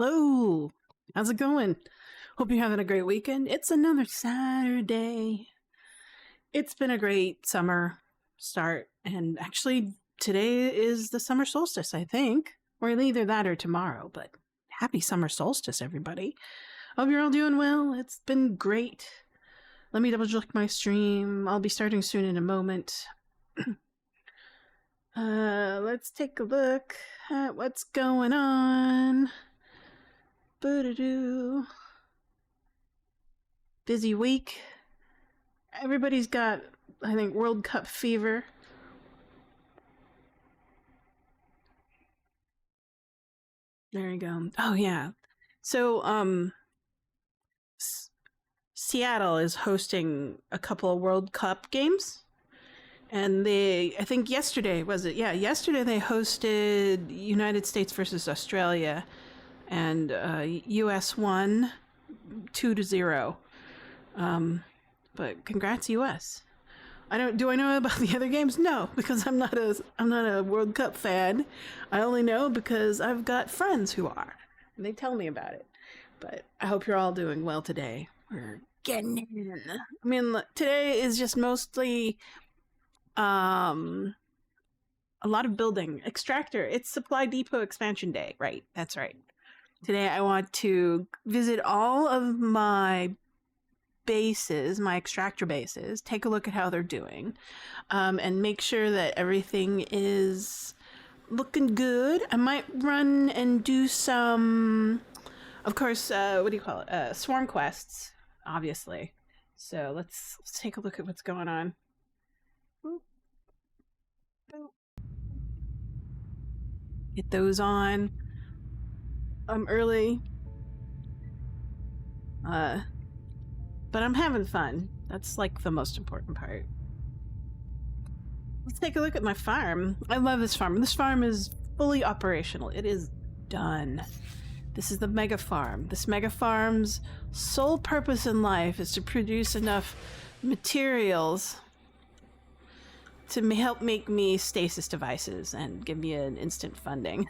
Hello. How's it going? Hope you're having a great weekend. It's another Saturday. It's been a great summer start, and actually today is the summer solstice, I think. Or either that or tomorrow, but happy summer solstice, everybody. Hope you're all doing well. It's been great. Let me double check my stream. I'll be starting soon in a moment. Let's take a look at what's going on. Boo-doo-doo. Busy week. Everybody's got, I think, World Cup fever. There you go. Oh, yeah. So, Seattle is hosting a couple of World Cup games. And I think yesterday, was it? Yeah, yesterday they hosted United States versus Australia. And US won 2-0. But congrats, US. Do I know about the other games? No, because I'm not a World Cup fan. I only know because I've got friends who are, and they tell me about it. But I hope you're all doing well today. We're getting in. I mean, today is just mostly a lot of building. Extractor. It's Supply Depot expansion day, right? That's right. Today I want to visit all of my bases, my extractor bases, take a look at how they're doing, and make sure that everything is looking good. I might run and do some, of course, what do you call it? Swarm quests, obviously. So let's take a look at what's going on. Boop. Boop. Get those on. I'm early. But I'm having fun. That's like the most important part. Let's take a look at my farm. I love this farm. This farm is fully operational. It is done. This is the mega farm. This mega farm's sole purpose in life is to produce enough materials to help make me stasis devices and give me an instant funding.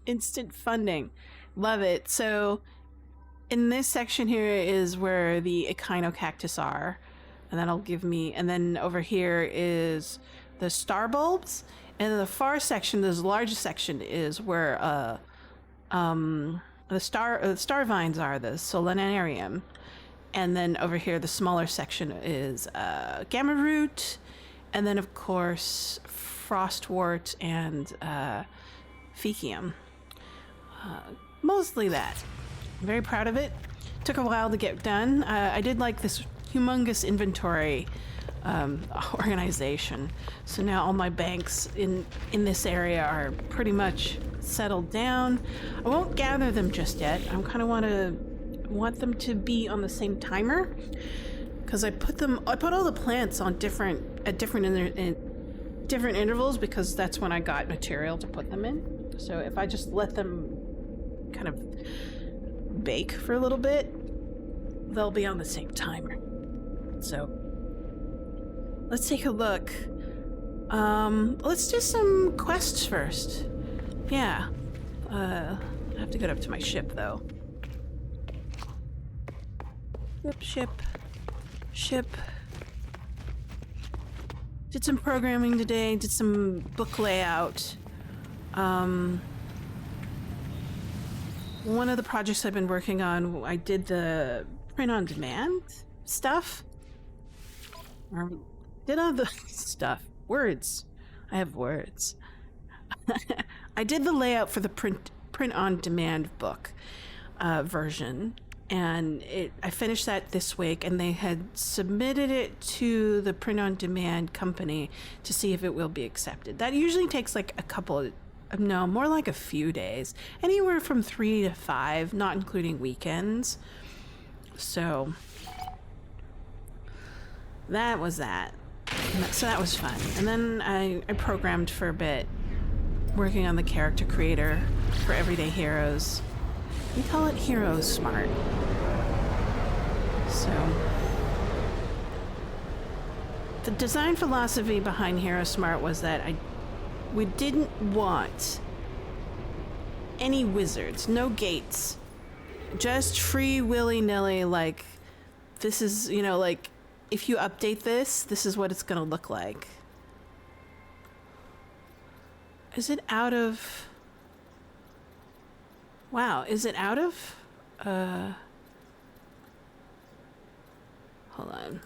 Instant funding. Love it. So in this section here is where the echinocactus are, and that'll give me, and then over here is the star bulbs, and in the far section, this largest section, is where the star vines are, the solanarium, and then over here the smaller section is gamma root, and then of course frostwort and fecium. Mostly that. I'm very proud of it. Took a while to get done. I did like this humongous inventory organization. So now all my banks in this area are pretty much settled down. I won't gather them just yet. I kind of want them to be on the same timer, because I put all the plants on different intervals, because that's when I got material to put them in. So if I just let them kind of bake for a little bit, they'll be on the same timer. So let's take a look. Let's do some quests first. Yeah. I have to get up to my ship though. Ship. Did some programming today, did some book layout. One of the projects I've been working on, I did the print-on-demand stuff. Or did all the stuff. Words. I have words. I did the layout for the print-on-demand book version, and I finished that this week, and they had submitted it to the print-on-demand company to see if it will be accepted. That usually takes like no, more like a few days. Anywhere from 3 to 5, not including weekends. So that was that. So that was fun. And then I programmed for a bit, working on the character creator for Everyday Heroes. We call it Hero Smart. So the design philosophy behind Hero Smart was that we didn't want any wizards, no gates. Just free willy-nilly, like, this is, you know, like, if you update this, this is what it's gonna look like. Is it out of... Wow, is it out of... Hold on.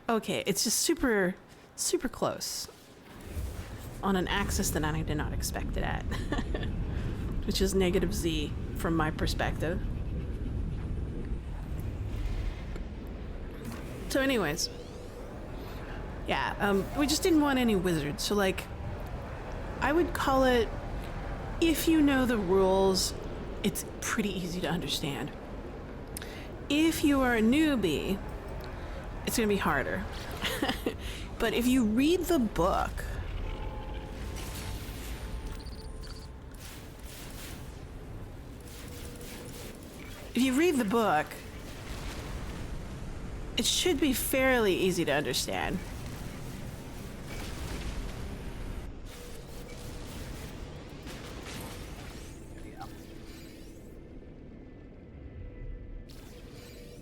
Okay, it's just super, super close. On an axis that I did not expect it at. Which is negative Z from my perspective. So anyways. Yeah, we just didn't want any wizards. So like, I would call it, if you know the rules, it's pretty easy to understand. If you are a newbie, it's gonna be harder. But if you read the book, it should be fairly easy to understand.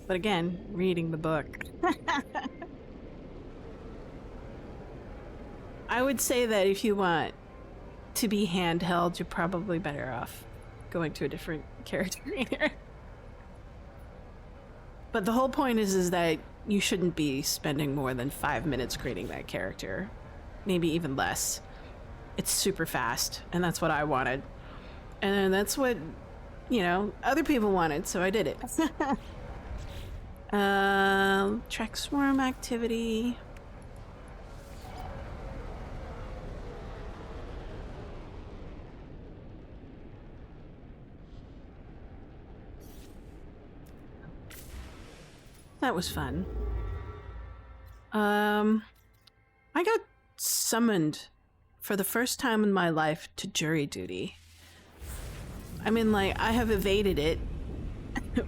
But again, reading the book. I would say that if you want to be handheld, you're probably better off going to a different character reader. But the whole point is that you shouldn't be spending more than 5 minutes creating that character. Maybe even less. It's super fast, and that's what I wanted. And that's what, you know, other people wanted, so I did it. Track swarm activity. That was fun. I got summoned for the first time in my life to jury duty. I mean, like, I have evaded it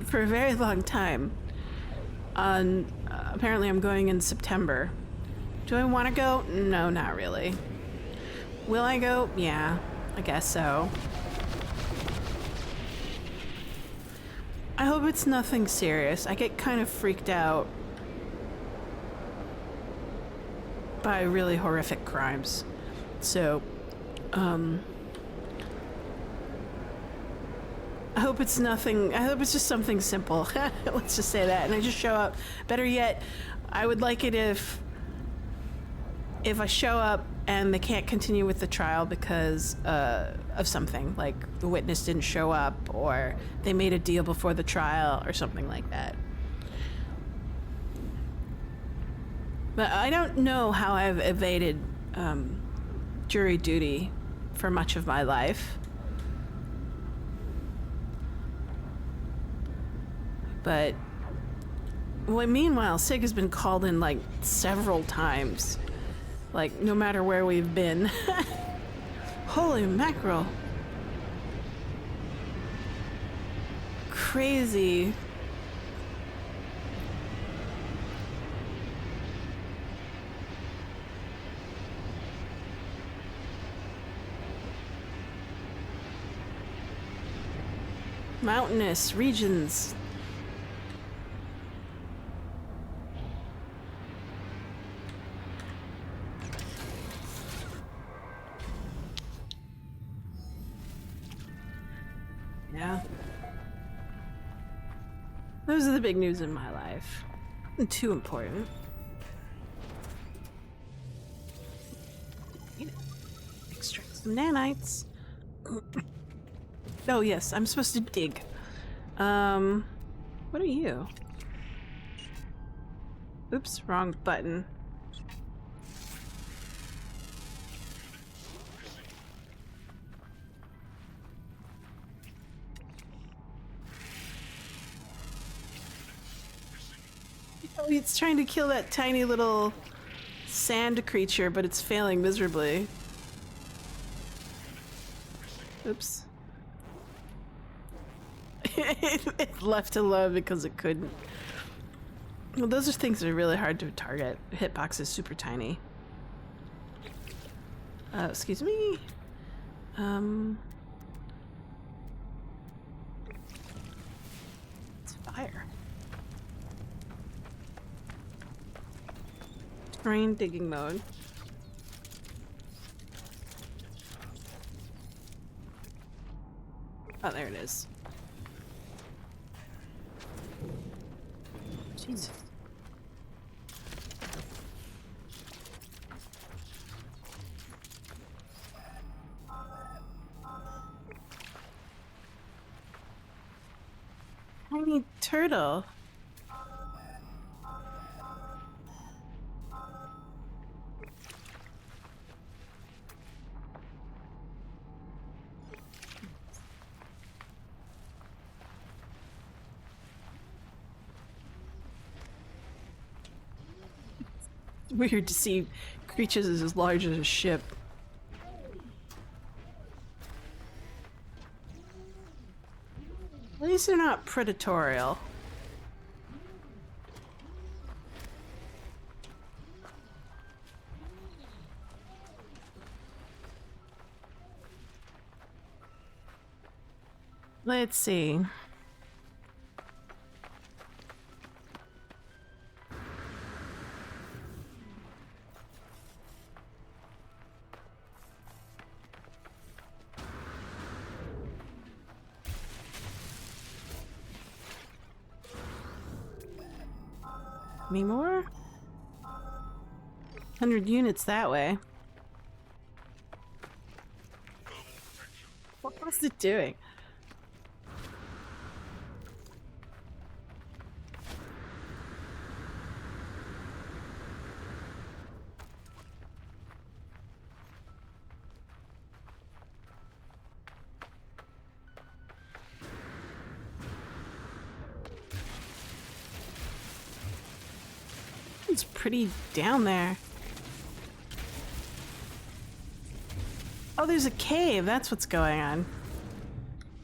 for a very long time. Apparently I'm going in September. Do I want to go? No, not really. Will I go? Yeah, I guess so. I hope it's nothing serious. I get kind of freaked out by really horrific crimes. So, I hope it's nothing. I hope it's just something simple. Let's just say that. And I just show up. Better yet, I would like it if I show up and they can't continue with the trial because of something, like the witness didn't show up or they made a deal before the trial or something like that. But I don't know how I've evaded jury duty for much of my life. But, well, meanwhile, Sig has been called in, like, several times. Like, no matter where we've been. Holy mackerel. Crazy. Mountainous regions. Yeah. Those are the big news in my life. Nothing too important. Extract some nanites. Oh yes, I'm supposed to dig. What are you? Oops, wrong button. Oh, it's trying to kill that tiny little sand creature, but it's failing miserably. Oops. It left alone because it couldn't. Well, those are things that are really hard to target. Hitbox is super tiny. Excuse me? Terrain digging mode. Oh, there it is. Jesus. Tiny turtle. Weird to see creatures as large as a ship. At least they're not predatorial. Let's see. Any more? 100 units that way. What was it doing? It's pretty down there. Oh, there's a cave. That's what's going on.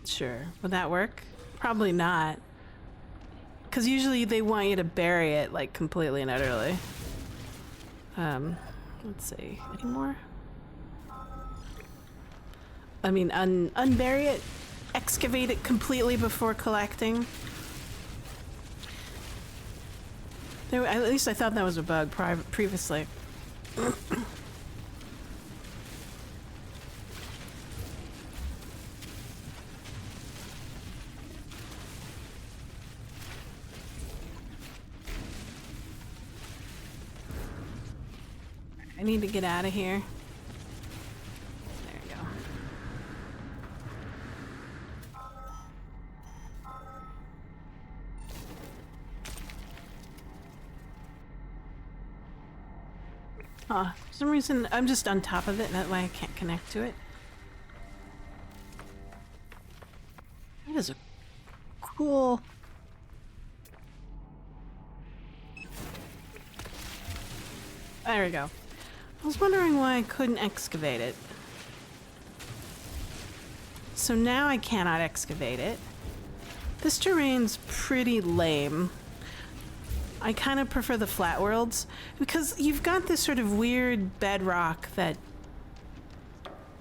Sure. Would that work? Probably not. Because usually they want you to bury it, like, completely and utterly. Let's see. Any more? I mean, unbury it? Excavate it completely before collecting? At least I thought that was a bug previously. I need to get out of here. There we go. For some reason, I'm just on top of it, that way I can't connect to it. That is a cool... There we go. I was wondering why I couldn't excavate it. So now I cannot excavate it. This terrain's pretty lame. I kind of prefer the flat worlds because you've got this sort of weird bedrock that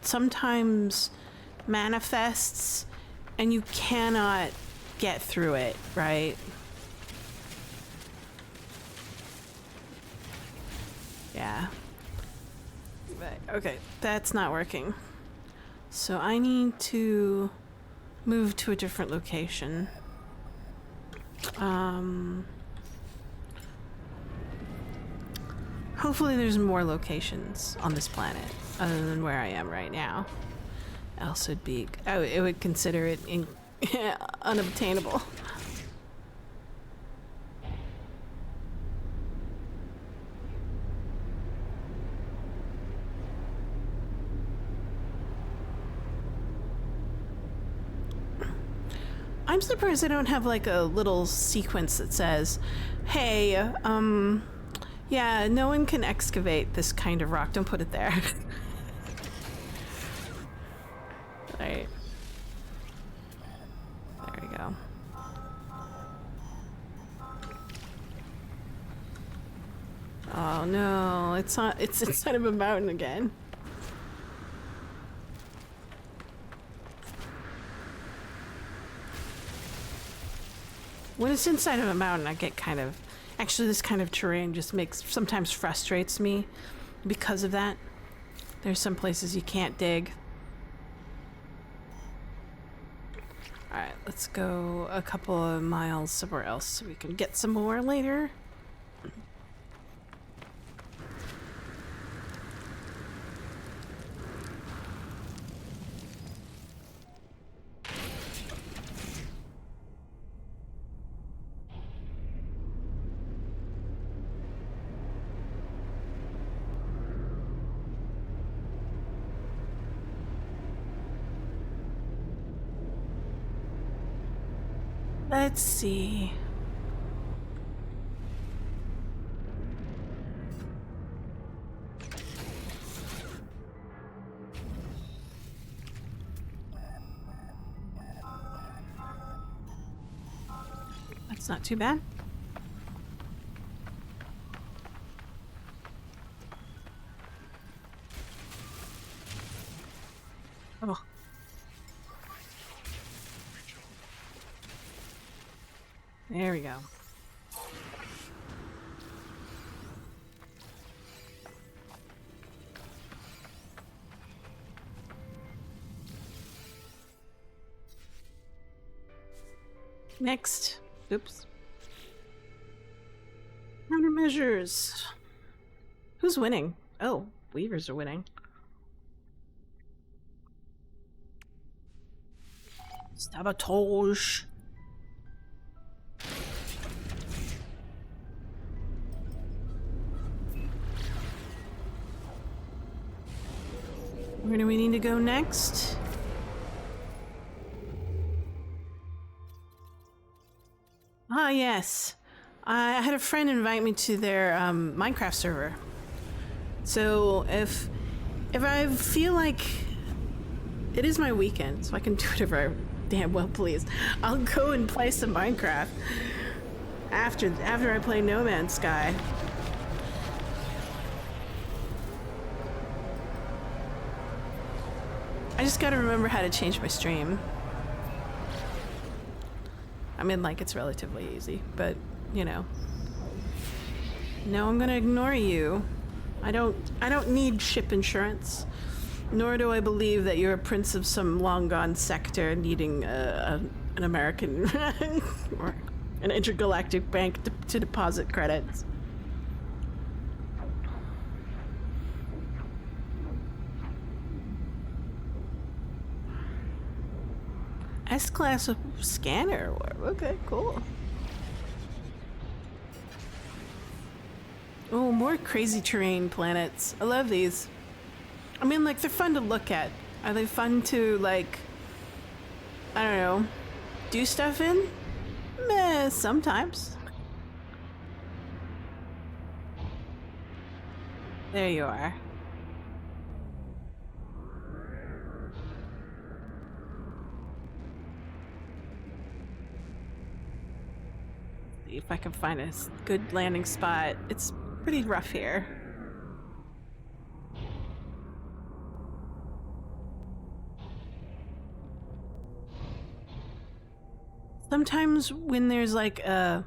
sometimes manifests and you cannot get through it, right? Yeah. Right, okay, that's not working. So I need to move to a different location. Hopefully there's more locations on this planet other than where I am right now. Else it'd be, it would consider it unobtainable. I'm surprised I don't have like a little sequence that says, hey, yeah, no one can excavate this kind of rock. Don't put it there. Right. There we go. Oh no, it's inside of a mountain again. When it's inside of a mountain, I get kind of Actually, this kind of terrain just sometimes frustrates me because of that. There's some places you can't dig. Alright, let's go a couple of miles somewhere else so we can get some more later. Let's see. That's not too bad. Oh. There we go. Next. Oops. Countermeasures. Who's winning? Oh, Weavers are winning. Sabotage. Where do we need to go next? Ah, yes. I had a friend invite me to their Minecraft server. So if I feel like it is my weekend, so I can do whatever I damn well please, I'll go and play some Minecraft after I play No Man's Sky. I just gotta remember how to change my stream. I mean, like, it's relatively easy, but, you know. No, I'm gonna ignore you. I don't need ship insurance. Nor do I believe that you're a prince of some long-gone sector needing an American or an intergalactic bank to deposit credits. S-class scanner. Okay, cool. Oh, more crazy terrain planets. I love these. I mean, like, they're fun to look at. Are they fun to, like, I don't know, do stuff in? Meh, sometimes. There you are. See if I can find a good landing spot. It's pretty rough here. Sometimes when there's like an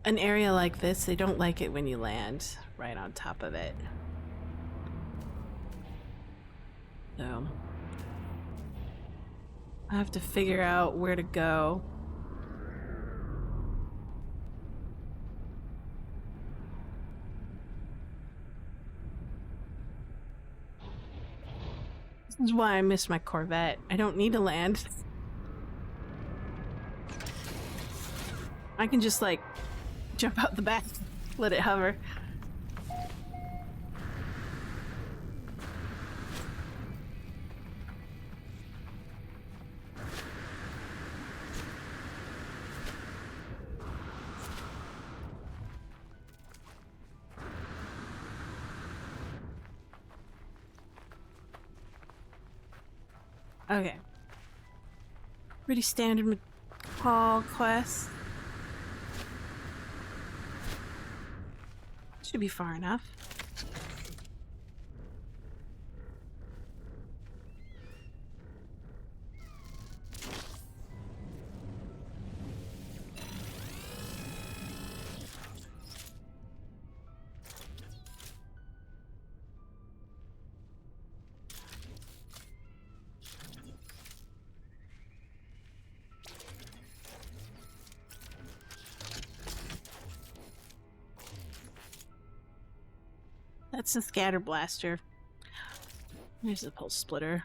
area like this, they don't like it when you land right on top of it. So I have to figure out where to go. This is why I miss my Corvette. I don't need to land. I can just, like, jump out the back, let it hover. Okay. Pretty standard McCall quest. Should be far enough. That's the scatter blaster. There's the pulse splitter.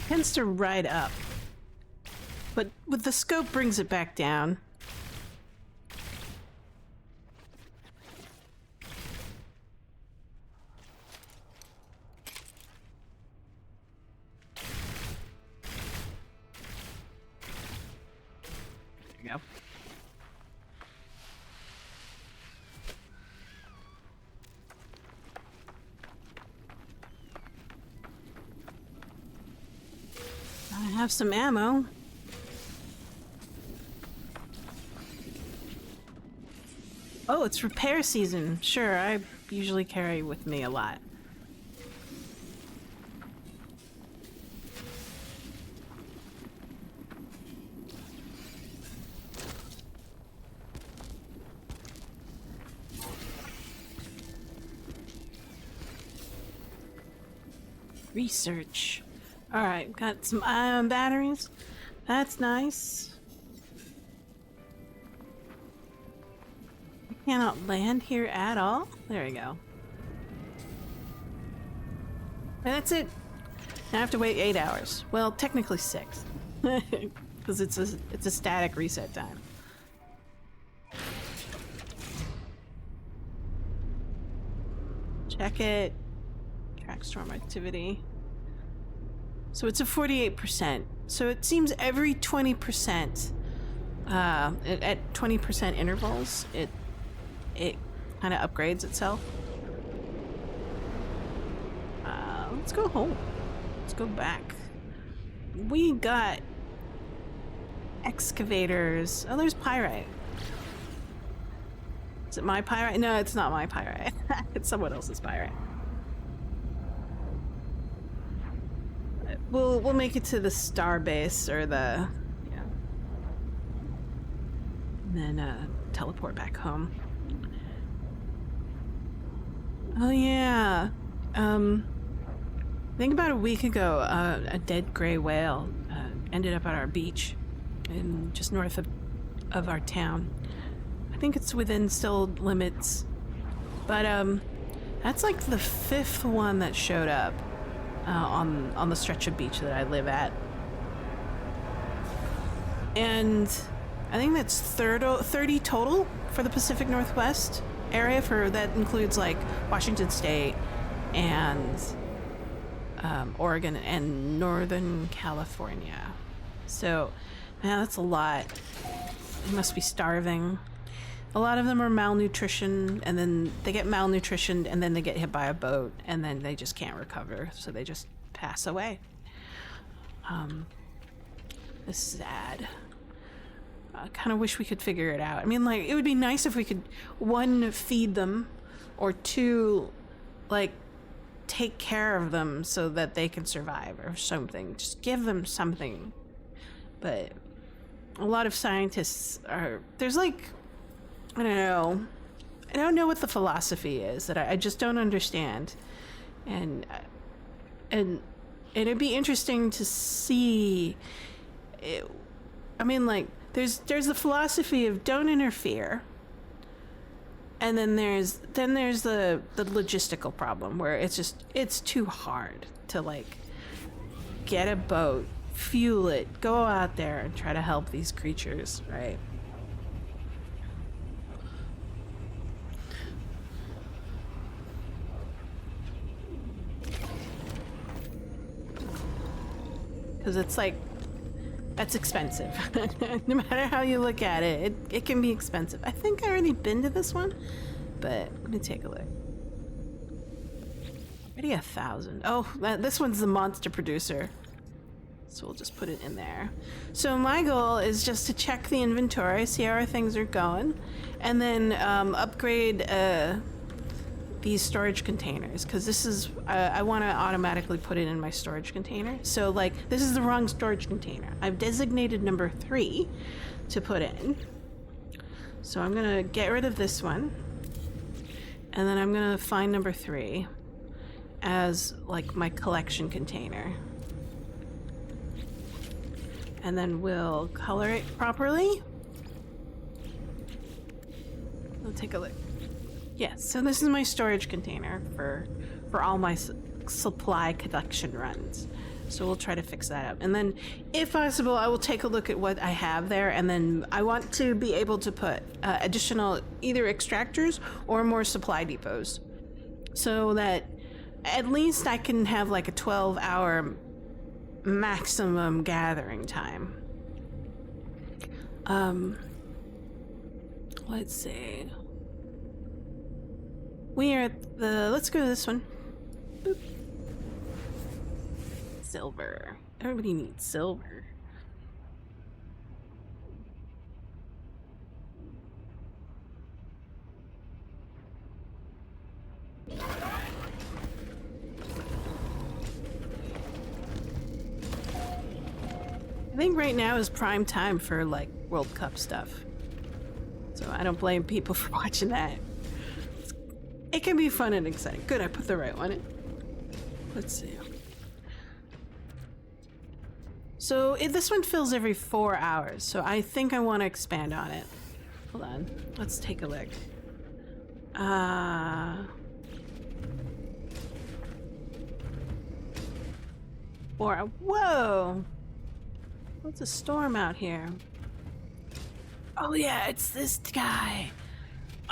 Tends to ride up, but with the scope brings it back down. There you go. I have some ammo. Oh, it's repair season. Sure, I usually carry with me a lot. Research. Alright, got some ion batteries. That's nice. I cannot land here at all. There we go. And that's it. I have to wait 8 hours. Well, technically 6. Because it's a static reset time. Check it. Track storm activity. So it's a 48%. So it seems every 20%, at 20% intervals, it kind of upgrades itself. Let's go home. Let's go back. We got excavators. Oh, there's pyrite. Is it my pyrite? No, it's not my pyrite. It's someone else's pyrite. We'll make it to the star base or the and then teleport back home. Oh yeah. I think about a week ago, a dead gray whale ended up at our beach, in just north of our town. I think it's within still limits, but that's like the 5th one that showed up. On the stretch of beach that I live at. And I think that's 30 total for the Pacific Northwest area. That includes like Washington State and Oregon and Northern California. So, man, that's a lot. They must be starving. A lot of them are malnutrition, and then they get malnutritioned, and then they get hit by a boat, and then they just can't recover, so they just pass away. It's sad. I kind of wish we could figure it out. I mean, like, it would be nice if we could, 1, feed them, or 2, like, take care of them so that they can survive, or something. Just give them something. But a lot of scientists there's like, I don't know. I don't know what the philosophy is that I just don't understand, and it'd be interesting to see. I mean, like, there's the philosophy of don't interfere, and then there's the logistical problem where it's too hard to like get a boat, fuel it, go out there and try to help these creatures, right? Because it's like, that's expensive. No matter how you look at it, it can be expensive. I think I already been to this one, but let me take a look. Already 1,000. Oh, this one's the monster producer. So we'll just put it in there. So my goal is just to check the inventory, see how our things are going, and then upgrade these storage containers, because this is, I want to automatically put it in my storage container. So like, this is the wrong storage container. I've designated number 3 to put in. So I'm gonna get rid of this one, and then I'm gonna find number 3 as like my collection container. And then we'll color it properly. We'll take a look. Yes, so this is my storage container for all my supply collection runs. So we'll try to fix that up. And then, if possible, I will take a look at what I have there, and then I want to be able to put additional either extractors or more supply depots, so that at least I can have like a 12-hour maximum gathering time. Let's see. We are at the, let's go to this one. Boop. Silver. Everybody needs silver. I think right now is prime time for like World Cup stuff. So I don't blame people for watching that. It can be fun and exciting. Good, I put the right one in. Let's see. So this one fills every 4 hours, so I think I want to expand on it. Hold on, let's take a look. Whoa! What's a storm out here? Oh yeah, it's this guy.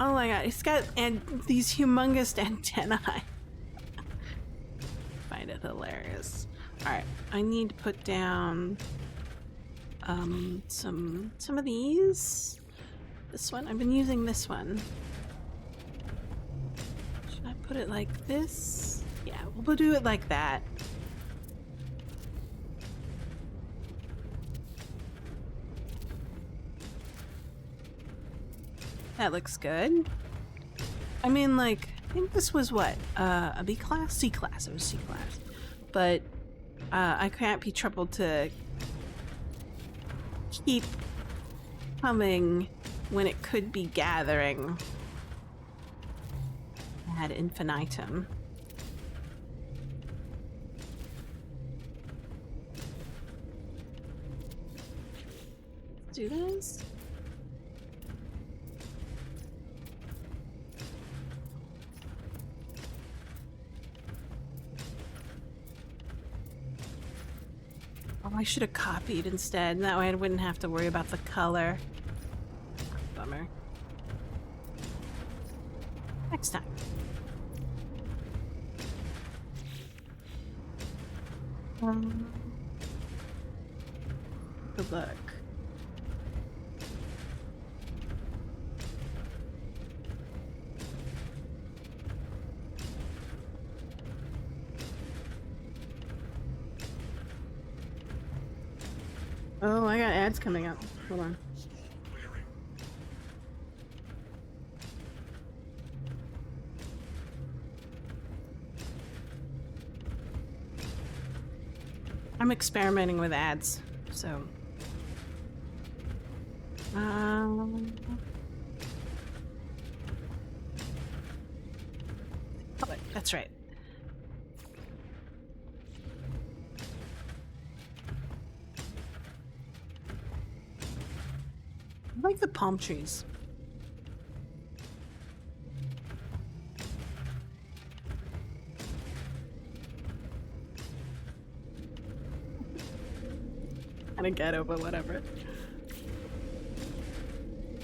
Oh my god, he's got these humongous antennae. Find it hilarious. Alright, I need to put down some of these. This one, I've been using this one. Should I put it like this? Yeah, we'll do it like that. That looks good. I mean, like, I think this was what? A B class? C class. It was C class. But I can't be troubled to keep coming when it could be gathering ad infinitum. Let's do this. Oh, I should have copied instead. That way I wouldn't have to worry about the color. Bummer. Next time. Good luck. Oh, I got ads coming up. Hold on. I'm experimenting with ads, so. Oh, that's right. I like the palm trees. Kinda ghetto, but whatever.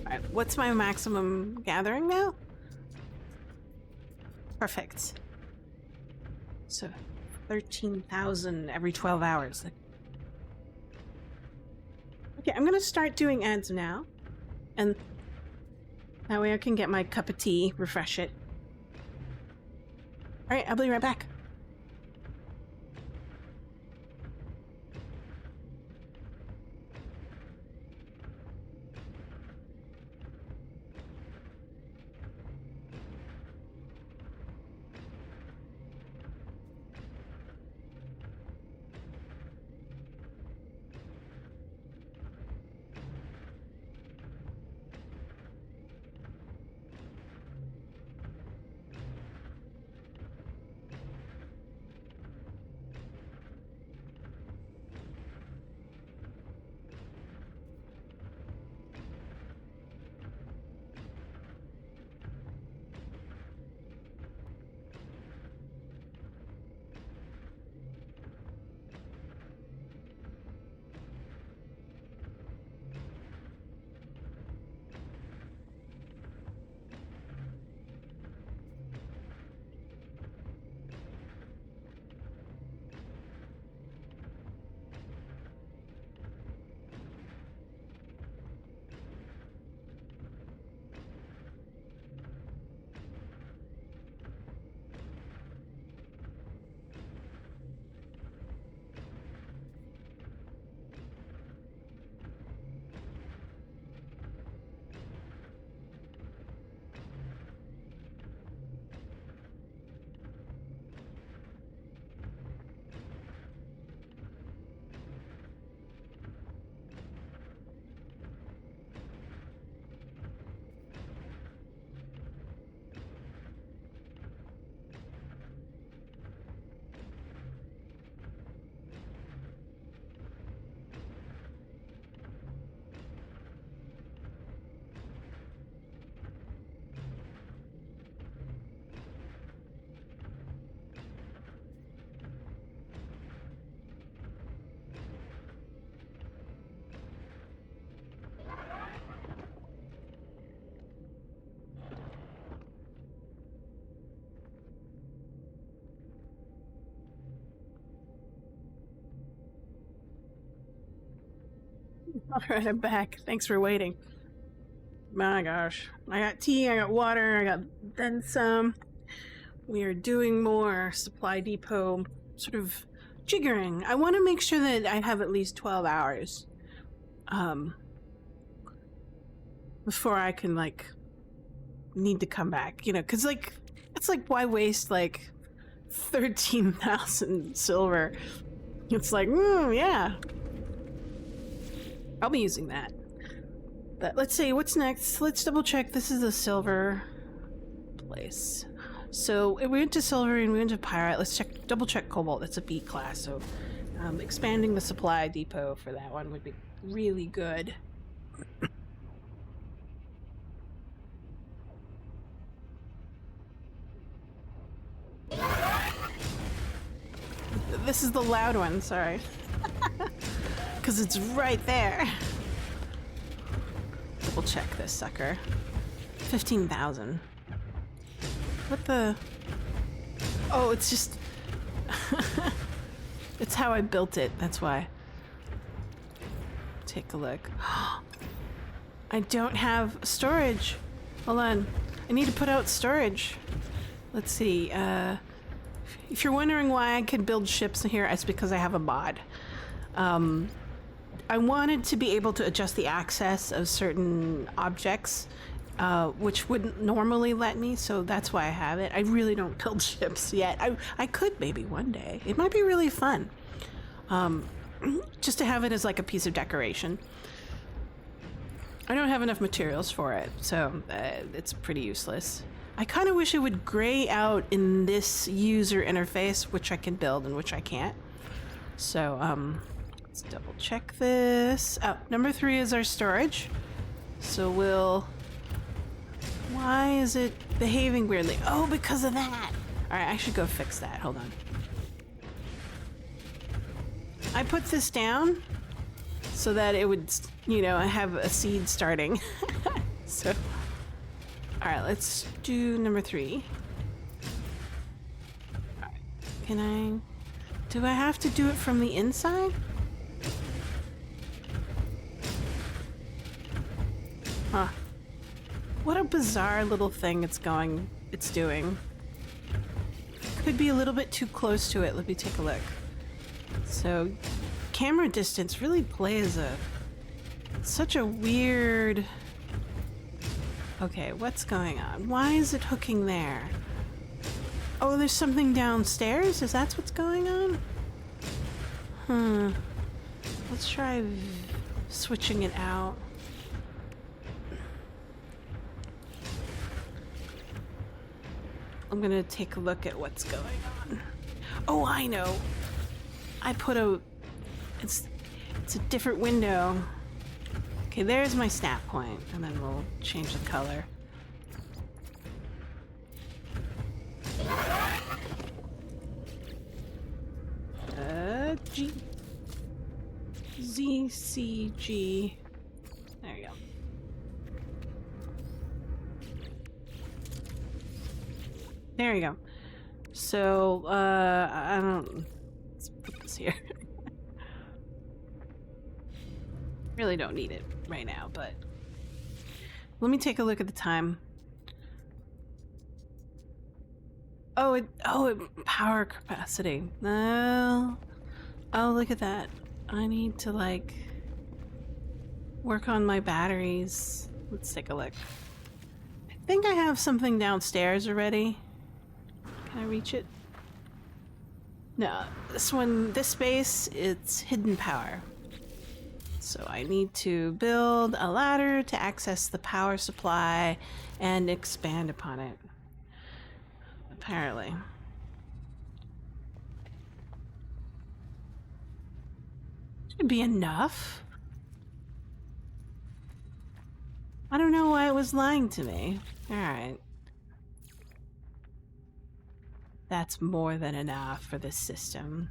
Alright, what's my maximum gathering now? Perfect. So, 13,000 every 12 hours. Okay, I'm gonna start doing ads now. And that way I can get my cup of tea, refresh it. Alright, I'll be right back. Alright, I'm back. Thanks for waiting. My gosh. I got tea, I got water, I got then some. We are doing more supply depot sort of jiggering. I want to make sure that I have at least 12 hours. Before I can, like, need to come back, you know, because, like, it's like, why waste, like, 13,000 silver? It's like, yeah. I'll be using that. But let's see, what's next? Let's double check. This is a silver place. So we went to silver and we went to pirate. Let's double check cobalt. That's a B class, so expanding the supply depot for that one would be really good. This is the loud one, sorry. Because it's right there. Double check this sucker. 15,000. What the? Oh, it's just... It's how I built it, that's why. Take a look. I don't have storage. Hold on. I need to put out storage. Let's see. If you're wondering why I can build ships here, it's because I have a mod. I wanted to be able to adjust the access of certain objects, which wouldn't normally let me, so that's why I have it. I really don't build ships yet. I could maybe one day. It might be really fun. Just to have it as like a piece of decoration. I don't have enough materials for it, so it's pretty useless. I kind of wish it would gray out in this user interface, which I can build and which I can't. So, let's double check this. Oh, number 3 is our storage. So we'll... Why is it behaving weirdly? Oh, because of that! Alright, I should go fix that. Hold on. I put this down so that it would, you know, have a seed starting. So... Alright, let's do number 3. Alright, can I... Do I have to do it from the inside? Huh. What a bizarre little thing it's doing. Could be a little bit too close to it. Let me take a look. So, camera distance really plays such a weird... Okay, what's going on? Why is it hooking there? Oh, there's something downstairs? Is that what's going on? Let's try switching it out. I'm gonna take a look at what's going on. Oh, I know. I put it's a different window. Okay, there's my snap point, and then we'll change the color. G... ZCG... There you go. There you go. So, I don't... Let's put this here. Really don't need it right now, but let me take a look at the time. Oh, it power capacity. No. Oh, look at that. I need to like work on my batteries. Let's take a look. I think I have something downstairs already. Can I reach it? No, this space, it's hidden power. So I need to build a ladder to access the power supply and expand upon it. Apparently. Should be enough. I don't know why it was lying to me. Alright. That's more than enough for this system.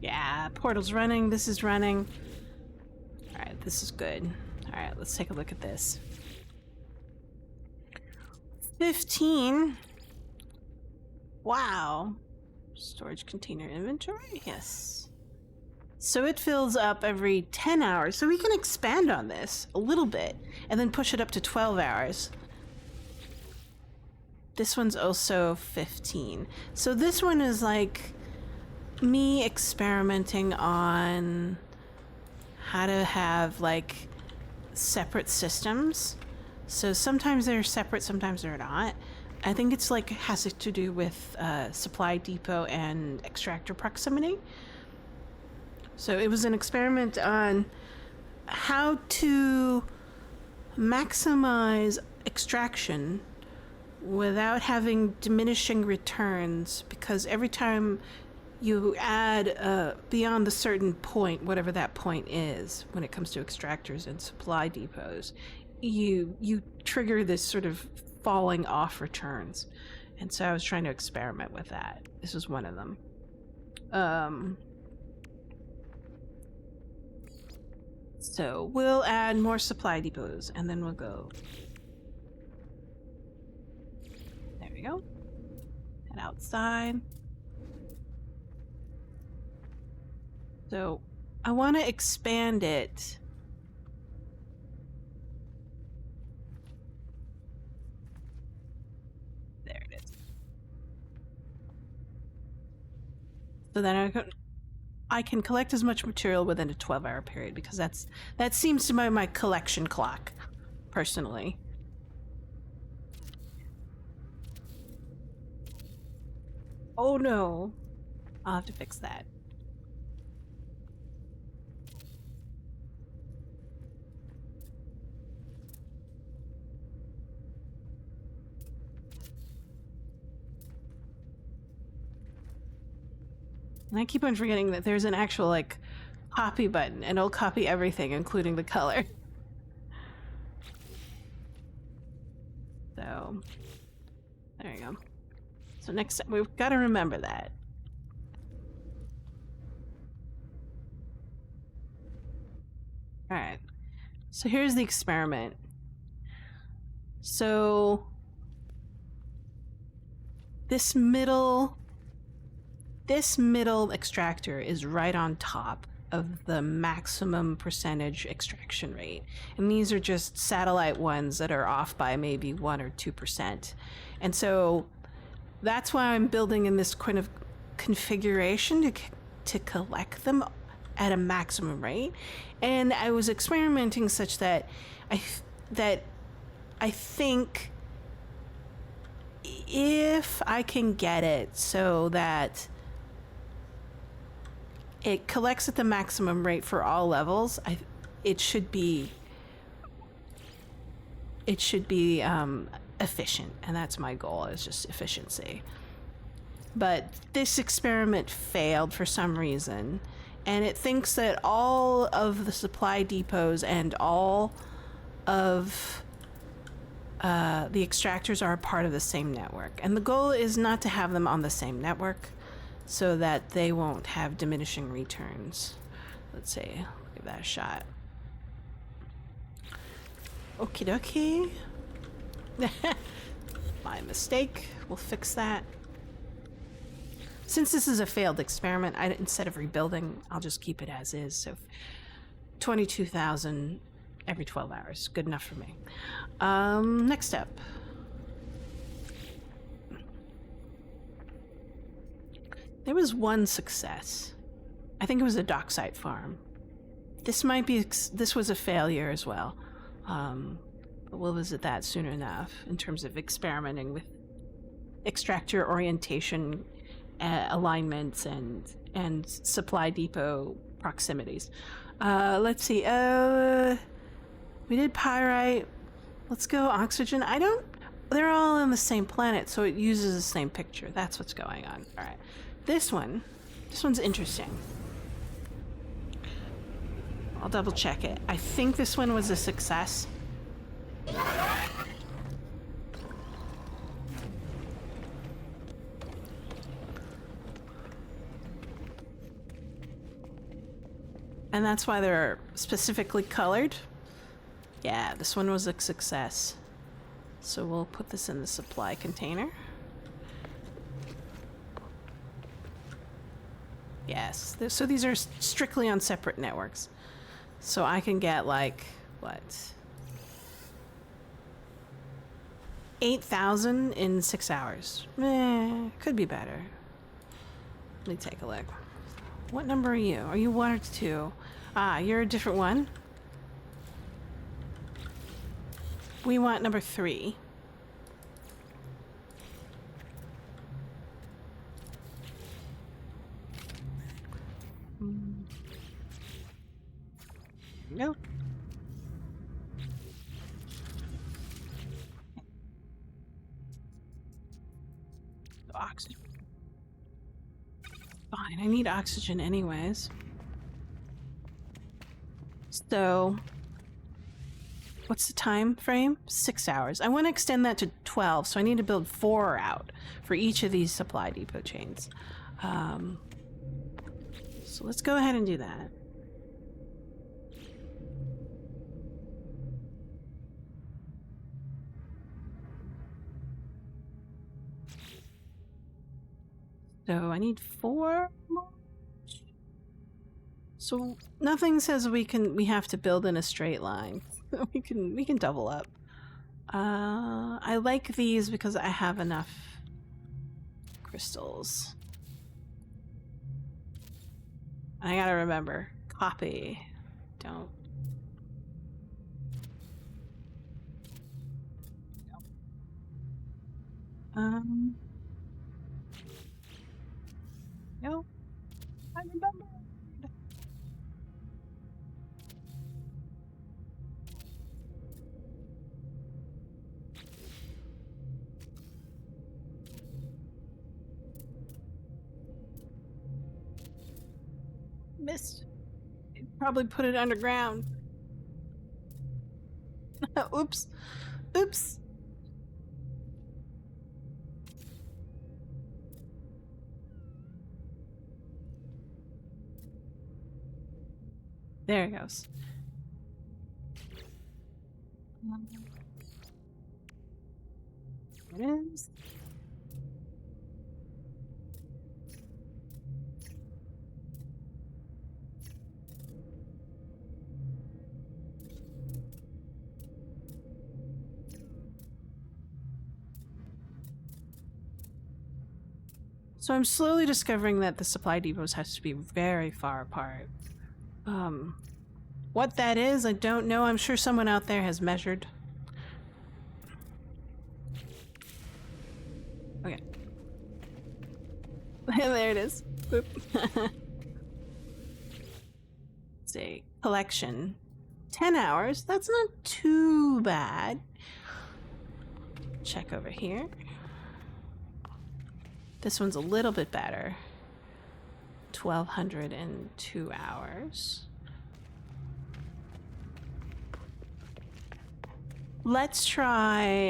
Yeah, portal's running, this is running. Alright, this is good. Alright, let's take a look at this. 15? Wow. Storage container inventory? Yes. So it fills up every 10 hours. So we can expand on this a little bit and then push it up to 12 hours. This one's also 15. So this one is like me experimenting on how to have like separate systems. So sometimes they're separate, sometimes they're not. I think it's like has to do with supply depot and extractor proximity. So it was an experiment on how to maximize extraction without having diminishing returns, because every time you add beyond a certain point, whatever that point is when it comes to extractors and supply depots, you trigger this sort of falling off returns. And so I was trying to experiment with that. This was one of them. So we'll add more supply depots and then we'll go. There we go. And outside. So I want to expand it. There it is. So then I can collect as much material within a 12-hour period, because that seems to be my collection clock, personally. Oh no. I'll have to fix that. And I keep on forgetting that there's an actual, like, copy button, and it'll copy everything, including the color. So, there you go. So next time, we've got to remember that. Alright. So here's the experiment. So, this middle extractor is right on top of the maximum percentage extraction rate. And these are just satellite ones that are off by maybe 1 or 2%. And so that's why I'm building in this kind of configuration to collect them at a maximum rate. And I was experimenting such that I think if I can get it so that it collects at the maximum rate for all levels, it should be efficient, and that's my goal, is just efficiency. But this experiment failed for some reason, and it thinks that all of the supply depots and all of the extractors are a part of the same network. And the goal is not to have them on the same network, so that they won't have diminishing returns. Let's see, give that a shot. Okie dokie. My mistake. We'll fix that. Since this is a failed experiment, instead of rebuilding, I'll just keep it as is. So 22,000 every 12 hours. Good enough for me. Next step. There was one success. I think it was a docksite farm. This was a failure as well. But we'll visit that soon enough in terms of experimenting with extractor orientation, alignments, and supply depot proximities. Let's see. We did pyrite. Let's go oxygen. They're all on the same planet, so it uses the same picture. That's what's going on. All right. This one's interesting. I'll double check it. I think this one was a success. And that's why they're specifically colored. Yeah, this one was a success. So we'll put this in the supply container. Yes. So these are strictly on separate networks. So I can get like, what? 8,000 in 6 hours. Could be better. Let me take a look. What number are you? Are you 1 or 2? Ah, you're a different one. We want number 3. Nope. Oxygen. Fine, I need oxygen anyways. So, what's the time frame? 6 hours. I want to extend that to 12, so I need to build 4 out for each of these supply depot chains. So let's go ahead and do that. So I need 4 more. So nothing says we have to build in a straight line. we can double up. I like these because I have enough crystals. I gotta remember, copy. Don't. No, I remember. Missed. Probably put it underground. Oops. Oops. There it goes. It is. So I'm slowly discovering that the supply depots has to be very far apart. What that is, I don't know. I'm sure someone out there has measured. Okay. There it is. Boop. See, collection. 10 hours. That's not too bad. Check over here. This one's a little bit better. 1,202 hours. Let's try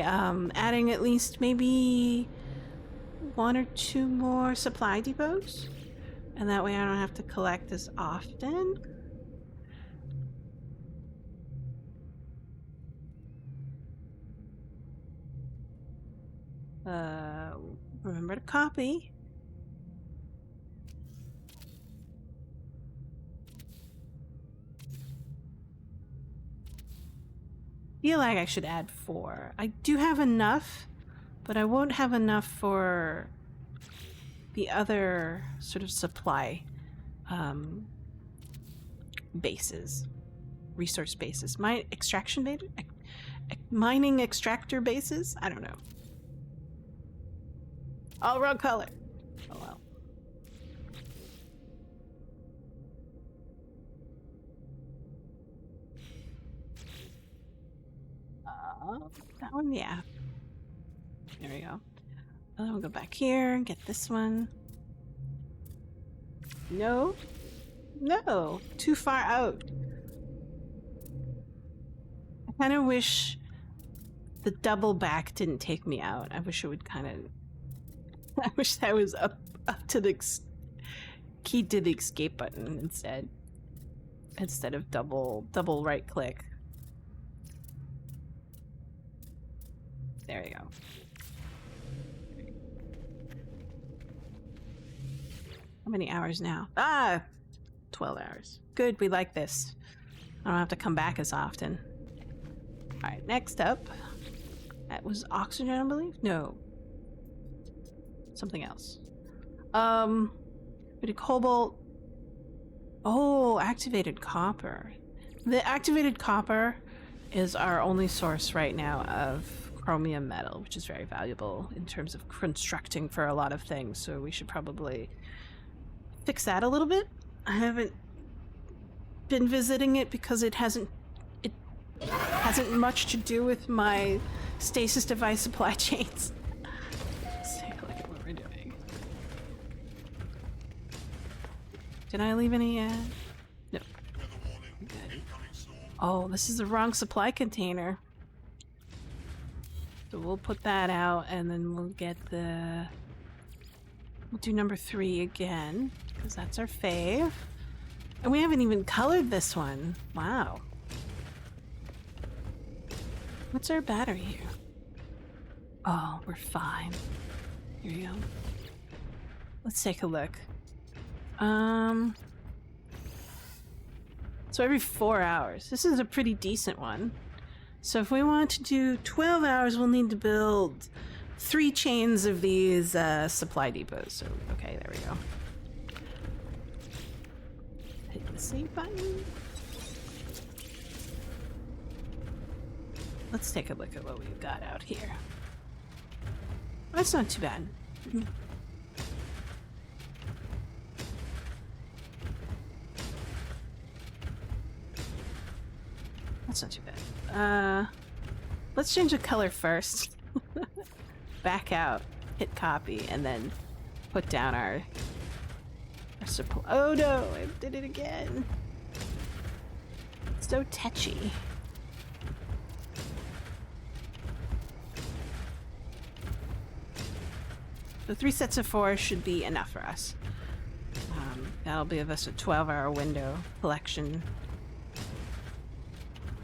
adding at least maybe 1 or 2 more supply depots. And that way I don't have to collect as often. Remember to copy. Feel like I should add 4. I do have enough, but I won't have enough for the other sort of supply bases, resource bases. My extraction base, mining extractor bases. I don't know. All wrong color. Oh well. That one, yeah. There we go. And then we'll go back here and get this one. No. No. Too far out. I kind of wish the double back didn't take me out. I wish it would kind of... I wish that was up to the key to the escape button instead of double right click. There you go. many hours now? Ah! 12 hours. Good, we like this. I don't have to come back as often. Alright, next up. That was oxygen, I believe? No. Something else. We did cobalt. Oh, activated copper. The activated copper is our only source right now of chromium metal, which is very valuable in terms of constructing for a lot of things, so we should probably fix that a little bit. I haven't been visiting it because it hasn't much to do with my stasis device supply chains. Let's take a look at what we're doing. Did I leave any no. Good. Oh, this is the wrong supply container. So we'll put that out and then we'll get the... We'll do number 3 again, because that's our fave. And we haven't even colored this one. Wow. What's our battery here? Oh, we're fine. Here we go. Let's take a look. So every 4 hours. This is a pretty decent one. So if we want to do 12 hours, we'll need to build 3 chains of these supply depots. So, okay, there we go. Hit the save button. Let's take a look at what we've got out here. That's not too bad. That's not too bad. Let's change the color first. Back out, hit copy, and then put down our supply. Oh no, I did it again. It's so tetchy. The 3 sets of 4 should be enough for us. That'll give us a 12-hour window collection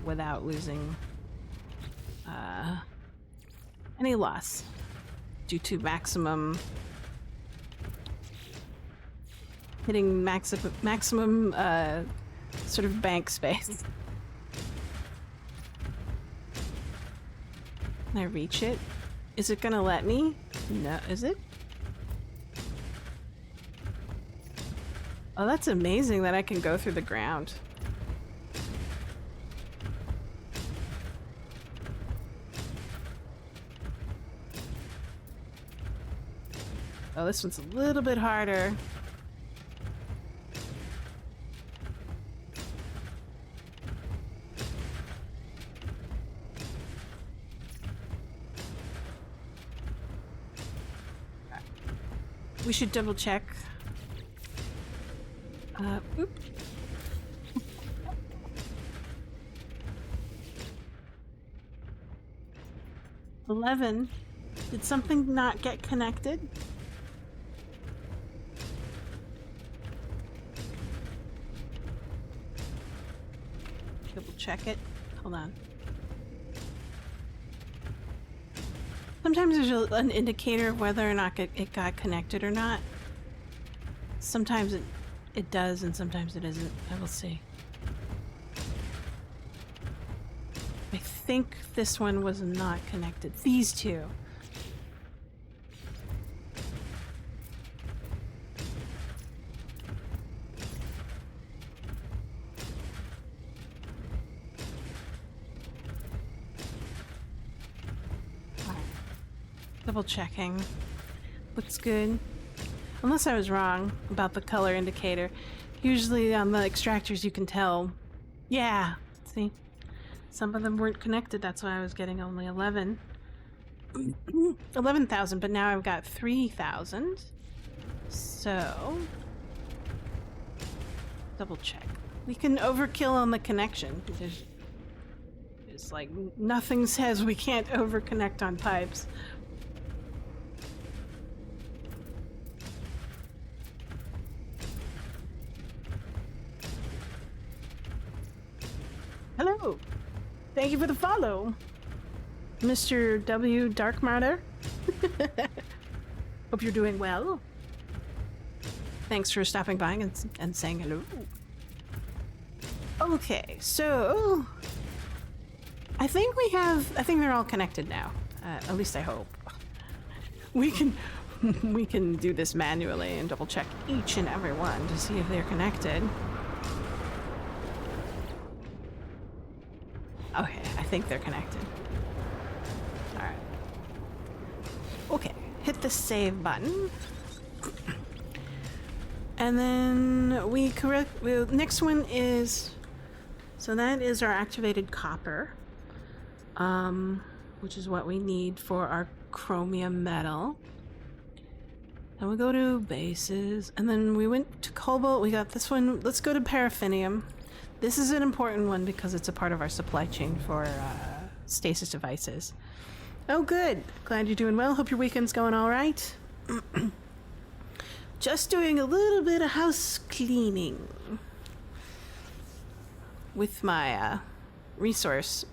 without losing any loss due to maximum hitting maximum sort of bank space. Can I reach it? Is it gonna let me? No, is it? Oh, that's amazing that I can go through the ground. Oh, this one's a little bit harder. We should double check. Oop. 11. Did something not get connected? Double check it. Hold on. Sometimes there's an indicator of whether or not it got connected or not. Sometimes it does and sometimes it isn't. I will see. I think this one was not connected. These two. Double checking. Looks good. Unless I was wrong about the color indicator. Usually on the extractors you can tell. Yeah, see? Some of them weren't connected, that's why I was getting only 11. 11,000, but now I've got 3,000. So... double check. We can overkill on the connection. It's like nothing says we can't overconnect on pipes. Hello! Thank you for the follow, Mr. W. Dark Martyr. Hope you're doing well. Thanks for stopping by and saying hello. Okay, so I think they're all connected now. At least I hope. We can do this manually and double check each and every one to see if they're connected. Okay, I think they're connected. All right. Okay, hit the save button. And then next one is, so that is our activated copper, which is what we need for our chromium metal. Then we go to bases, and then we went to cobalt. We got this one. Let's go to paraffinium. This is an important one because it's a part of our supply chain for stasis devices. Oh, good. Glad you're doing well. Hope your weekend's going all right. Just doing a little bit of house cleaning with my resource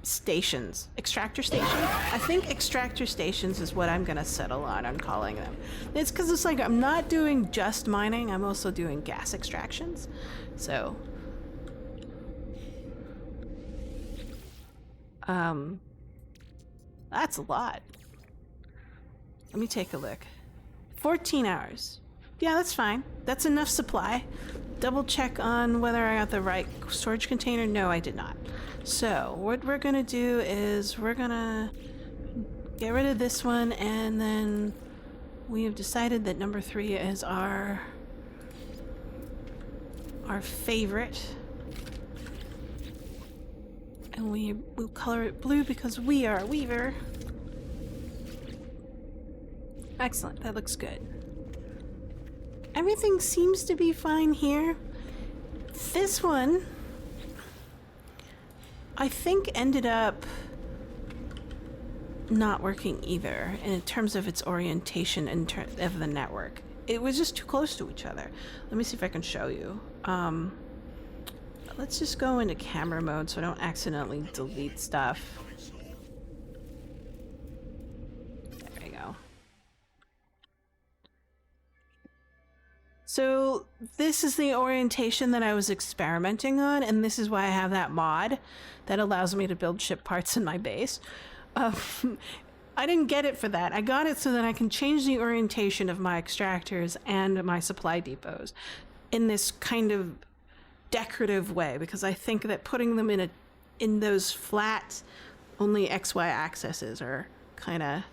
stations. Extractor stations? I think extractor stations is what I'm gonna settle on calling them. It's because it's like I'm not doing just mining, I'm also doing gas extractions. So that's a lot. Let me take a look. 14 hours. Yeah, that's fine. That's enough supply. Double check on whether I got the right storage container. No, I did not. So what we're gonna do is we're gonna get rid of this one, and then we have decided that number 3 is our favorite. And we will color it blue because we are a weaver. Excellent, that looks good. Everything seems to be fine here. This one, I think, ended up not working either in terms of its orientation of the network. It was just too close to each other. Let me see if I can show you. Let's just go into camera mode so I don't accidentally delete stuff. There we go. So this is the orientation that I was experimenting on, and this is why I have that mod that allows me to build ship parts in my base. I didn't get it for that. I got it so that I can change the orientation of my extractors and my supply depots in this kind of decorative way, because I think that putting them in those flat, only XY axes are kind of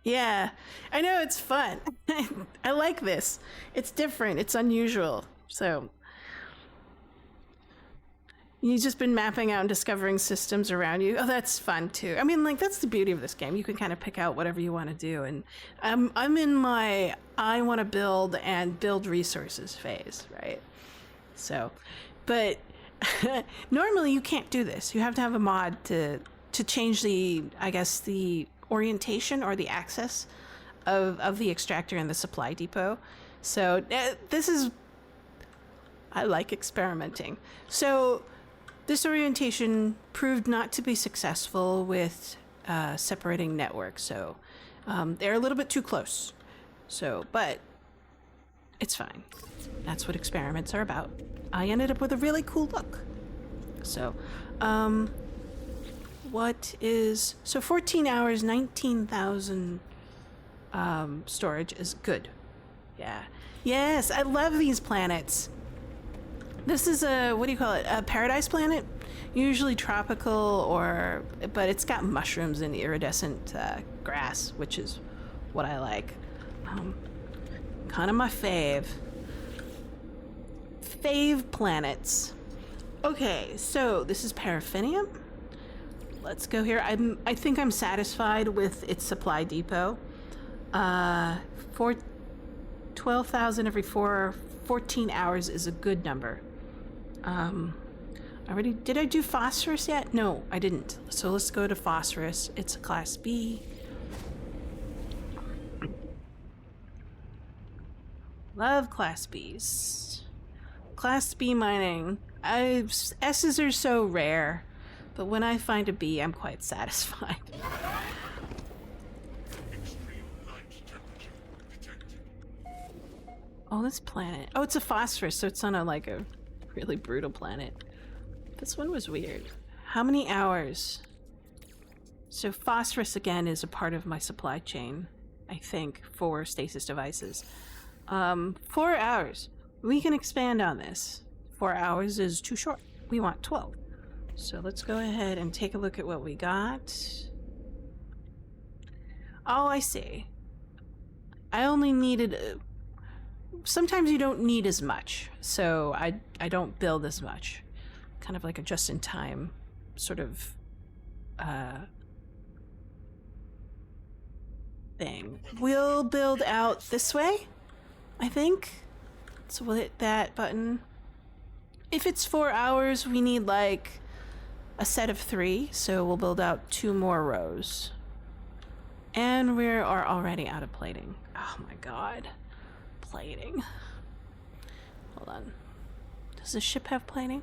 yeah, I know, it's fun. I like this. It's different. It's unusual. So you've just been mapping out and discovering systems around you. Oh, that's fun too. I mean, like, that's the beauty of this game. You can kind of pick out whatever you want to do. And I'm in my I want to build and build resources phase, right? So, but normally you can't do this. You have to have a mod to change the, I guess, the orientation or the axis of the extractor and the supply depot. So this is, I like experimenting. So this orientation proved not to be successful with separating networks. So they're a little bit too close. So, but it's fine. That's what experiments are about. I ended up with a really cool look. So, so 14 hours, 19,000 storage is good. Yeah. Yes, I love these planets. This is a, what do you call it? A paradise planet? Usually tropical, but it's got mushrooms and iridescent grass, which is what I like. Kind of my fave planets. Okay, so this is paraffinium. Let's go here. I think I'm satisfied with its supply depot. 12,000 every 14 hours is a good number. Did I do phosphorus yet? No, I didn't. So let's go to phosphorus. It's a class B. Love class Bs. Class B mining. S's are so rare, but when I find a B, I'm quite satisfied. Oh, this planet. Oh, it's a phosphorus, so it's on a, like, a really brutal planet. This one was weird. How many hours? So phosphorus, again, is a part of my supply chain, I think, for stasis devices. 4 hours. We can expand on this. 4 hours is too short. We want 12. So let's go ahead and take a look at what we got. Oh, I see. I only needed... sometimes you don't need as much, so I don't build as much. Kind of like a just-in-time sort of thing. We'll build out this way, I think. So we'll hit that button. If it's 4 hours, we need like a set of 3, so we'll build out 2 more rows. And we are already out of plating. Oh my god. Plating. Hold on. Does the ship have plating?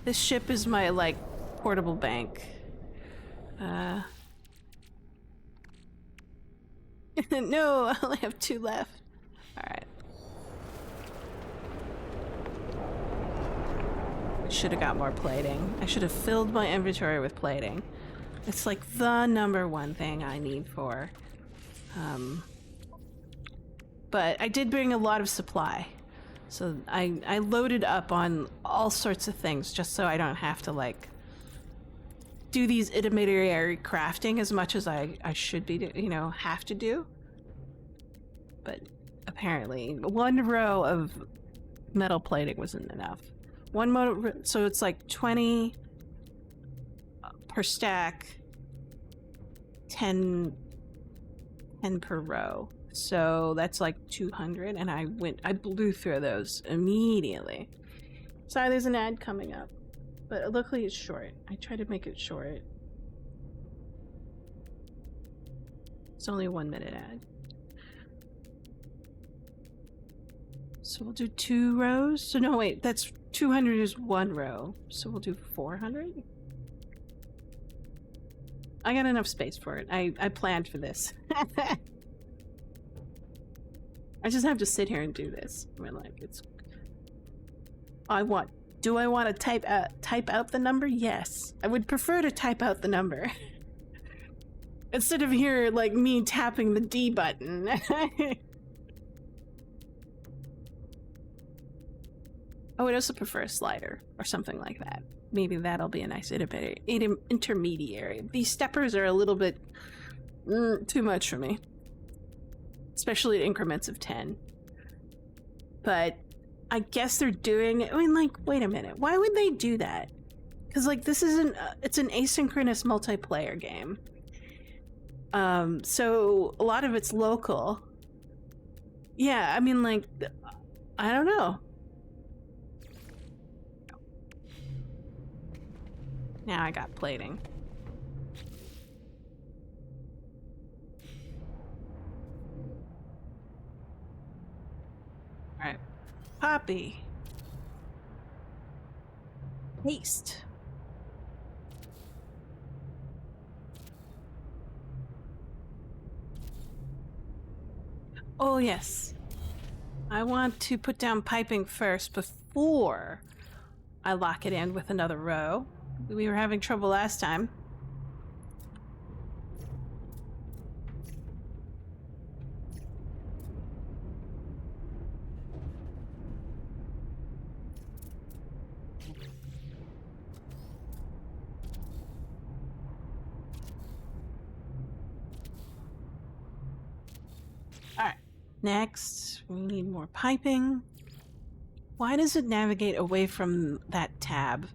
This ship is my, like, portable bank. No, I only have 2 left. Alright. Should have got more plating. I should have filled my inventory with plating. It's like the #1 thing I need for. But I did bring a lot of supply. So I loaded up on all sorts of things just so I don't have to, like, do these intermediary crafting as much as I should be, you know, have to do. But apparently 1 row of metal plating wasn't enough. So it's like 20 per stack, 10 per row. So that's like 200, and I blew through those immediately. Sorry, there's an ad coming up, but luckily it's short. I tried to make it short. It's only a 1-minute ad. So we'll do 2 rows. So no, wait, that's 200 is 1 row. So we'll do 400. I got enough space for it. I planned for this. I just have to sit here and do this. I mean, like, it's... Do I want to type out the number? Yes. I would prefer to type out the number. Instead of here, like, me tapping the D button. I would also prefer a slider or something like that. Maybe that'll be a nice intermediary. These steppers are a little bit too much for me. Especially at increments of 10. But I guess they're doing it. I mean, like, wait a minute. Why would they do that? Because, like, this isn't... it's an asynchronous multiplayer game. So a lot of it's local. Yeah, I mean, like, I don't know. Now I got plating. Alright. Poppy. Haste. Oh, yes. I want to put down piping first before I lock it in with another row. We were having trouble last time. Alright, next we need more piping. Why does it navigate away from that tab?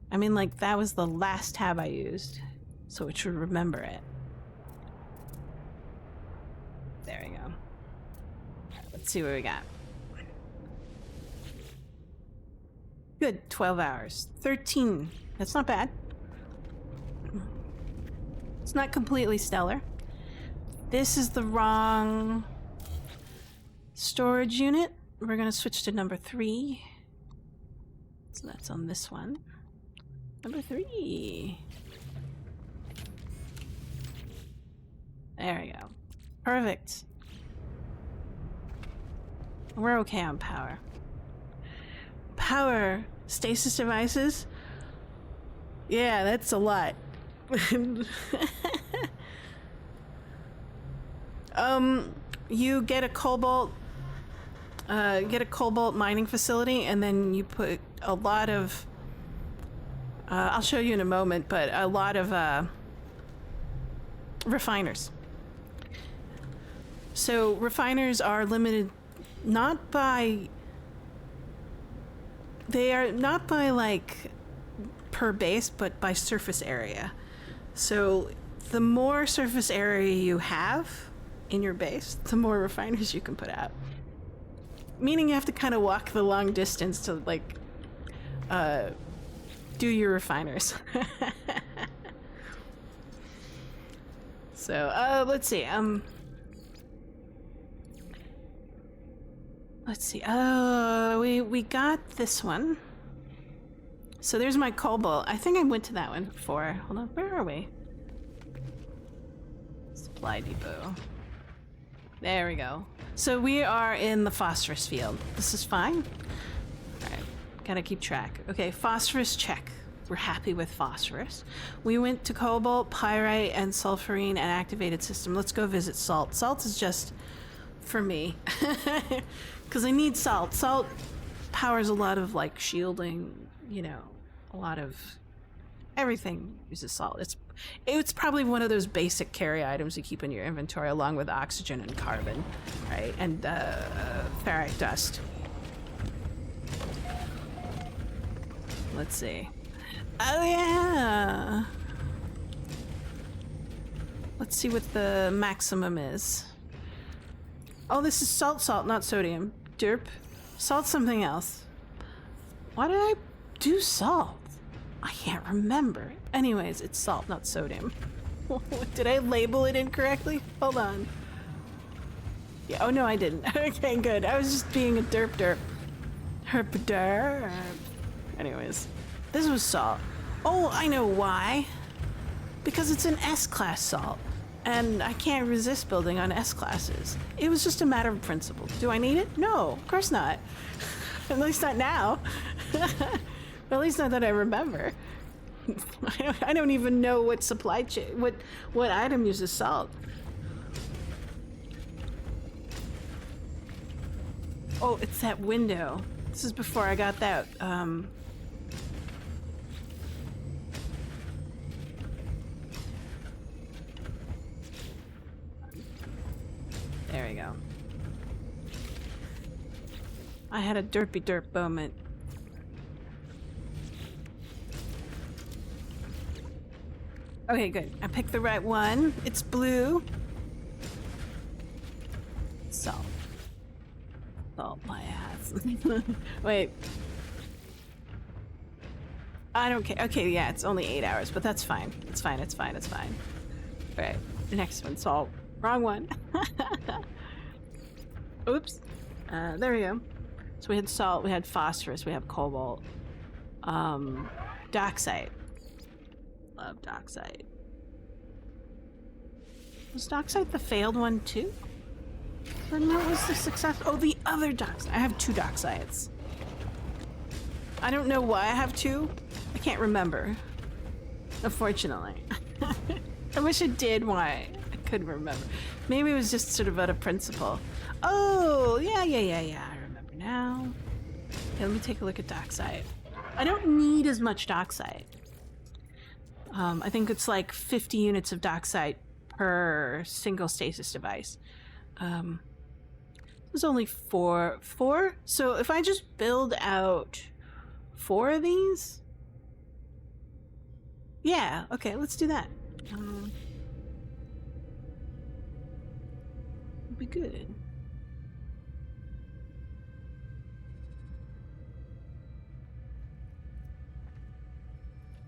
I mean, like, that was the last tab I used, so it should remember it. There we go. Right, let's see what we got. Good, 12 hours. 13. That's not bad. It's not completely stellar. This is the wrong storage unit. We're gonna switch to number 3. So that's on this one. Number 3. There we go. Perfect. We're okay on power. Power stasis devices? Yeah, that's a lot. You get a cobalt mining facility, and then you put a lot of I'll show you in a moment, but a lot of refiners. So refiners are limited not by like per base, but by surface area. So the more surface area you have in your base, the more refiners you can put out. Meaning you have to kind of walk the long distance to like do your refiners. So let's see. We got this one. So there's my cobalt. I think I went to that one before. Hold on, where are we? Supply depot. There we go. So we are in the phosphorus field. This is fine. All right, gotta keep track. Okay, phosphorus check. We're happy with phosphorus. We went to cobalt, pyrite, and sulfurine and activated system. Let's go visit salt. Salt is just for me. Because I need salt. Salt powers a lot of like shielding, you know, a lot of everything uses salt. It's probably one of those basic carry items you keep in your inventory along with oxygen and carbon, right? And ferrite dust. Let's see. Oh yeah! Let's see what the maximum is. Oh, this is salt, not sodium. Derp. Salt's something else. Why did I do salt? I can't remember. Anyways, it's salt, not sodium. Did I label it incorrectly? Hold on. Yeah, oh no, I didn't. Okay, good. I was just being a derp. Herp. Anyways, this was salt. Oh, I know why. Because it's an S-class salt. And I can't resist building on S-classes. It was just a matter of principle. Do I need it? No, of course not. At least not now. At least not that I remember. I don't even know what supply chain, what item uses salt. Oh, it's that window. This is before I got that, There we go. I had a derp moment. Okay, good. I picked the right one. It's blue. Salt. Salt my ass. Wait. I don't care. Okay, yeah, it's only 8 hours, but that's fine. It's fine. Alright, the next one. Salt. Wrong one. Oops. There we go. So we had salt, we had phosphorus, we have cobalt. Doxite. Love doxite. Was doxite the failed one too? Then what was the success? Oh, the other doxite. I have 2 doxites. I don't know why I have 2. I can't remember. Unfortunately. I wish it did why. I couldn't remember. Maybe it was just sort of out of principle. Oh, yeah. I remember now. Okay, let me take a look at doxite. I don't need as much doxite. I think it's like 50 units of doxite per single stasis device. There's only 4. So if I just build out 4 of these, yeah, okay, let's do that. It'll be good.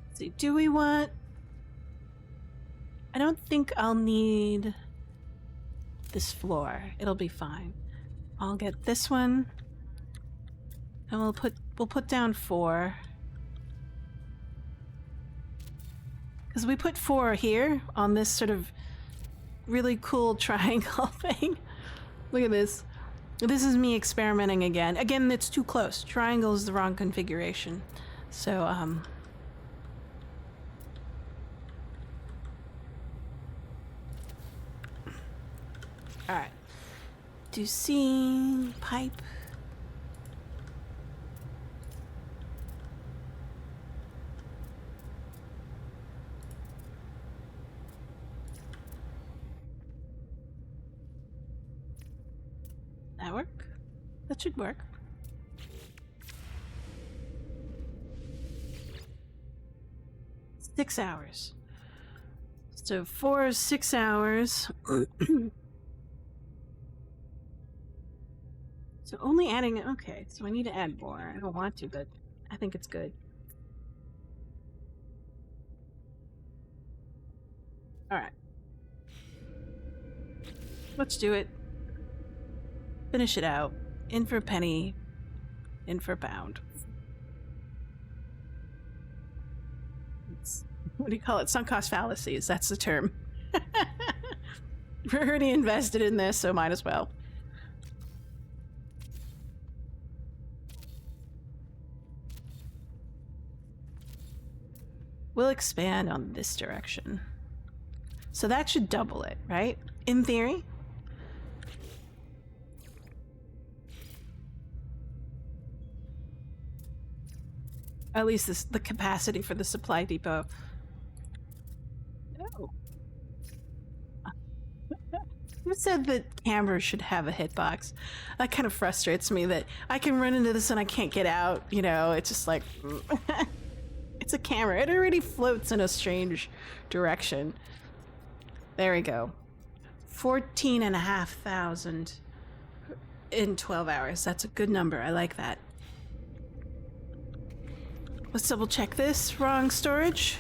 Let's see, do we want... I don't think I'll need this floor. It'll be fine. I'll get this one, and we'll put down 4. Because we put 4 here on this sort of really cool triangle thing. Look at this. This is me experimenting again. Again, it's too close. Triangle is the wrong configuration. So, alright. Do you see pipe? That work? That should work. Six hours. So 4 6 hours. So only adding, okay, so I need to add more. I don't want to, but I think it's good. Alright. Let's do it. Finish it out. In for a penny, in for a pound. What do you call it? Sunk cost fallacies, that's the term. We're already invested in this, so might as well. We'll expand on this direction. So that should double it, right? In theory. At least this, the capacity for the supply depot. Oh. Who said that cameras should have a hitbox? That kind of frustrates me that I can run into this and I can't get out. You know, it's just like... It's a camera. It already floats in a strange direction. There we go. 14,500 in 12 hours. That's a good number. I like that. Let's double check this. Wrong storage.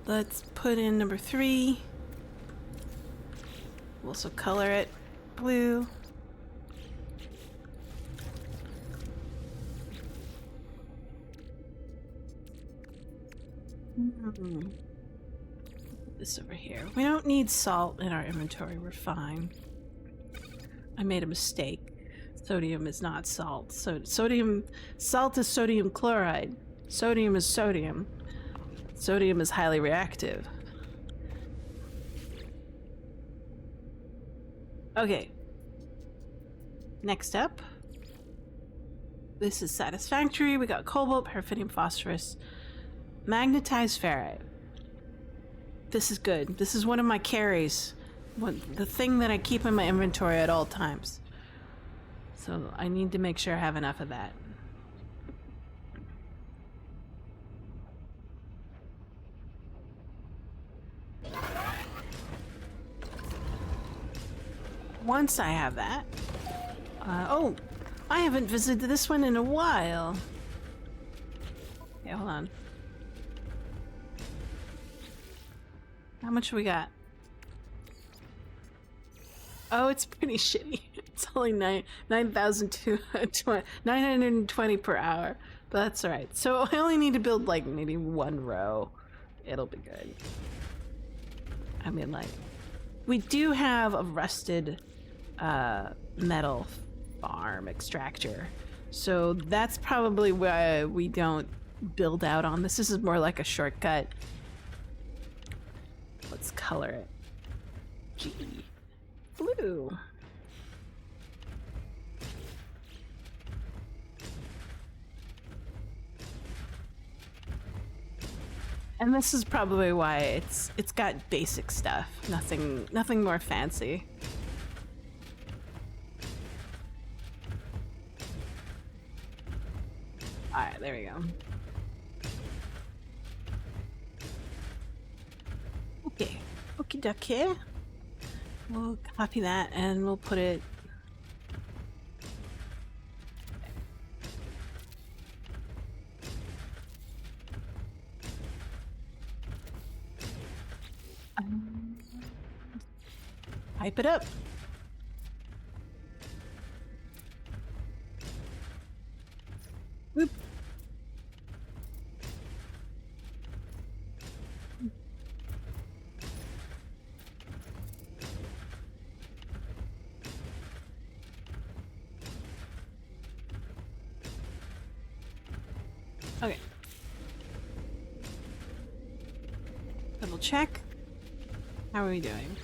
Let's put in number 3. We'll also color it blue. This over here. We don't need salt in our inventory. We're fine. I made a mistake. Sodium is not salt. So salt is sodium chloride. Sodium is sodium. Sodium is highly reactive. Okay. Next up. This is satisfactory. We got cobalt, paraffinium, phosphorus, magnetized ferrite. This is good. This is one of my carries. The thing that I keep in my inventory at all times. So I need to make sure I have enough of that. Once I have that... oh! I haven't visited this one in a while. Okay, hold on. How much we got? Oh, it's pretty shitty. It's only 920 per hour. But that's alright. So I only need to build like maybe 1 row. It'll be good. I mean, like, we do have a rusted metal farm extractor. So that's probably why we don't build out on this. This is more like a shortcut. Let's color it. G. Blue. And this is probably why it's got basic stuff. Nothing more fancy. Alright, there we go. Okay. Okie dokie. We'll copy that and we'll put it... Pipe it up. Oop. Okay. Double check. How are we doing?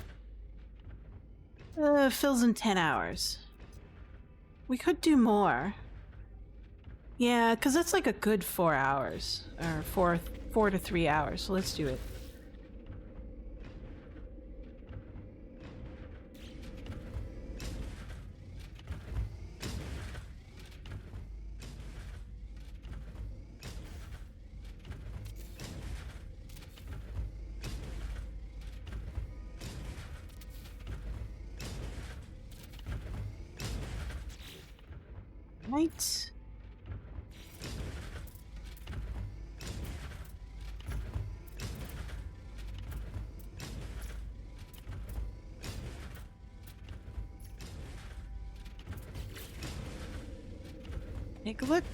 Fills in 10 hours. We could do more. Yeah, because that's like a good 4 hours. Or 4 to 3 hours. So let's do it. Right. Take a look.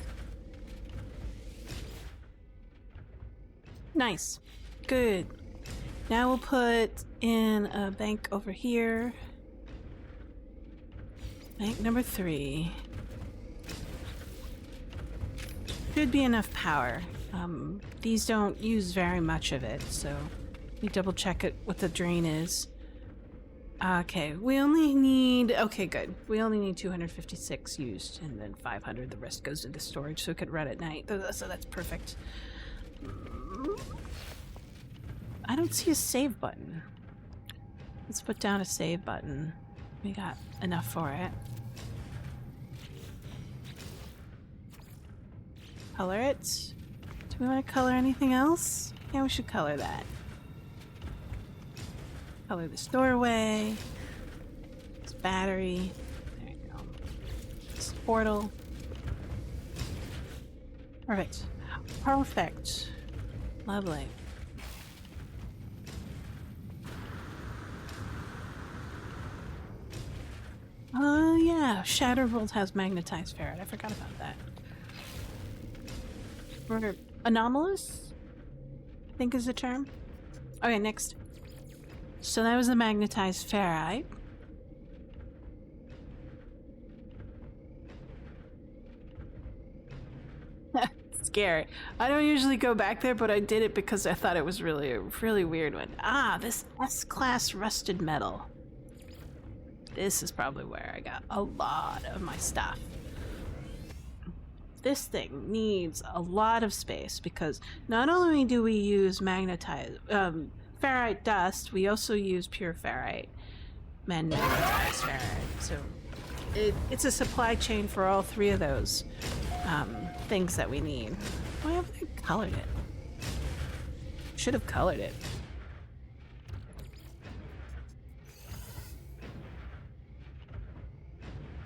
Nice. Good. Now we'll put in a bank over here. Bank number 3. Should be enough power. These don't use very much of it, so we double check it what the drain is. Okay, we only need... Okay, good. We only need 256 used, and then 500. The rest goes into storage, so it could run at night. So that's perfect. I don't see a save button. Let's put down a save button. We got enough for it. Color it. Do we want to color anything else? Yeah, we should color that. Color this doorway. This battery. There you go. This portal. Perfect. Perfect. Lovely. Oh yeah, Shatterbolt has magnetized ferret. I forgot about that. Or anomalous, I think is the term. Okay, next. So that was the magnetized ferrite. Scary. I don't usually go back there, but I did it because I thought it was really a really weird one. Ah, this S-class rusted metal. This is probably where I got a lot of my stuff. This thing needs a lot of space because not only do we use magnetized ferrite dust, we also use pure ferrite and magnetized ferrite. So it's a supply chain for all 3 of those things that we need. Why haven't I colored it? Should have colored it.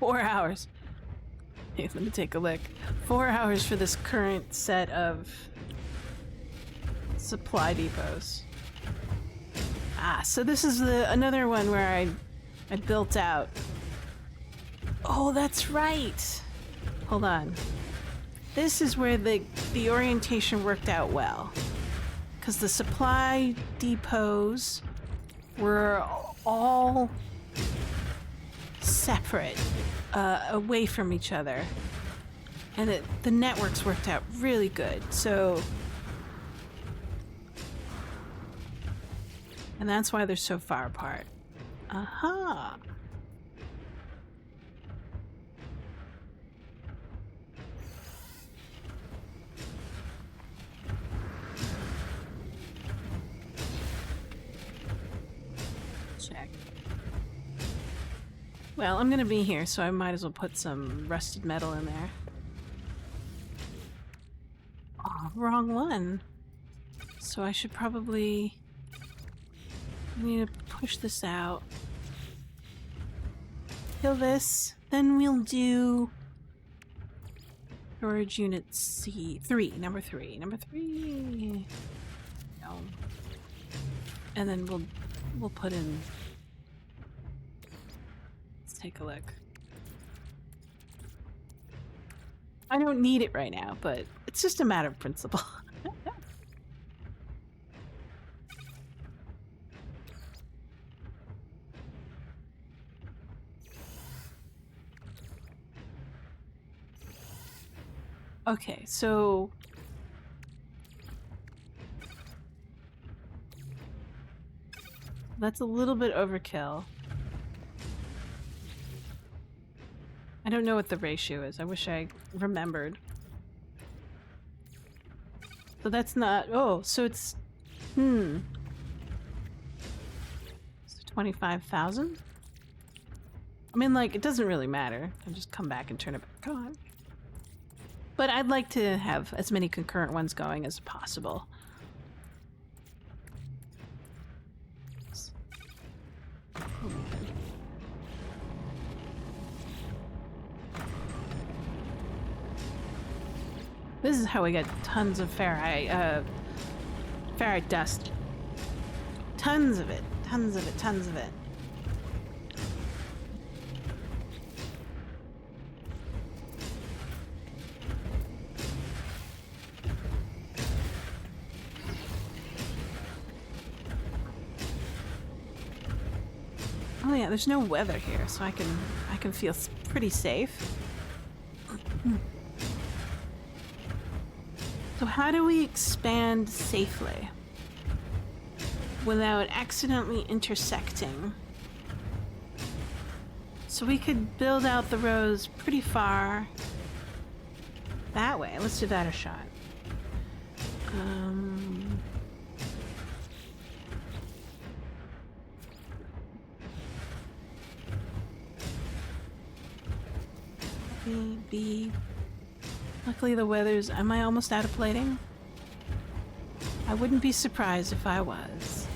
Four hours. Hey, let me take a look. 4 hours for this current set of supply depots. Ah, so this is another one where I built out. Oh, that's right. Hold on. This is where the orientation worked out well. Because the supply depots were all separate, away from each other. And the networks worked out really good, so... And that's why they're so far apart. Aha! Check. Well, I'm gonna be here, so I might as well put some rusted metal in there. Oh, wrong one. So I should probably... I need to push this out. Kill this. Then we'll do... Storage unit C. 3. Number 3. Number 3. No. And then we'll put in... Let's take a look. I don't need it right now, but it's just a matter of principle. Okay, so That's a little bit overkill. I don't know what the ratio is. I wish I remembered. So that's not... Oh, so it's... So 25,000? I mean, like, it doesn't really matter. I just come back and turn it back on. But I'd like to have as many concurrent ones going as possible. This is how we get tons of ferrite dust. Tons of it, tons of it, tons of it. Oh yeah, there's no weather here, so I can feel pretty safe. So how do we expand safely without accidentally intersecting? So we could build out the rows pretty far that way. Let's give that a shot. B. Luckily the weather's... Am I almost out of plating? I wouldn't be surprised if I was.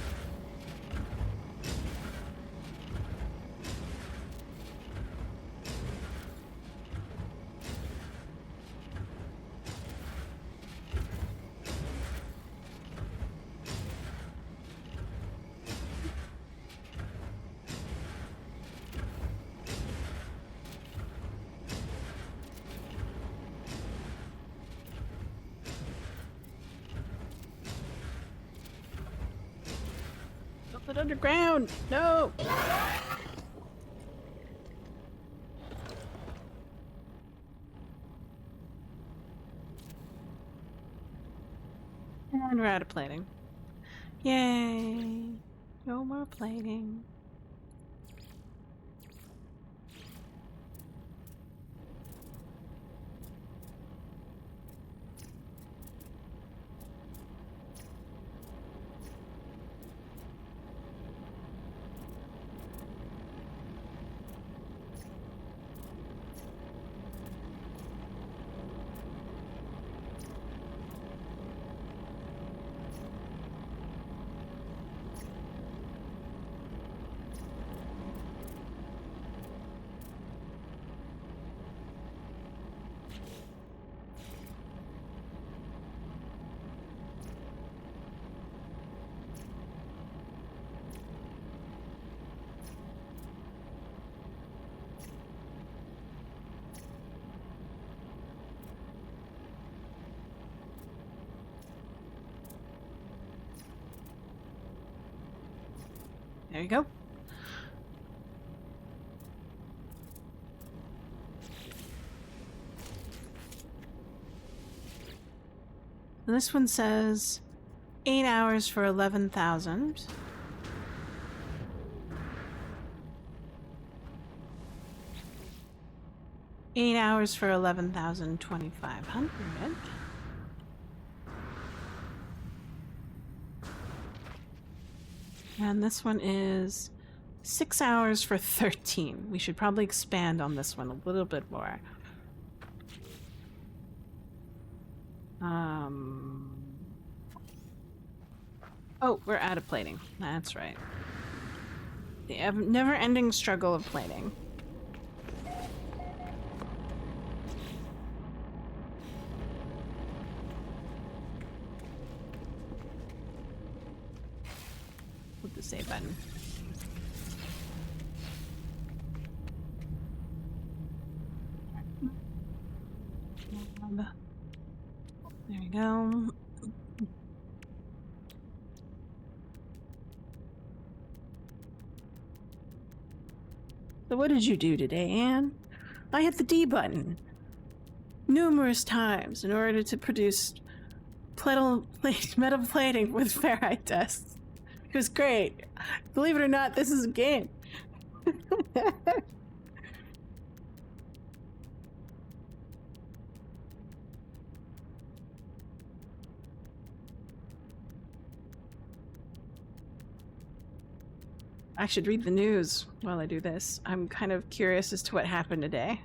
It underground! No! And we're out of plating. Yay! No more plating. There you go. And this one says 8 hours for 11,000. Eight hours for 11,2,500. And this one is 6 hours for 13. We should probably expand on this one a little bit more. Oh, we're out of plating. That's right. The never-ending struggle of plating. With the save button. There we go. So what did you do today, Anne? I hit the D button numerous times in order to produce metal plating with ferrite dust. was great. Believe it or not, this is a game. I should read the news while I do this. I'm kind of curious as to what happened today.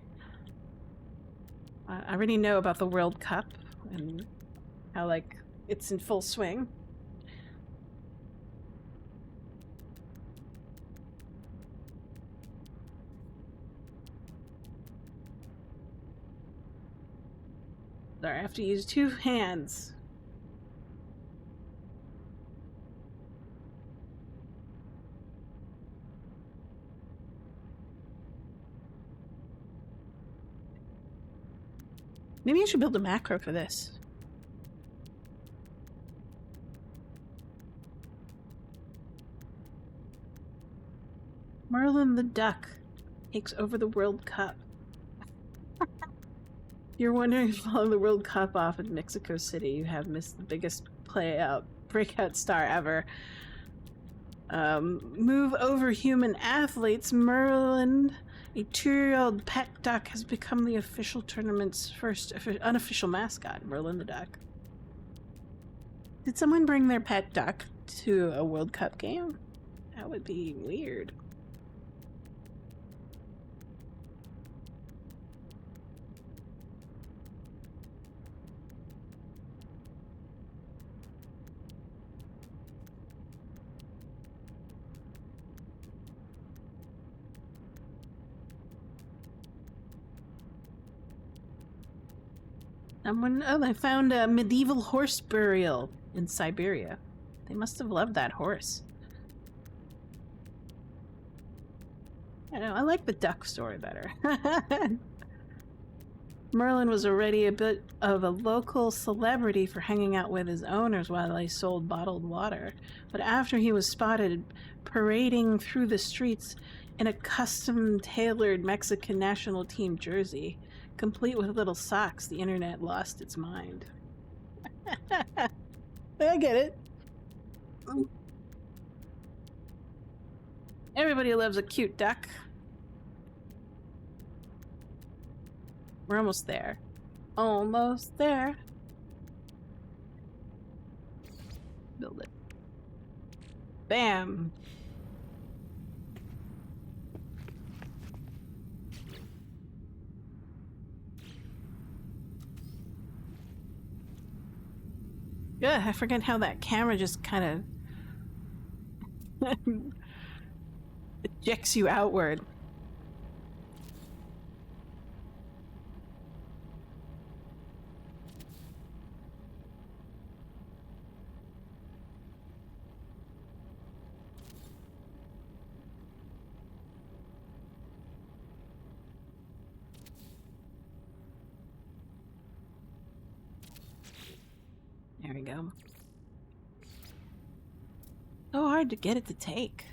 I already know about the World Cup and how, like, it's in full swing. Sorry, I have to use 2 hands. Maybe I should build a macro for this. Merlin the Duck takes over the World Cup. You're wondering if following the World Cup off in Mexico City, you have missed the biggest breakout star ever. Move over human athletes. Merlin, a 2-year-old pet duck, has become the official tournament's first unofficial mascot, Merlin the Duck. Did someone bring their pet duck to a World Cup game? That would be weird. I found a medieval horse burial in Siberia. They must have loved that horse. I know, I like the duck story better. Merlin was already a bit of a local celebrity for hanging out with his owners while they sold bottled water. But after he was spotted parading through the streets in a custom-tailored Mexican national team jersey, complete with little socks, the internet lost its mind. I get it. Everybody loves a cute duck. We're almost there. Almost there. Build it. Bam! Yeah, I forget how that camera just kind of ejects you outward. There we go. So hard to get it to take.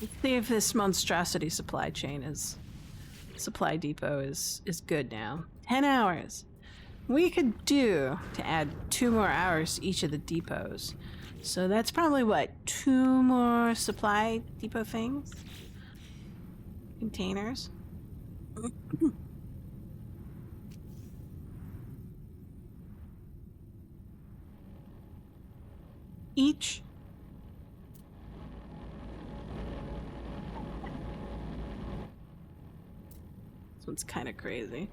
Let's see if this monstrosity supply depot is good now. 10 hours. We could do to add 2 more hours to each of the depots. So that's probably what, 2 more supply depot things? Containers. Each. This one's kind of crazy.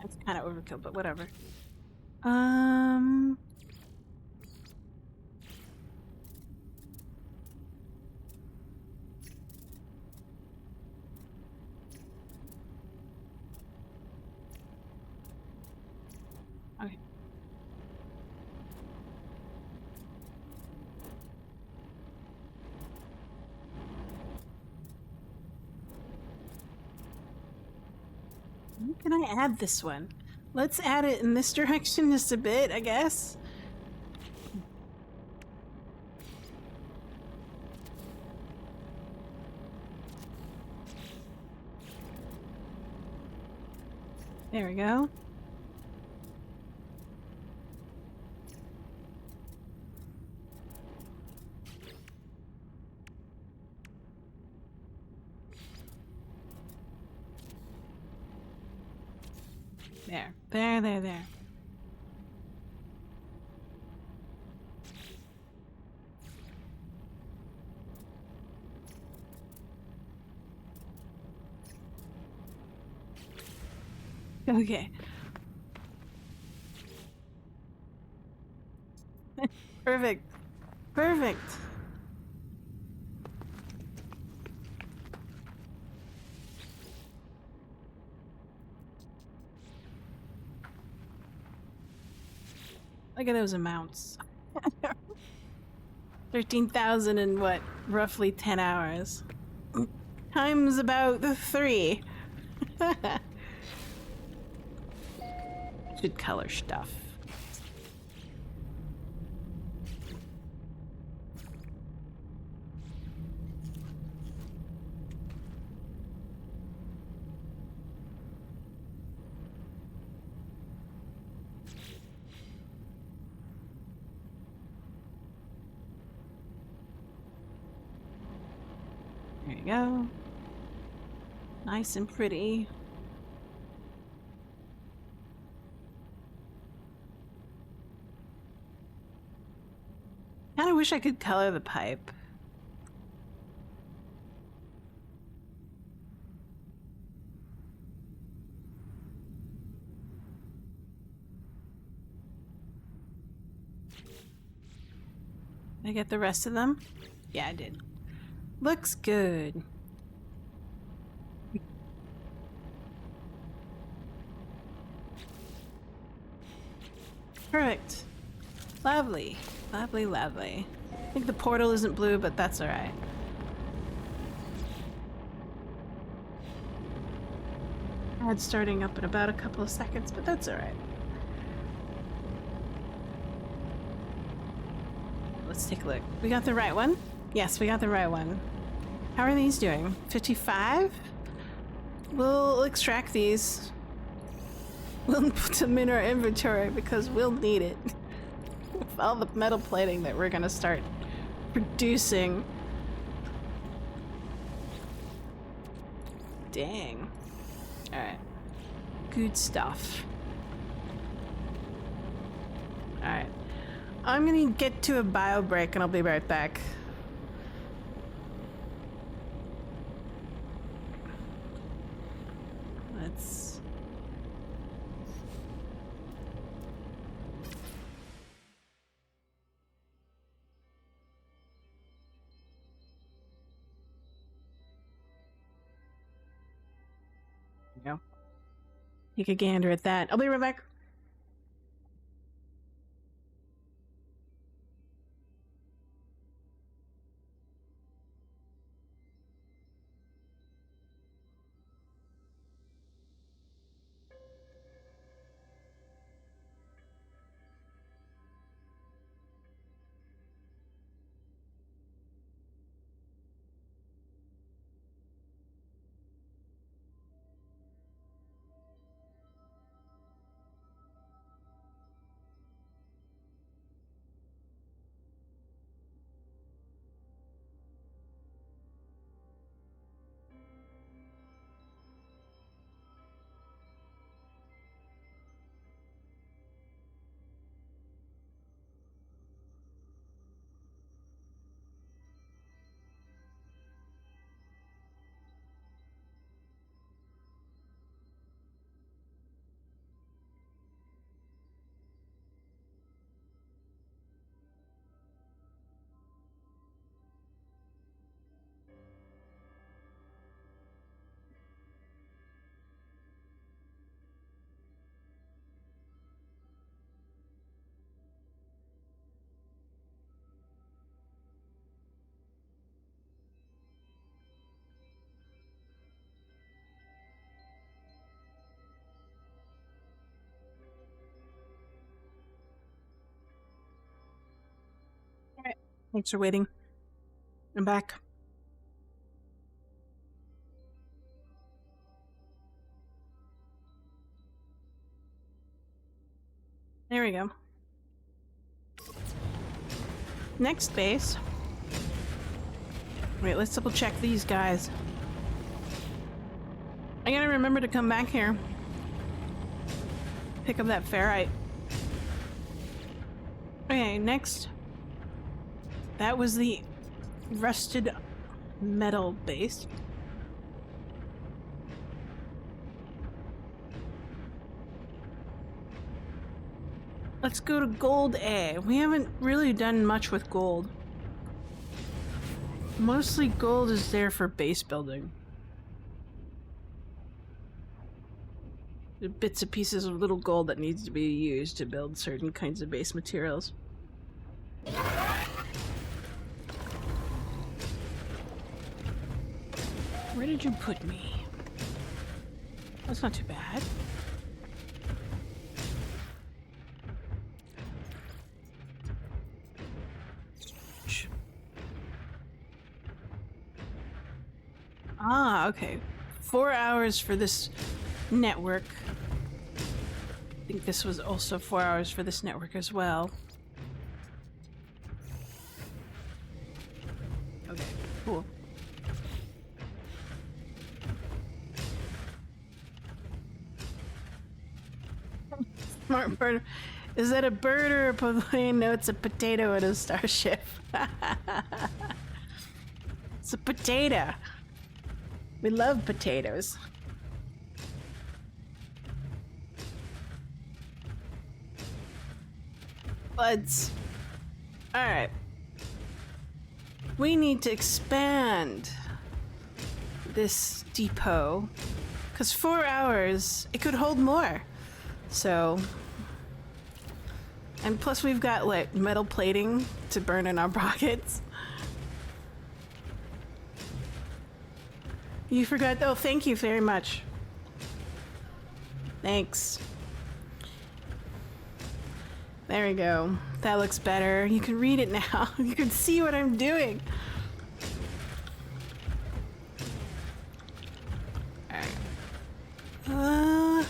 That's kind of overkill, but whatever. Okay. When can I add this one? Let's add it in this direction just a bit, I guess. There we go. There. Okay. Perfect. Perfect. Look at those amounts. 13,000 in what? Roughly 10 hours. Times about 3. Should color stuff. There you go. Nice and pretty. Kinda wish I could color the pipe. Did I get the rest of them? Yeah, I did. Looks good. Perfect. Lovely. Lovely, lovely. I think the portal isn't blue, but that's alright. Ad starting up in about a couple of seconds, but that's alright. Let's take a look. We got the right one? Yes, we got the right one. How are these doing? 55? We'll extract these. We'll put them in our inventory because we'll need it. With all the metal plating that we're gonna start producing. Dang. Alright. Good stuff. Alright. I'm gonna get to a bio break and I'll be right back. Let's... go. Take a gander at that. I'll be right back. Thanks for waiting. I'm back. There we go. Next base. Wait, let's double check these guys. I gotta remember to come back here. Pick up that ferrite. Okay, next. That was the rusted metal base. Let's go to gold A. We haven't really done much with gold. Mostly gold is there for base building. The bits and pieces of little gold that needs to be used to build certain kinds of base materials. Where did you put me? That's not too bad. Ah, okay. 4 hours for this network. I think this was also 4 hours for this network as well. Okay, cool. Smart bird. Is that a bird or a plane? No, it's a potato in a starship. It's a potato. We love potatoes. Buds. Alright. We need to expand this depot. Because 4 hours, it could hold more. So. And plus we've got, like, metal plating to burn in our pockets. You forgot. Oh, thank you very much. Thanks. There we go. That looks better. You can read it now. You can see what I'm doing. Alright.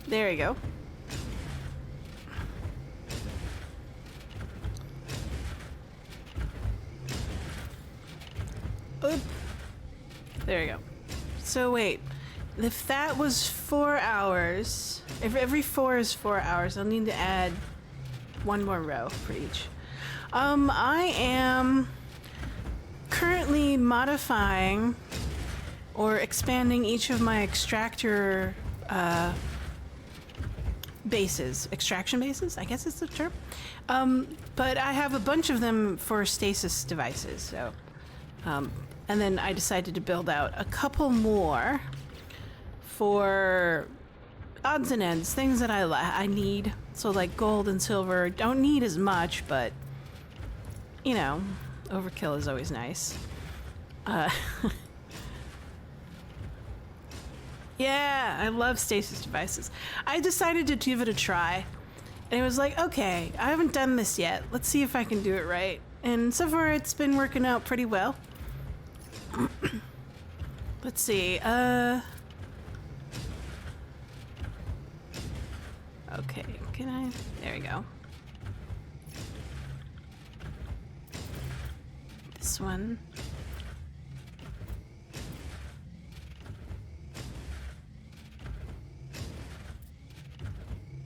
There we go. Oop. There we go. So wait, if that was 4 hours, if every 4 is 4 hours, I'll need to add one more row for each. I am currently modifying or expanding each of my extractor bases. Extraction bases, I guess is the term. But I have a bunch of them for stasis devices, so and then I decided to build out a couple more for odds and ends, things that I need. So like gold and silver, don't need as much, but you know, overkill is always nice. Yeah, I love stasis devices. I decided to give it a try, and it was like, okay, I haven't done this yet. Let's see if I can do it right. And so far, it's been working out pretty well. Let's see, okay, can I? There we go. This one.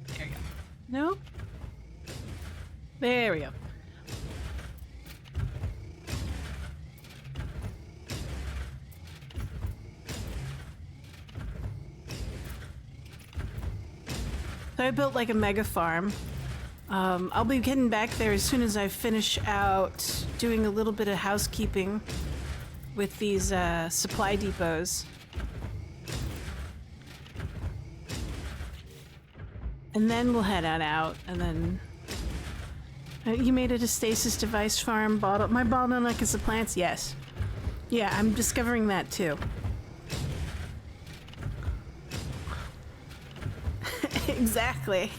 There we go. No? There we go. So I built like a mega farm. I'll be getting back there as soon as I finish out doing a little bit of housekeeping with these supply depots. And then we'll head on out, and then... you made it a stasis device farm, my bottleneck is the plants? Yes. Yeah, I'm discovering that too. Exactly.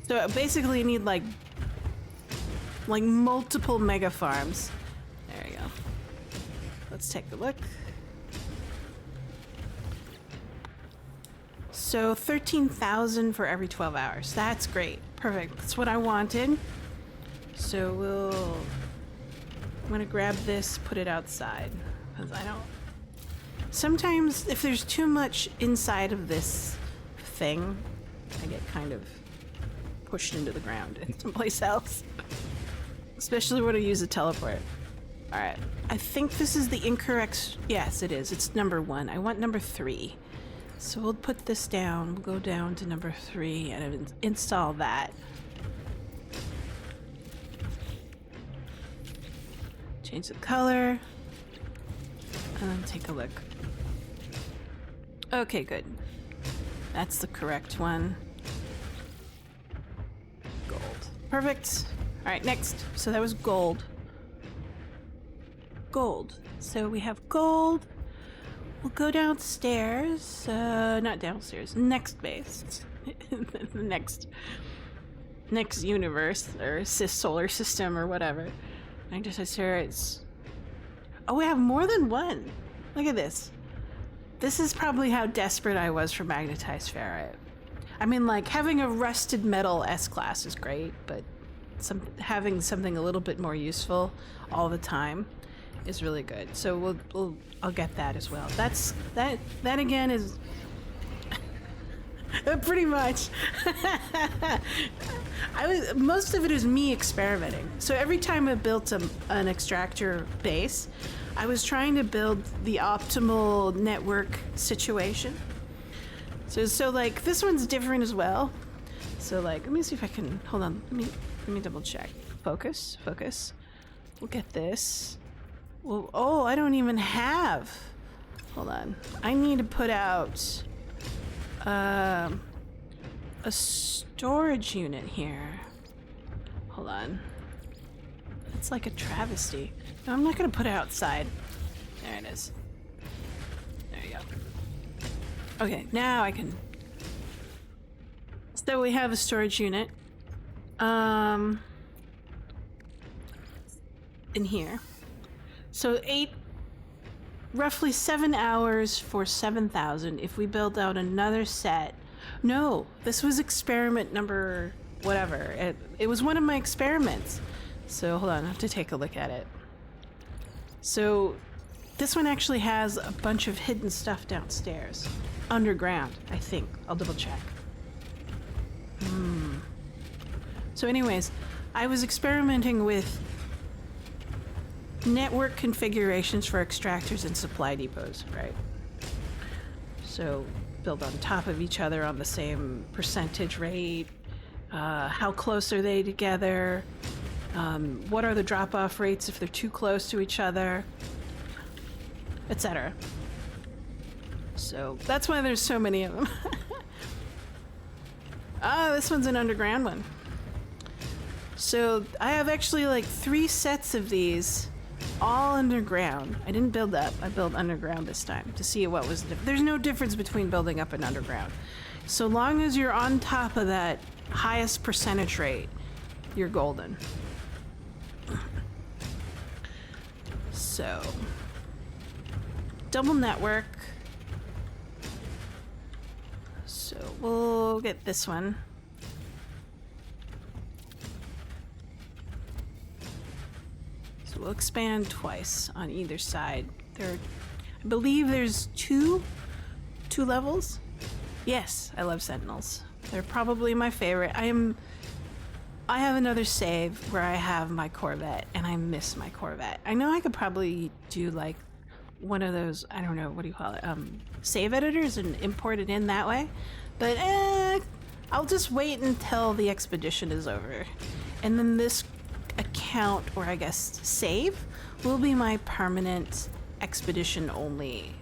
So basically you need like multiple mega farms. There you go. Let's take a look. So 13,000 for every 12 hours. That's great. Perfect. That's what I wanted. So I'm gonna grab this, put it outside, because I don't... Sometimes if there's too much inside of this thing, I get kind of pushed into the ground in someplace else. Especially when I use a teleport. Alright, I think this is the incorrect... Yes, it is. It's number 1. I want number 3. So we'll put this down. We'll go down to number 3 and install that. Change the color. And then take a look. Okay, good. That's the correct one. Gold. Perfect. Alright, next. So that was gold. Gold. So we have gold. We'll go downstairs. Not downstairs. Next base. next universe or solar system or whatever. I just sure it's... Oh, we have more than one. Look at this. This is probably how desperate I was for magnetized ferrite. I mean, like, having a rusted metal S-class is great, but having something a little bit more useful all the time is really good. So I'll get that as well. That again is pretty much. Most of it is me experimenting. So every time I built an extractor base, I was trying to build the optimal network situation. So like this one's different as well. So like, let me see if I can, hold on, let me double check. Focus. We'll get this. Well, oh, I don't even have. Hold on. I need to put out a storage unit here. Hold on. It's like a travesty. No, I'm not gonna put it outside. There it is. There you go. Okay, now I can. So we have a storage unit. In here. So roughly 7 hours for 7,000 if we build out another set. No, this was experiment number whatever. It was one of my experiments. So hold on, I have to take a look at it. So this one actually has a bunch of hidden stuff downstairs. Underground, I think. I'll double check. So anyways, I was experimenting with network configurations for extractors and supply depots, right? So build on top of each other on the same percentage rate. How close are they together? What are the drop-off rates if they're too close to each other? Etc. So that's why there's so many of them. This one's an underground one. So I have actually like 3 sets of these all underground. I didn't build up, I built underground this time to see what was there's no difference between building up and underground. So long as you're on top of that highest percentage rate, you're golden. So double network. So we'll get this one. So we'll expand twice on either side. I believe there's two levels. Yes, I love Sentinels. They're probably my favorite. I have another save where I have my Corvette, and I miss my Corvette. I know I could probably do like one of those, I don't know, what do you call it? Save editors and import it in that way. But I'll just wait until the expedition is over. And then this account, or I guess save, will be my permanent expedition only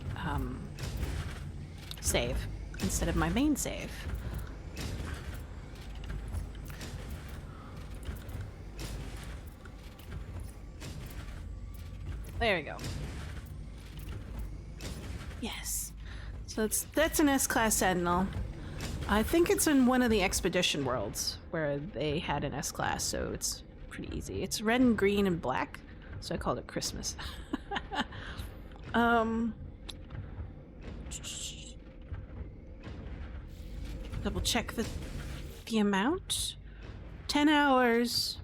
save instead of my main save. There we go. Yes. So that's an S-Class Sentinel. I think it's in one of the expedition worlds where they had an S-Class, so it's pretty easy. It's red and green and black, so I called it Christmas. Double check the amount. 10 hours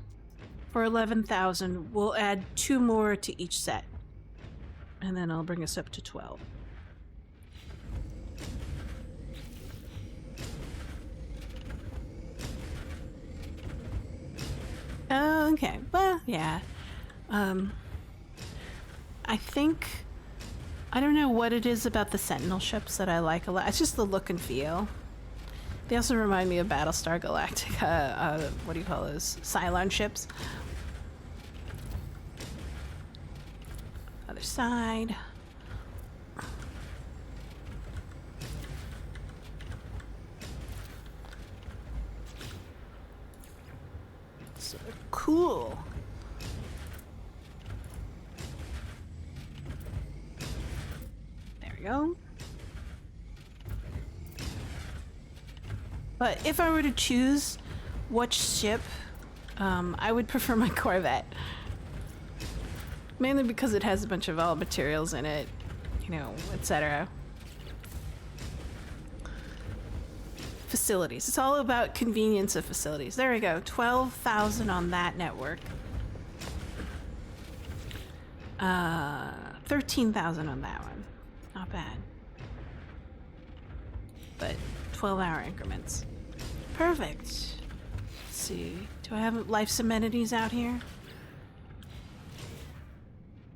for 11,000. We'll add 2 more to each set. And then I'll bring us up to 12. Okay, well, yeah. I think... I don't know what it is about the Sentinel ships that I like a lot. It's just the look and feel. They also remind me of Battlestar Galactica, what do you call those? Cylon ships. Other side. So cool. There we go. But if I were to choose which ship, I would prefer my Corvette. Mainly because it has a bunch of all materials in it, you know, etc. Facilities. It's all about convenience of facilities. There we go. 12,000 on that network. 13,000 on that one. Not bad. But 12-hour increments. Perfect. Let's see. Do I have life's amenities out here?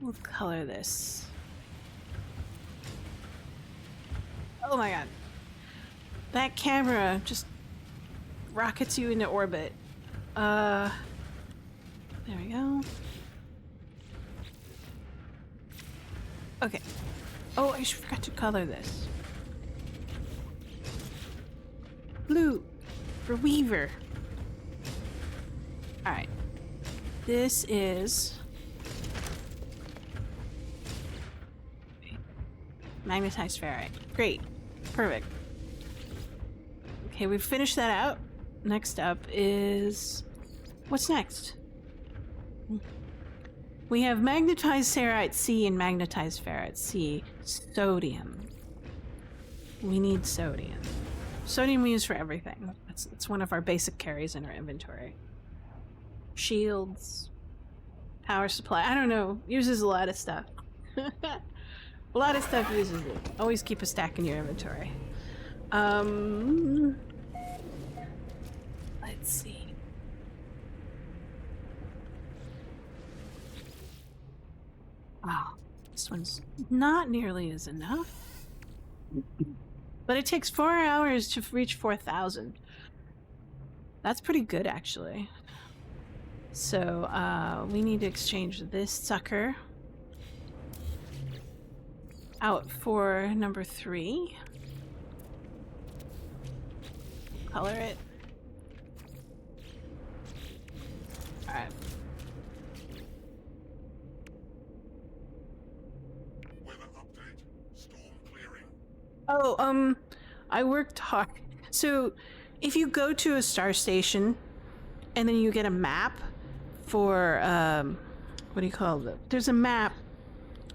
We'll color this. Oh my god. That camera just rockets you into orbit. There we go. Okay. Oh, I forgot to color this. Blue for Weaver. Alright. This is magnetized ferrite. Great. Perfect. Okay, we've finished that out. Next up is... What's next? We have magnetized ferrite C and magnetized ferrite C. Sodium. We need sodium. Sodium we use for everything. It's one of our basic carries in our inventory. Shields. Power supply. I don't know. Uses a lot of stuff. A lot of stuff uses it. Always keep a stack in your inventory. Let's see. Oh, this one's not nearly as enough. But it takes 4 hours to reach 4,000. That's pretty good, actually. So, we need to exchange this sucker out for number 3. Color it. Alright. Weather update. Storm clearing. Oh, I worked hard. So, if you go to a star station and then you get a map for, what do you call it? There's a map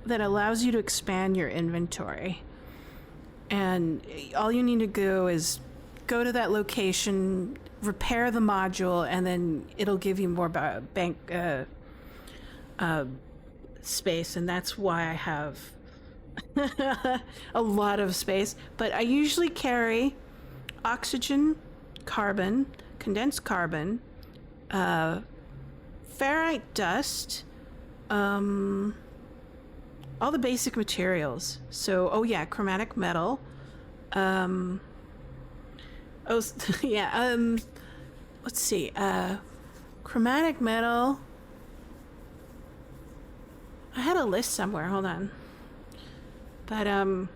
that allows you to expand your inventory. And all you need to do is go to that location, repair the module, and then it'll give you more bank space. And that's why I have a lot of space. But I usually carry oxygen, carbon, condensed carbon, ferrite dust, all the basic materials. So, oh yeah, chromatic metal. Oh, yeah, let's see, chromatic metal. I had a list somewhere, hold on. But, a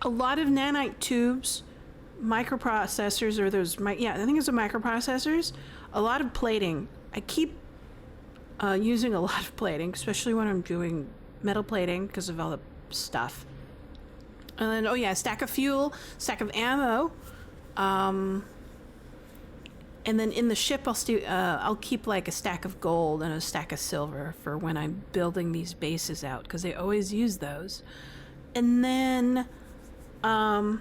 lot of nanite tubes, microprocessors, or those, yeah, I think it's the microprocessors. A lot of plating. I keep using a lot of plating, especially when I'm doing metal plating because of all the stuff. And then, oh yeah, stack of fuel, stack of ammo. And then in the ship, I'll keep like a stack of gold and a stack of silver for when I'm building these bases out, because they always use those. And then, what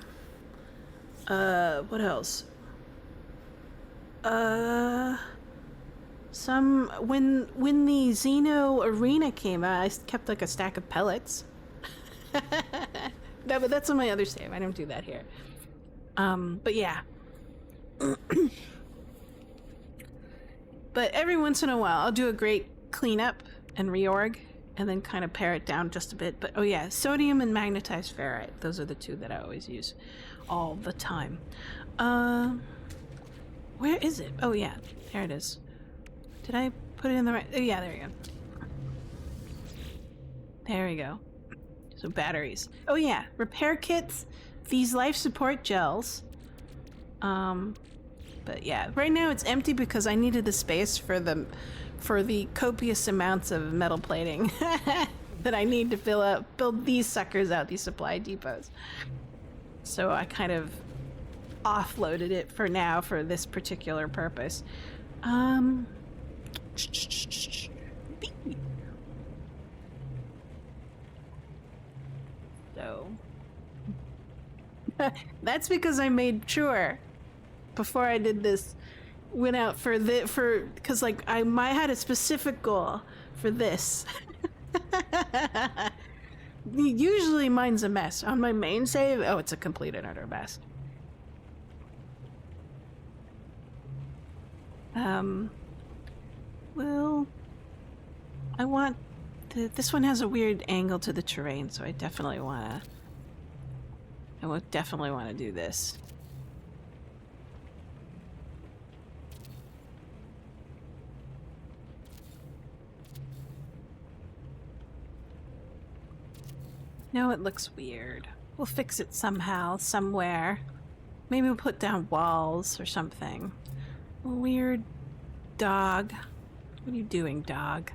else? When the Xeno arena came out, I kept like a stack of pellets. No, but that's on my other save. I don't do that here. But yeah. But every once in a while, I'll do a great cleanup and reorg, and then kind of pare it down just a bit. But oh yeah, sodium and magnetized ferrite. Those are the two that I always use all the time. Where is it? Oh yeah, there it is. Did I put it in the right? Oh yeah, there you go. There we go. So batteries. Oh yeah, repair kits, these life support gels. But yeah, right now it's empty because I needed the space for the copious amounts of metal plating that I need to build these suckers out, these supply depots. So I kind of offloaded it for now for this particular purpose. So that's because I made sure before I did this, went out because like I had a specific goal for this. Usually mine's a mess. On my main save, oh, it's a complete and utter mess. Well, I want this one has a weird angle to the terrain, so I will definitely want to do this. No, it looks weird. We'll fix it somehow, somewhere. Maybe we'll put down walls or something. Weird dog. What are you doing, dog?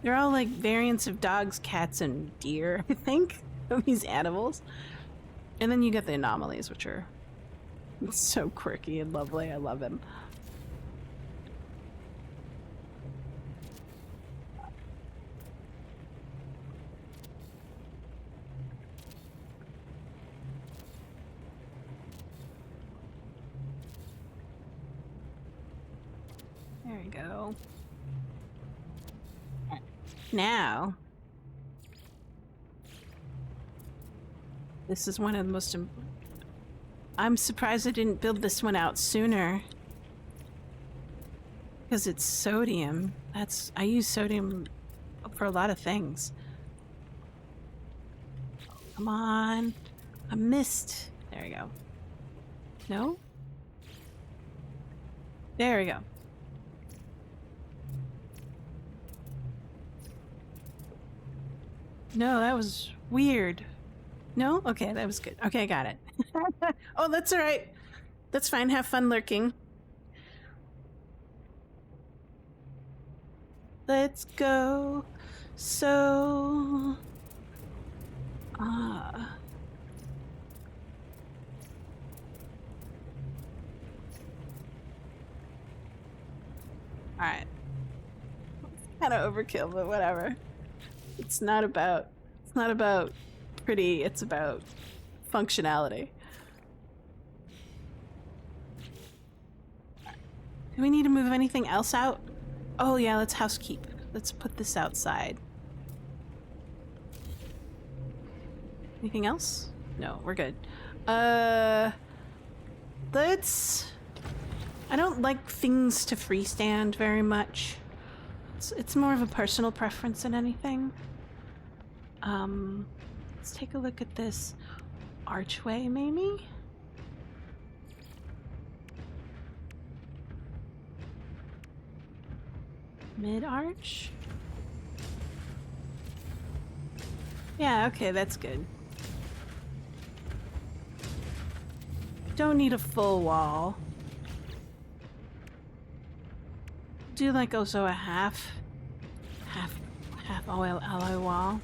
They're all like variants of dogs, cats, and deer, I think, of these animals. And then you get the anomalies, which are so quirky and lovely. I love them. There we go. Now, this is one of the most... I'm surprised I didn't build this one out sooner. Because it's sodium. I use sodium for a lot of things. Come on. I missed. There we go. No? There we go. No, that was weird. No? Okay, that was good. Okay, I got it. Oh, that's all right. That's fine. Have fun lurking. Let's go. So... Alright. Kind of overkill, but whatever. It's not about pretty, it's about functionality. Do we need to move anything else out? Oh yeah, let's housekeep. Let's put this outside. Anything else? No, we're good. Let's... I don't like things to freestand very much. It's more of a personal preference than anything. Let's take a look at this archway, maybe? Mid-arch? Yeah, okay, that's good. Don't need a full wall. Do like also a half alloy wall.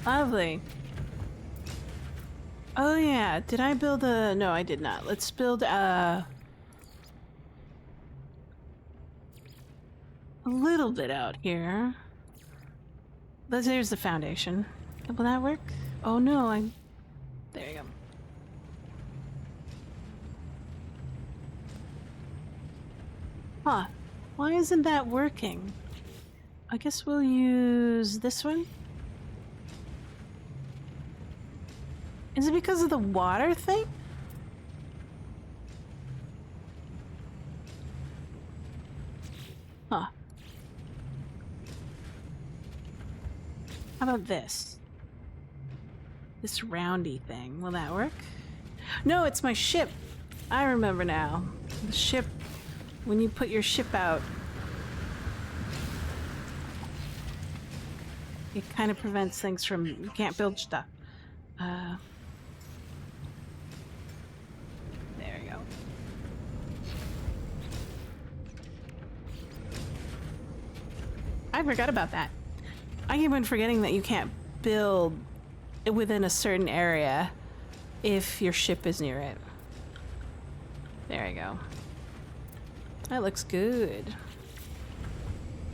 Lovely. Oh yeah, did I build a... No, I did not. Let's build a little bit out here. There's the foundation. Will that work? Oh no, there you go. Huh. Why isn't that working? I guess we'll use this one. Is it because of the water thing? Huh. How about this? This roundy thing. Will that work? No, it's my ship. I remember now. The ship, when you put your ship out, it kind of prevents things from... You can't build stuff. There we go. I forgot about that. I keep on forgetting that you can't build within a certain area if your ship is near it. There you go. That looks good.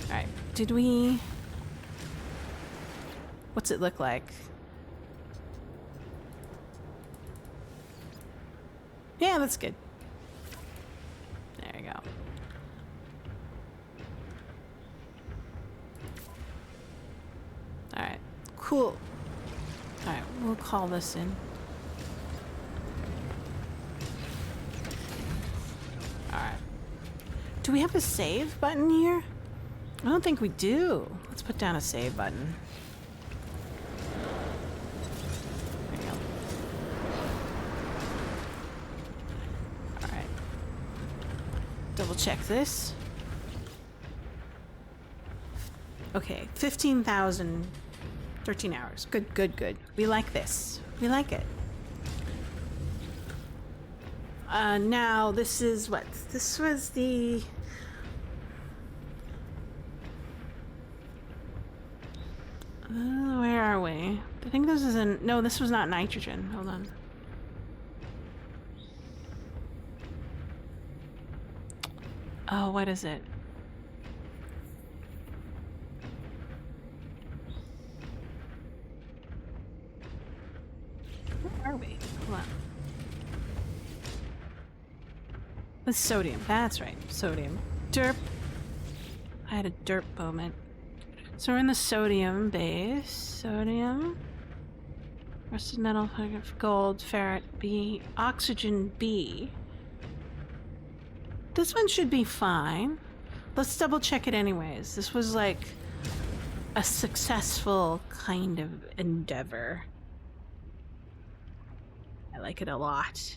Alright, did we... What's it look like? Yeah, that's good. There you go. Alright, cool. Alright, we'll call this in. Alright. Do we have a save button here? I don't think we do. Let's put down a save button. There you go. Alright. Double check this. Okay, 15,000, 13 hours. Good, good, good. We like this. We like it. Now this is what? This was the... where are we? I think this is an... No, this was not nitrogen. Hold on. Oh, what is it? Where are we? Hold on. With sodium. That's right. Sodium. Derp. I had a derp moment. So we're in the sodium base. Sodium. Rusted metal, gold, ferret B, oxygen B. This one should be fine. Let's double check it anyways. This was like a successful kind of endeavor. I like it a lot.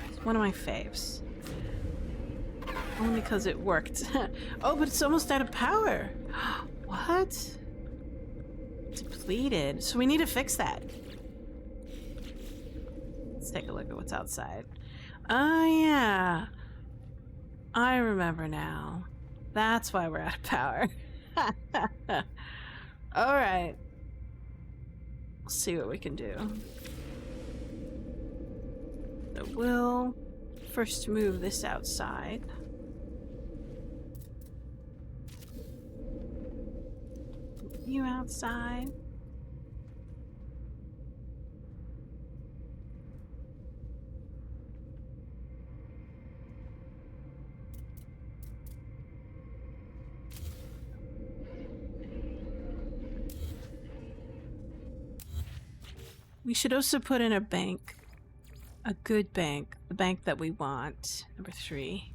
It's one of my faves. Only because it worked. Oh, but it's almost out of power. What? Depleted. So we need to fix that. Let's take a look at what's outside. Oh, yeah. I remember now. That's why we're out of power. Alright. We'll see what we can do. So we'll first move this outside. You outside. We should also put in a bank. A good bank. The bank that we want. Number 3.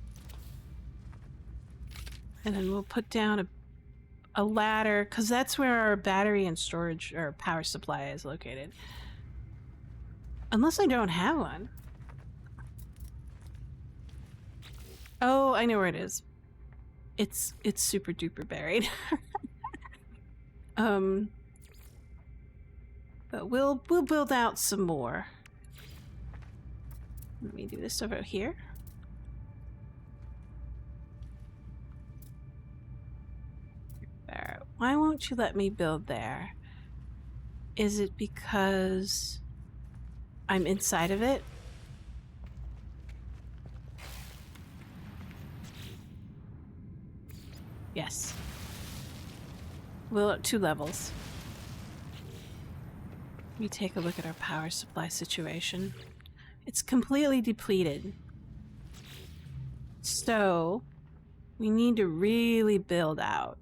And then we'll put down a ladder, because that's where our battery and storage or power supply is located. Unless I don't have one. Oh, I know where it is. It's super duper buried. But we'll build out some more. Let me do this over here. Why won't you let me build there? Is it because I'm inside of it? Yes. We're at 2 levels. We take a look at our power supply situation. It's completely depleted. So, we need to really build out.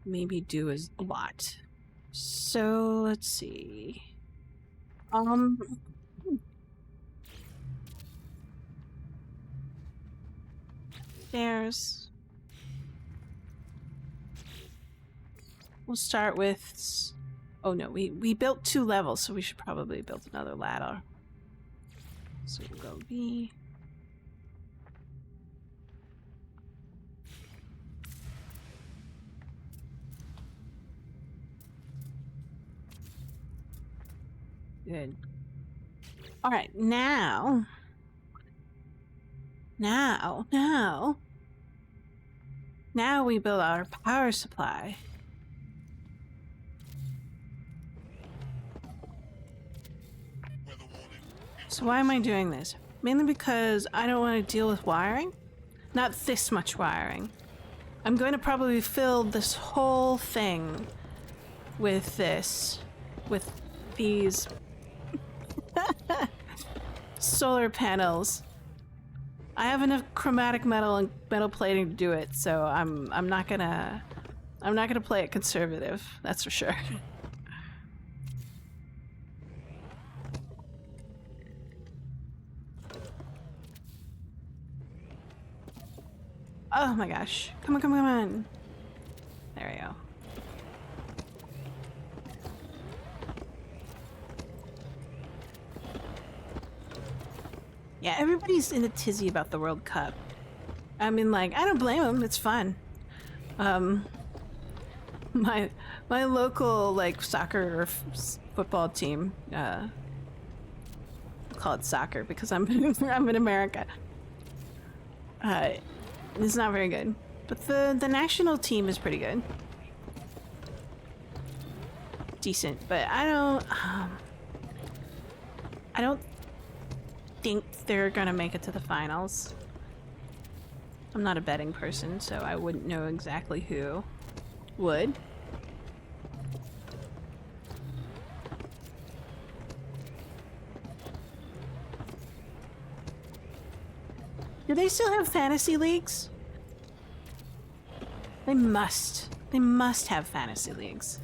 Maybe do a lot. So, let's see. There's... We'll start with... Oh no, we built 2 levels, so we should probably build another ladder. So we'll go B. Good. Alright, now we build our power supply. So why am I doing this? Mainly because I don't want to deal with wiring. Not this much wiring. I'm going to probably fill this whole thing with these solar panels. I have enough chromatic metal and metal plating to do it, so I'm not gonna play it conservative, that's for sure. Oh my gosh. Come on, come on, come on. There we go. Yeah, everybody's in a tizzy about the World Cup. I mean, like, I don't blame them. It's fun. My local, like, soccer or football team, I'll call it soccer because I'm I'm in America. It's not very good, but the national team is pretty good, decent. But I don't think they're gonna make it to the finals. I'm not a betting person, so I wouldn't know exactly who would. Do they still have fantasy leagues? They must. They must have fantasy leagues.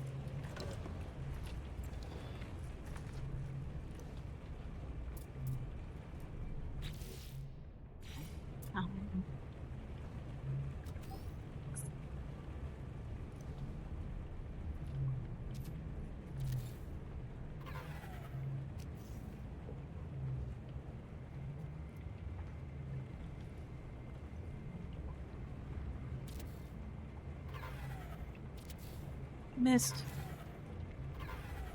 Missed.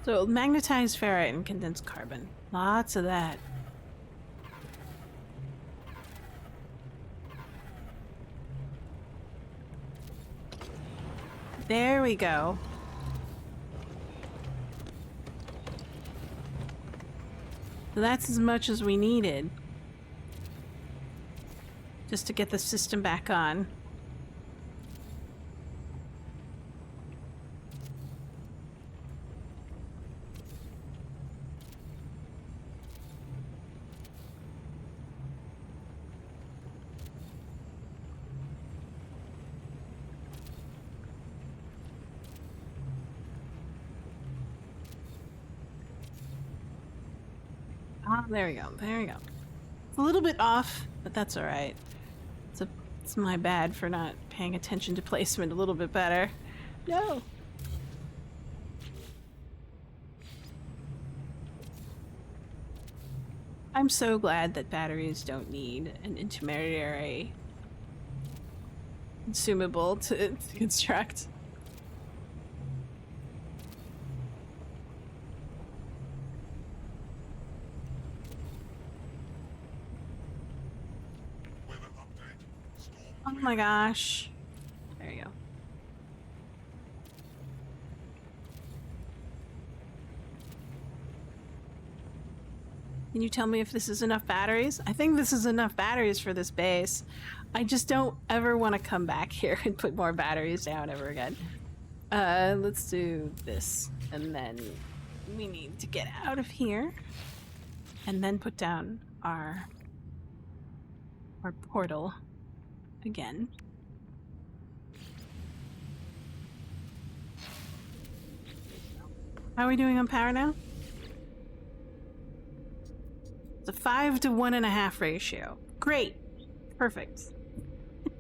So magnetized ferrite and condensed carbon. Lots of that. There we go. So that's as much as we needed. Just to get the system back on. Ah, there we go. There we go. It's a little bit off, but that's all right. It's my bad for not paying attention to placement a little bit better. No. I'm so glad that batteries don't need an intermediary consumable to construct. Oh my gosh. Can you tell me if this is enough batteries? I think this is enough batteries for this base. I just don't ever want to come back here and put more batteries down ever again. Let's do this. And then we need to get out of here. And then put down our portal again. How are we doing on power now? It's a 5 to 1.5 ratio. Great. Perfect.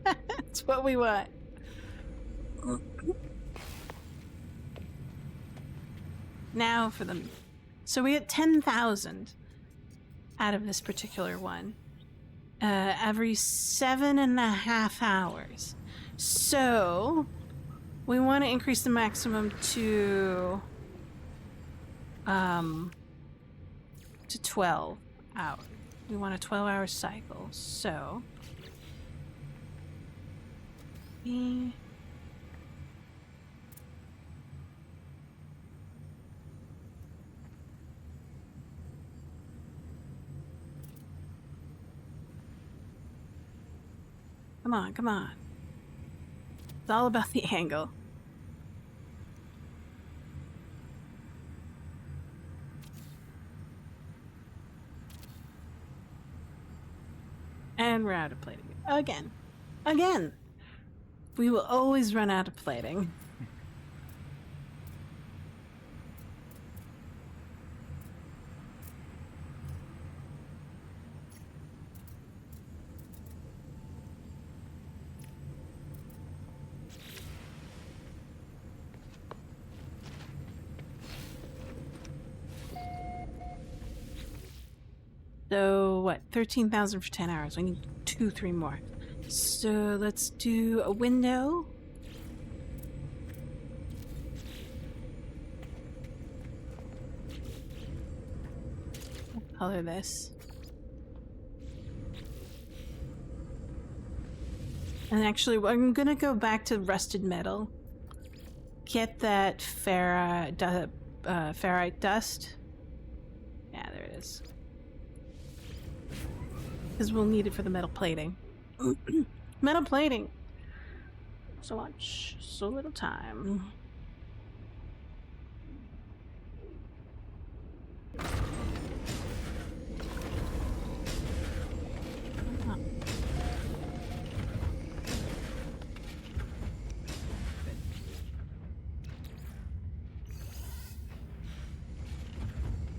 That's what we want. Now for them. So we get 10,000 out of this particular one. Every 7.5 hours. So we want to increase the maximum to 12 hours. We want a 12-hour cycle. So we come on, come on. It's all about the angle. And we're out of plating. Again. Again! We will always run out of plating. So what? 13,000 for 10 hours. We need 3 more. So let's do a window. What color this? And actually, I'm gonna go back to rusted metal. Get that ferrite dust. Yeah, there it is. Because we'll need it for the metal plating. Metal plating! So much, so little time.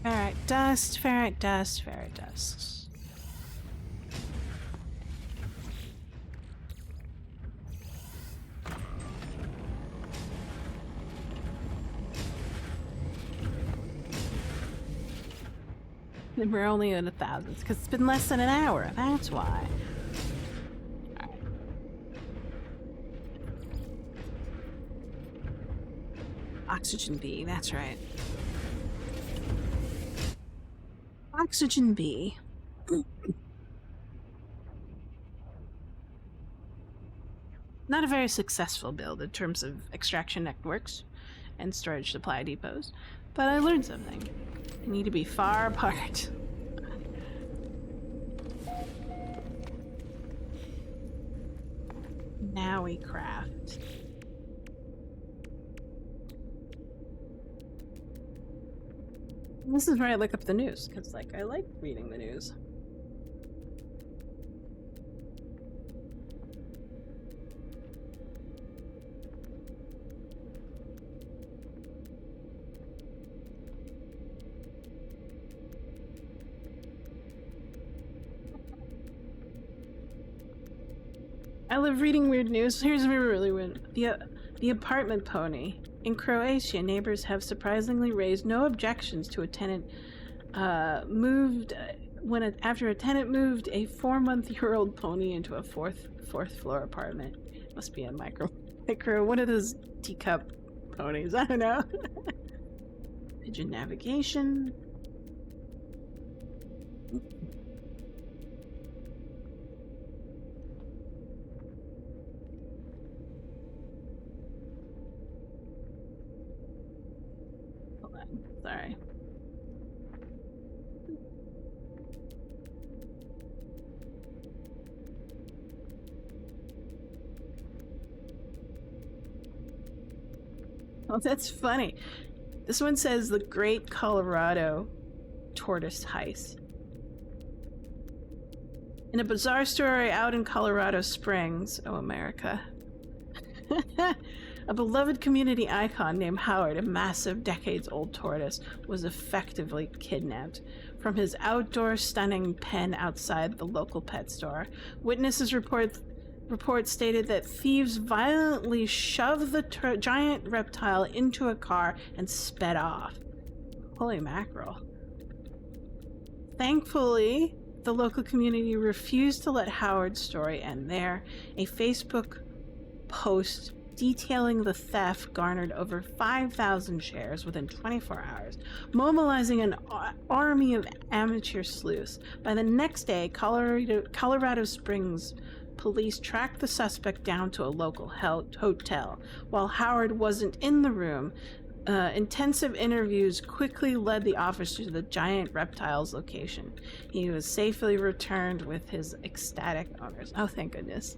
Ferrite dust, ferrite dust, ferrite dust. And we're only at 1,000 because it's been less than an hour. That's why. All right. Oxygen B, that's right. Oxygen B. Not a very successful build in terms of extraction networks and storage supply depots, but I learned something. They need to be far apart. Now we craft. This is where I look up the news, because like I like reading the news. I love reading weird news. Here's really weird. The apartment pony. In Croatia, neighbors have surprisingly raised no objections to a tenant after a tenant moved a 4-month-old pony into a fourth floor apartment. Must be a micro one of those teacup ponies. I don't know. Pigeon navigation. Sorry. Oh, that's funny. This one says the Great Colorado Tortoise Heist. In a bizarre story out in Colorado Springs, oh America, a beloved community icon named Howard, a massive decades-old tortoise, was effectively kidnapped from his outdoor stunning pen outside the local pet store. Witnesses reports stated that thieves violently shoved the giant reptile into a car and sped off. Holy mackerel. Thankfully, the local community refused to let Howard's story end there. A Facebook post detailing the theft garnered over 5,000 shares within 24 hours, mobilizing an army of amateur sleuths. By the next day, Colorado Springs police tracked the suspect down to a local hotel. While Howard wasn't in the room, intensive interviews quickly led the officer to the giant reptile's location. He was safely returned with his ecstatic owners. Oh, thank goodness.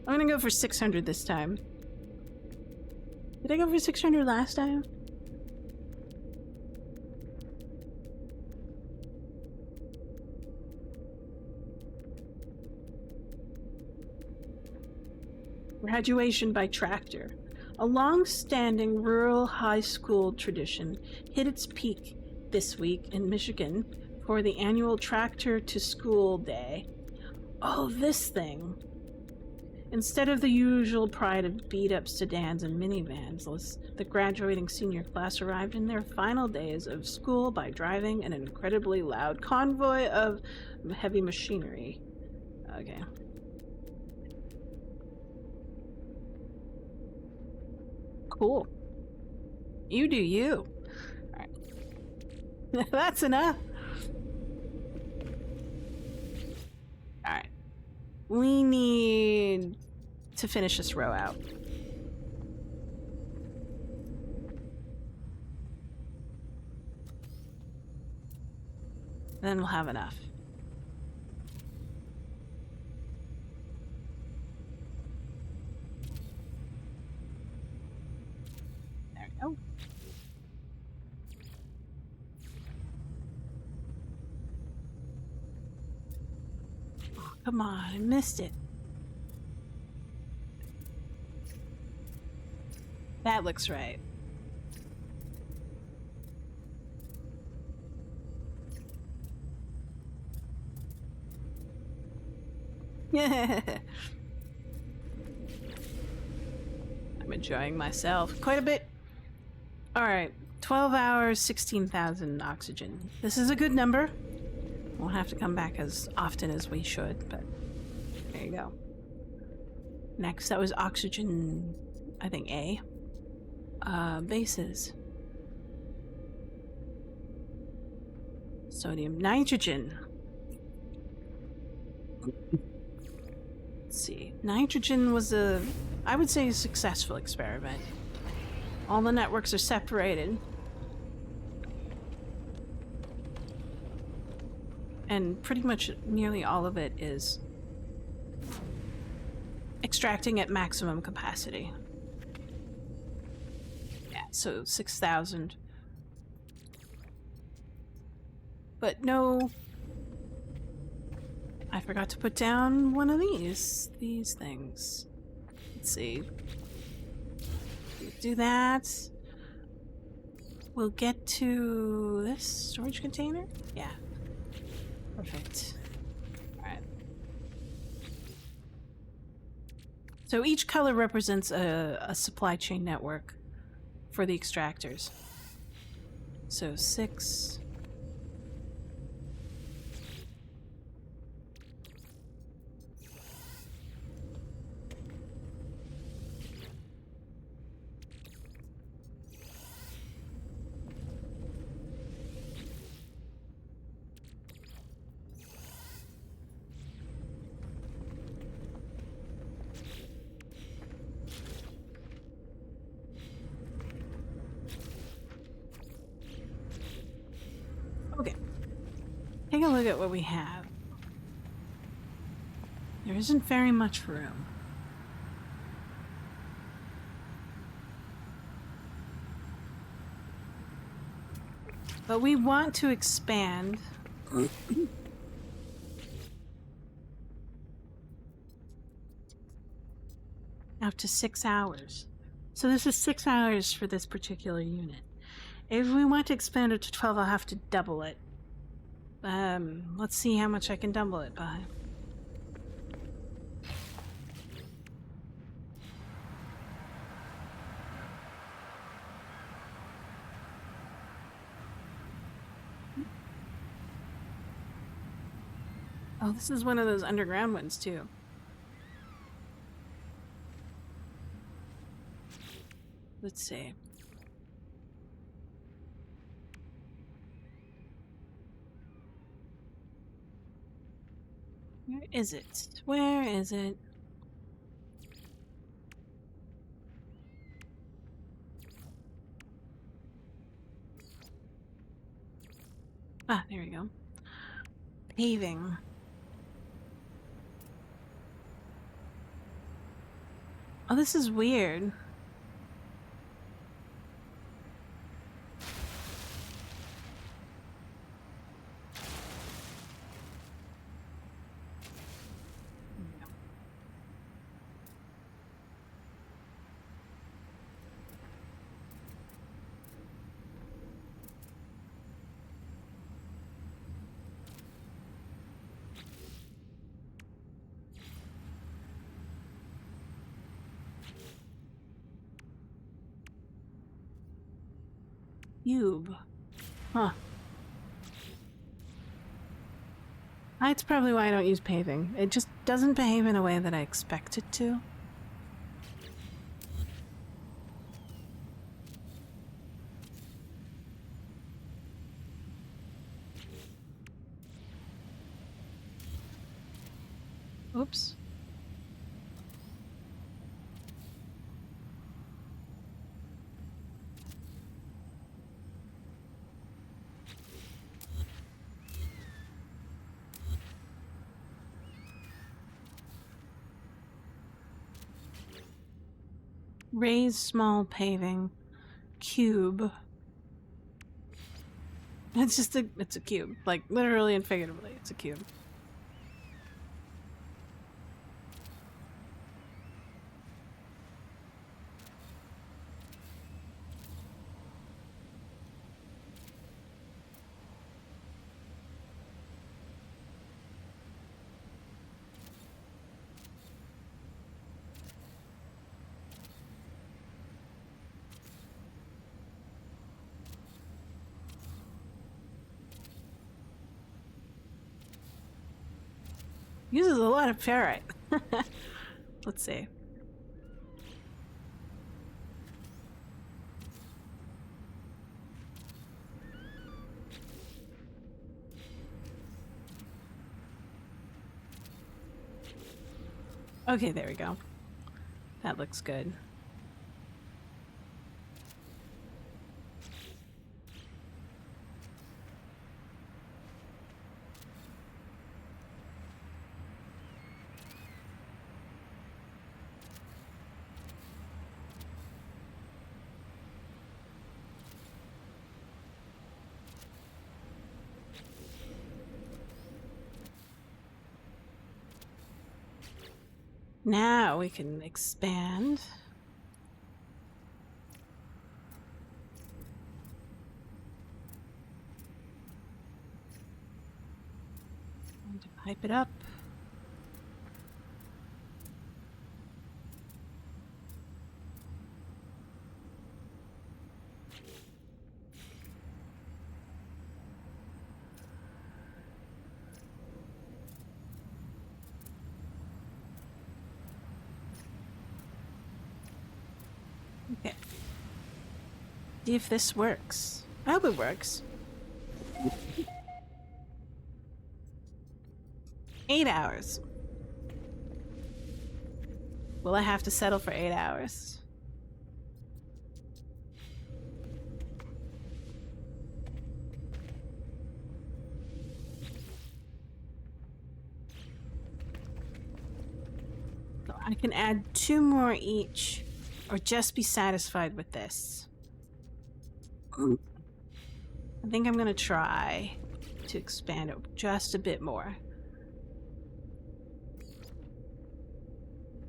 I'm gonna go for 600 this time. Did I go for 600 last time? Graduation by tractor. A long-standing rural high school tradition hit its peak this week in Michigan for the annual Tractor to School Day. Oh, this thing. Instead of the usual pride of beat-up sedans and minivans, the graduating senior class arrived in their final days of school by driving an incredibly loud convoy of heavy machinery. Okay. Cool. You do you. Alright. That's enough. Alright. We need to finish this row out. Then we'll have enough. There we go. Oh, come on, I missed it. That looks right. Yeah. I'm enjoying myself quite a bit. Alright, 12 hours, 16,000 oxygen. This is a good number. Won't have to come back as often as we should, but there you go. Next, that was oxygen, I think A. Bases. Sodium, nitrogen. Let's see. Nitrogen was I would say, a successful experiment. All the networks are separated. And pretty much nearly all of it is extracting at maximum capacity. Yeah, so 6,000. But no... I forgot to put down one of these things. Let's see. Do that. We'll get to this storage container? Yeah. Perfect. Alright. So each color represents a supply chain network for the extractors. So 6... Okay. Take a look at what we have. There isn't very much room. But we want to expand. Out to 6 hours. So this is 6 hours for this particular unit. If we want to expand it to 12, I'll have to double it. Let's see how much I can double it by. Oh, this is one of those underground ones too. Let's see. Where is it? Where is it? Ah, there we go. Paving. Oh, this is weird. Cube. Huh. That's probably why I don't use paving. It just doesn't behave in a way that I expect it to. Oops. Raise small paving. Cube. It's just it's a cube. Like, literally and figuratively, it's a cube. Uses a lot of ferrite. Let's see. Okay, there we go. That looks good. Now we can expand. And to pipe it up. Okay. See if this works. I hope it works. 8 hours. Will I have to settle for 8 hours? So I can add 2 more each. Or just be satisfied with this. I think I'm gonna try to expand it just a bit more.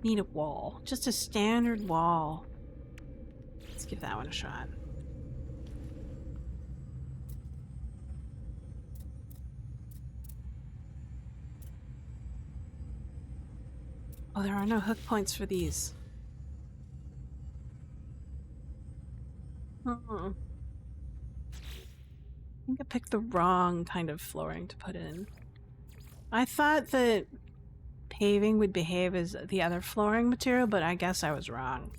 Need a wall. Just a standard wall. Let's give that one a shot. Oh, there are no hook points for these. I think I picked the wrong kind of flooring to put in. I thought that paving would behave as the other flooring material, but I guess I was wrong.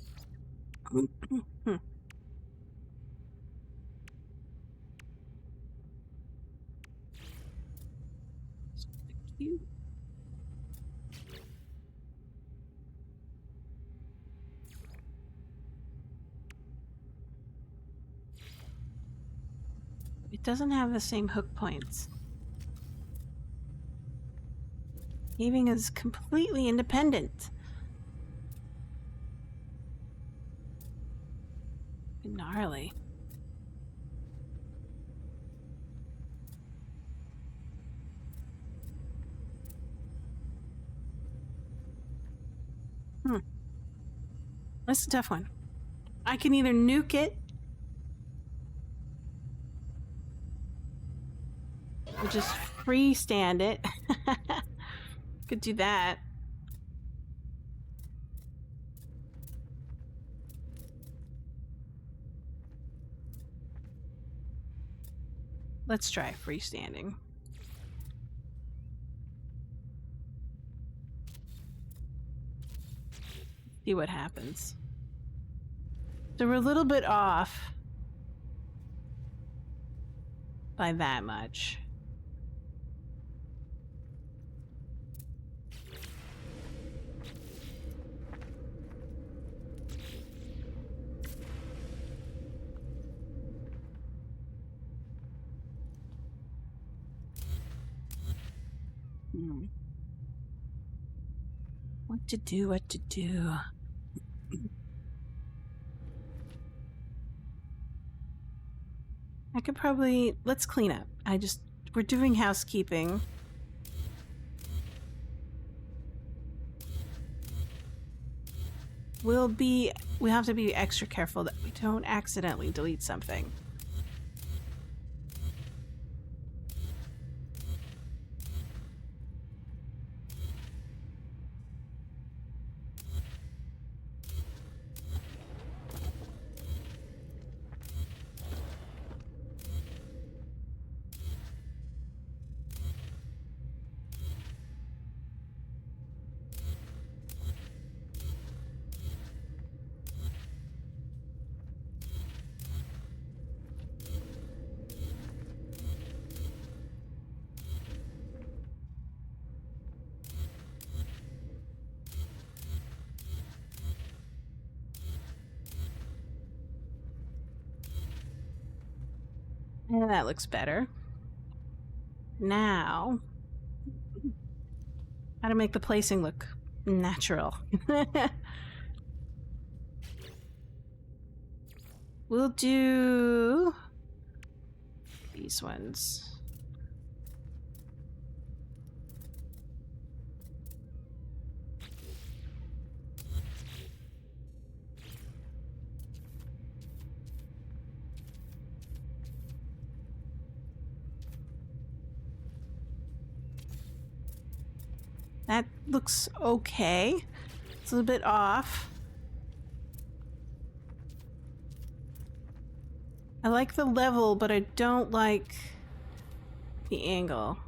Cute. It doesn't have the same hook points. Paving is completely independent. Gnarly. That's a tough one. I can either nuke it or just freestand it. Could do that. Let's try freestanding. See what happens. So we're a little bit off by that much. What to do, what to do. I could probably... Let's clean up. We're doing housekeeping. We have to be extra careful that we don't accidentally delete something. And that looks better. Now, how to make the placing look natural. We'll do these ones. That looks okay. It's a little bit off. I like the level, but I don't like the angle.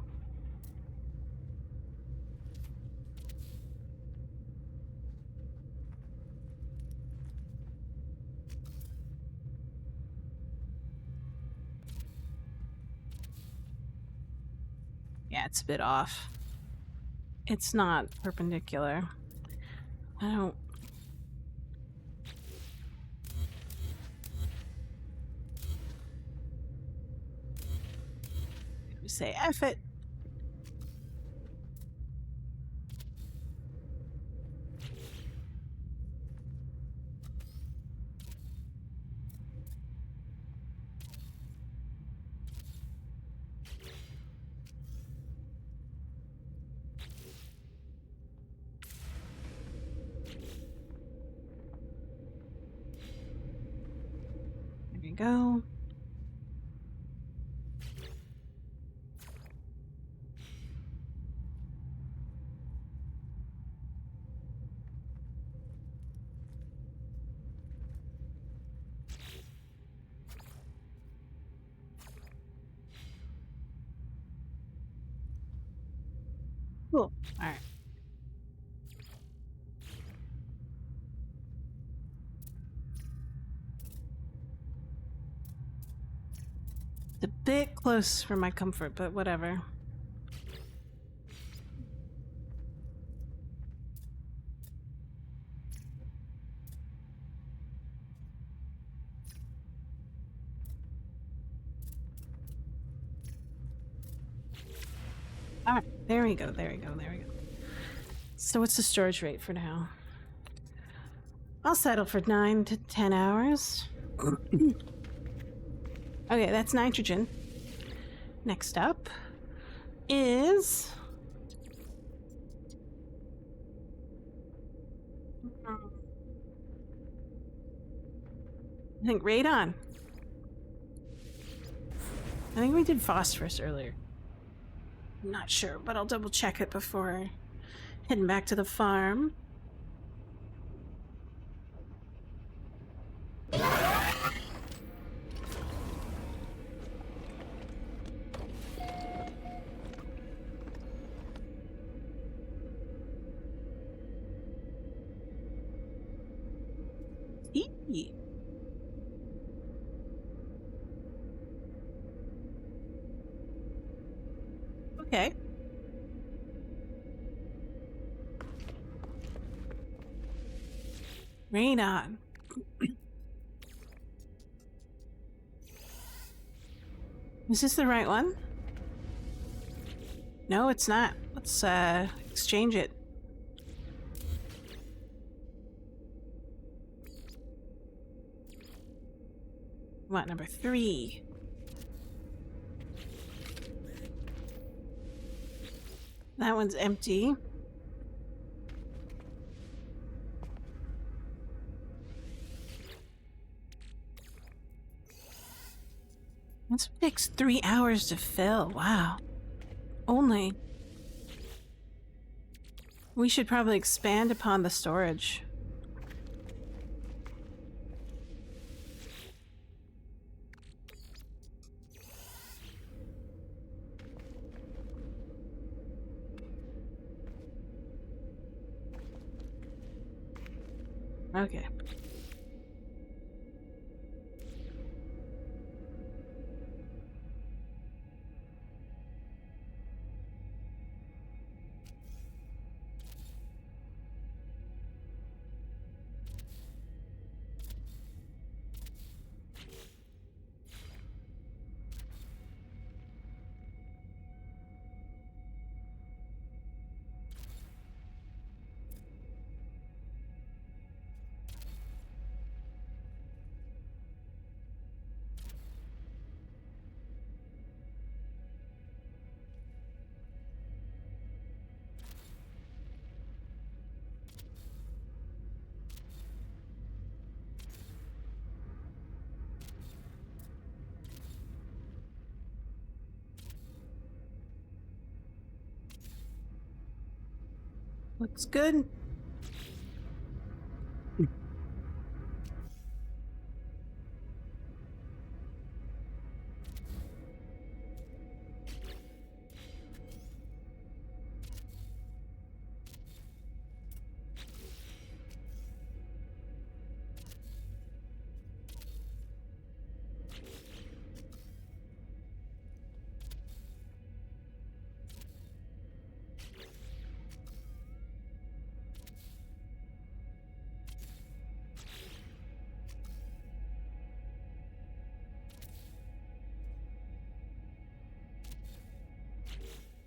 Yeah, it's a bit off. It's not perpendicular. I don't... say F it. you go. Cool. All right. It's a bit close for my comfort, but whatever. All right, there we go, there we go, there we go. So what's the storage rate for now? I'll settle for 9 to 10 hours. Okay, that's nitrogen. Next up is... I think radon. I think we did phosphorus earlier. I'm not sure, but I'll double check it before heading back to the farm. Eee. Okay. Radon. Is this the right one? No, it's not. Let's exchange it. What, number 3? That one's empty. This takes 3 hours to fill. Wow. Only. We should probably expand upon the storage. Okay. Looks good.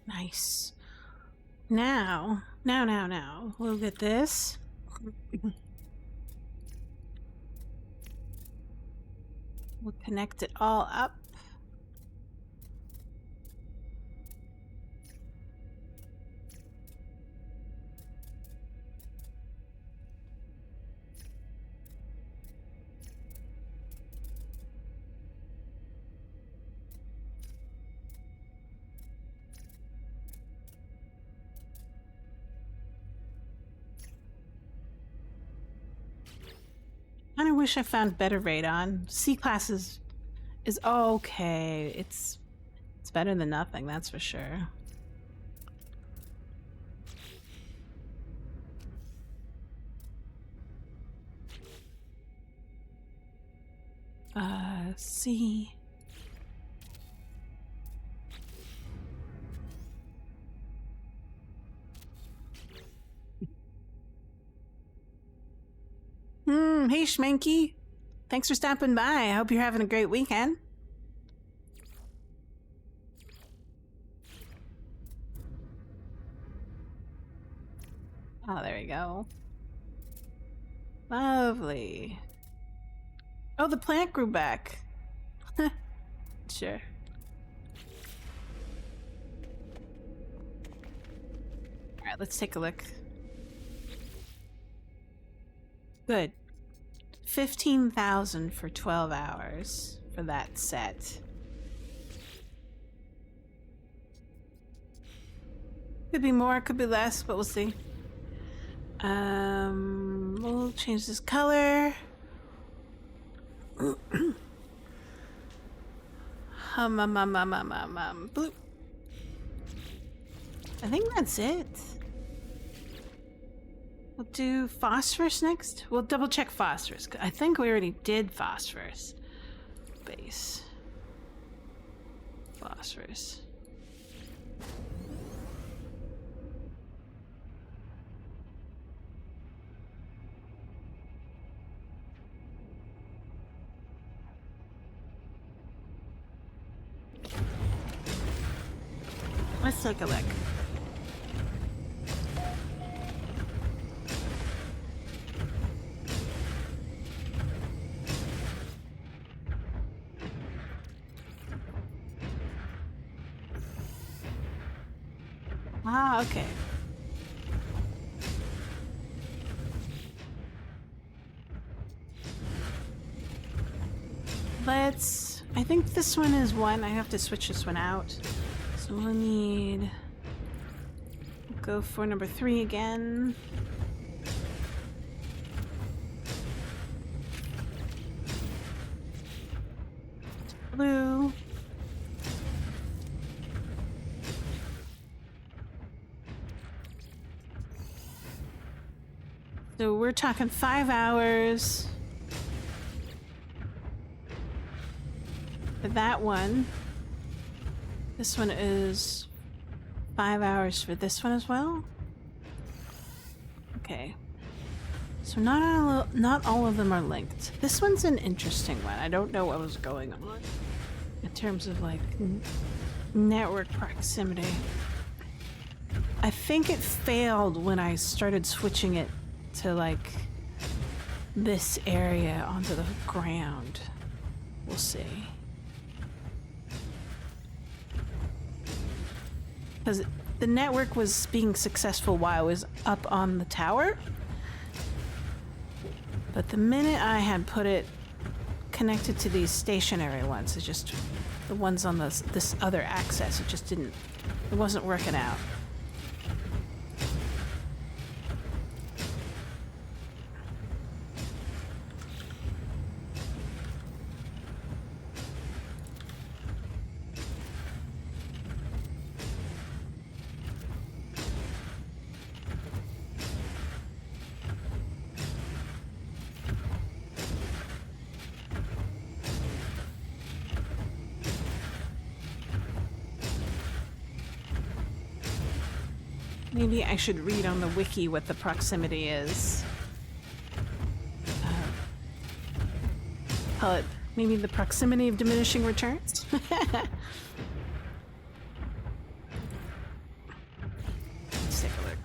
Nice. Now, we'll get this. We'll connect it all up. Kind of wish I found better radon. C class is okay. It's better than nothing, that's for sure. C. Hey Schmanky. Thanks for stopping by. I hope you're having a great weekend. Oh, there we go. Lovely. Oh, the plant grew back. Sure. Alright, let's take a look. Good. 15,000 for 12 hours for that set. Could be more, could be less, but we'll see. We'll change this color. Bloop. I think that's it. We'll do phosphorus next. We'll double check phosphorus. I think we already did phosphorus. Base. Phosphorus. Let's take a look. Ah, okay. I think this one is one. I have to switch this one out. So we'll need, go for number 3 again. Blue. So we're talking 5 hours for that one. This one is 5 hours for this one as well. Okay. So not all of them are linked. This one's an interesting one. I don't know what was going on in terms of like network proximity. I think it failed when I started switching it to like this area onto the ground. We'll see. Because the network was being successful while I was up on the tower. But the minute I had put it connected to these stationary ones, it's just the ones on this other access, it just didn't, it wasn't working out. Maybe I should read on the wiki what the proximity is. Call it maybe the proximity of diminishing returns? Let's take a look.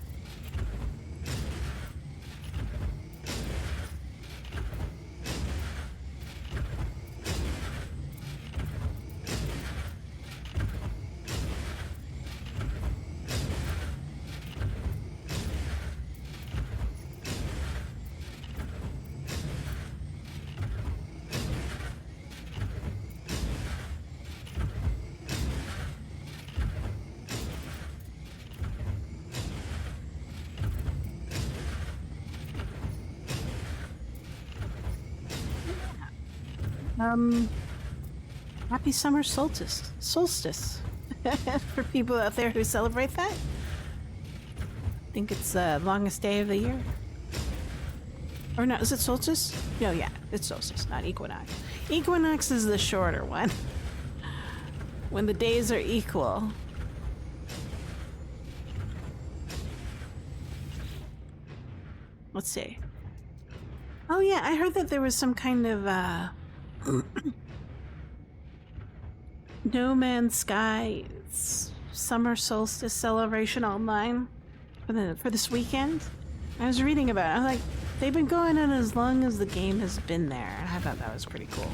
Happy summer solstice. For people out there who celebrate that. I think it's the longest day of the year. Or no, is it solstice? No, yeah, it's solstice, not equinox. Equinox is the shorter one. When the days are equal. Let's see. Oh yeah, I heard that there was some kind of No Man's Sky summer solstice celebration online for this weekend. I was reading about it. I was like, they've been going on as long as the game has been there. I thought that was pretty cool.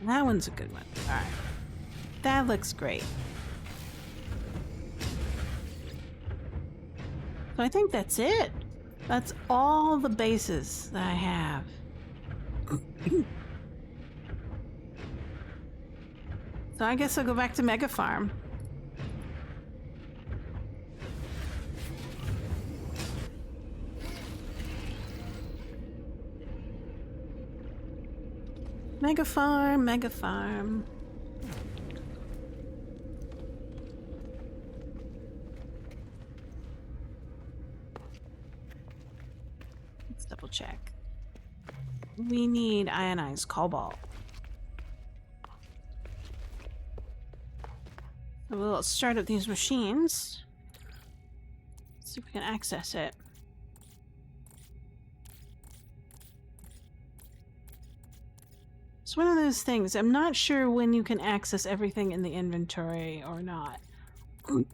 That one's a good one. All right. That looks great. So I think that's it. That's all the bases that I have. So I guess I'll go back to Mega Farm. Mega Farm, Mega Farm. Let's double check. We need ionized cobalt. So we'll start up these machines. See if we can access it. It's one of those things. I'm not sure when you can access everything in the inventory or not. Oh,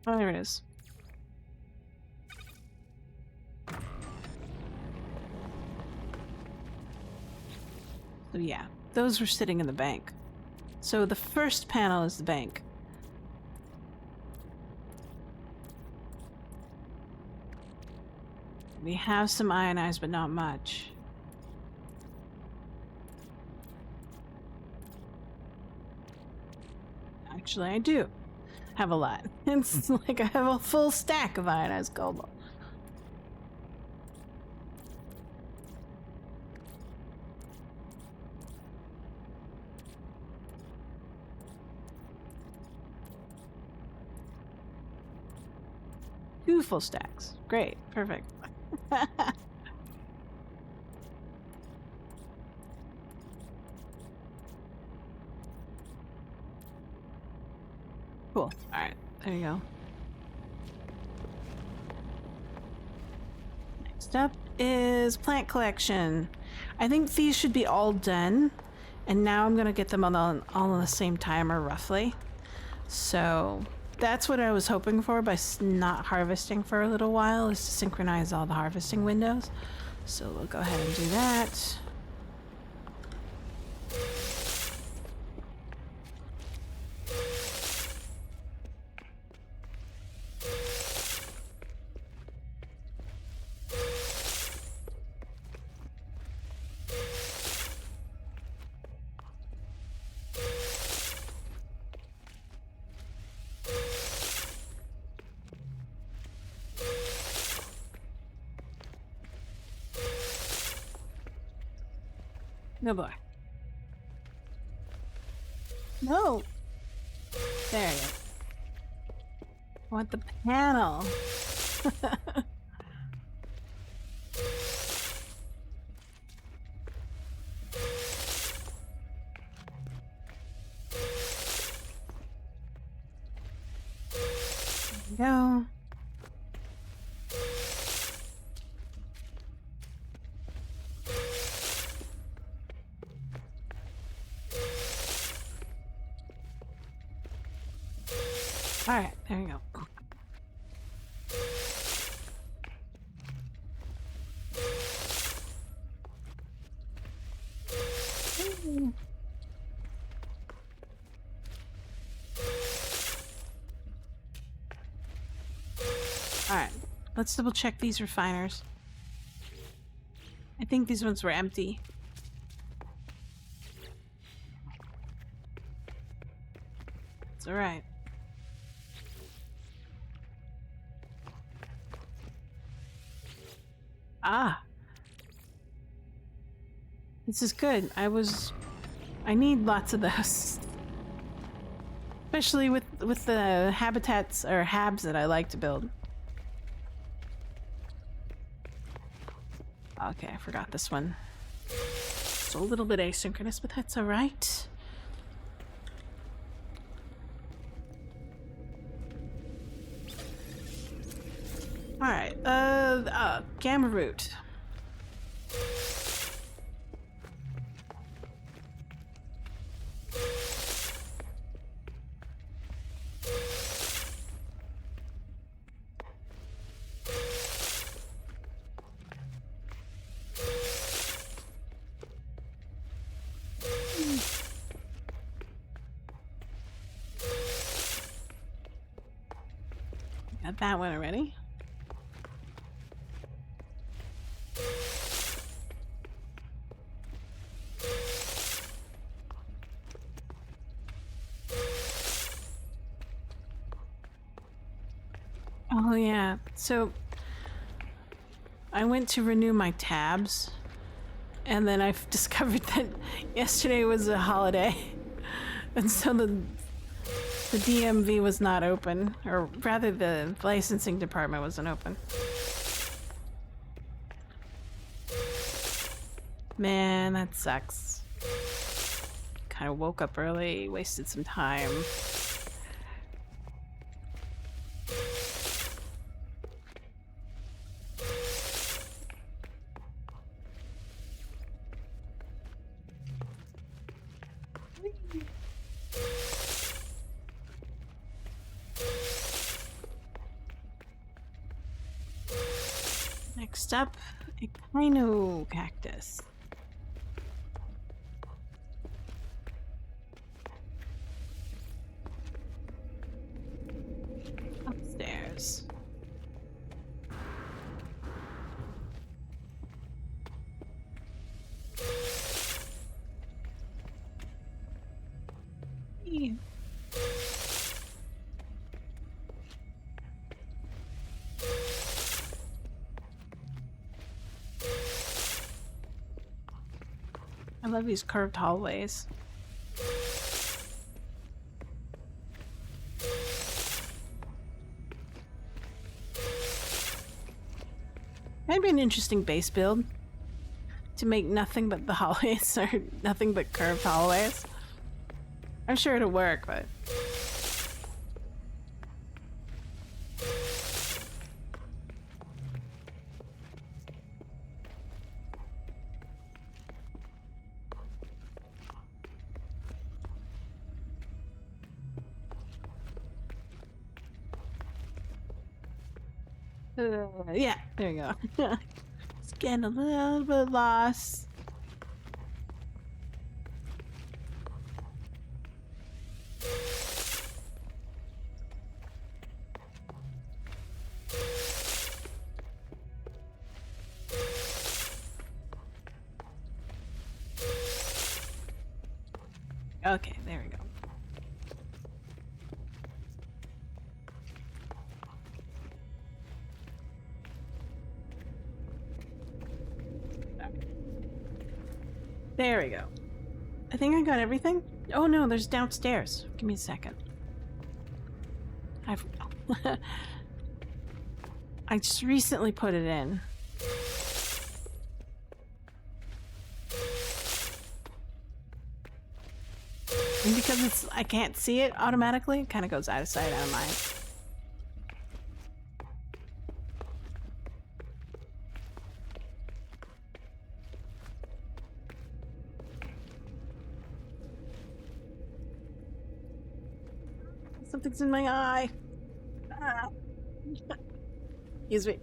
there it is. So yeah, those were sitting in the bank. So the first panel is the bank. We have some ionized, but not much. Actually, I do have a lot. It's like I have a full stack of ionized cobalt. Two full stacks. Great. Perfect. Cool. Alright, there you go. Next up is plant collection. I think these should be all done, and now I'm gonna get them all on the same timer, roughly. So that's what I was hoping for by not harvesting for a little while, is to synchronize all the harvesting windows. So we'll go ahead and do that. No boy. No. There you go. I want the panel. There we go. Alright, there you go. Alright, let's double check these refiners. I think these ones were empty. It's alright. Ah! This is good. I need lots of those. Especially with the habitats or habs that I like to build. Okay, I forgot this one. It's a little bit asynchronous, but that's alright. Alright, gamma root. Got that one already. Oh yeah, so I went to renew my tabs and then I've discovered that yesterday was a holiday and so the DMV was not open, or rather the licensing department wasn't open. Man, that sucks. Kind of woke up early, wasted some time. Next up, a Kainu cactus. Upstairs. Ew. I love these curved hallways. That'd be an interesting base build. To make nothing but the hallways, or nothing but curved hallways. I'm sure it'll work, but... yeah, there you go. Just getting a little bit lost. Okay, there we go. There we go. I think I got everything. Oh no, there's downstairs. Give me a second. I just recently put it in. And because I can't see it automatically, it kind of goes out of sight, out of mind. Something's in my eye. Ah. Excuse me.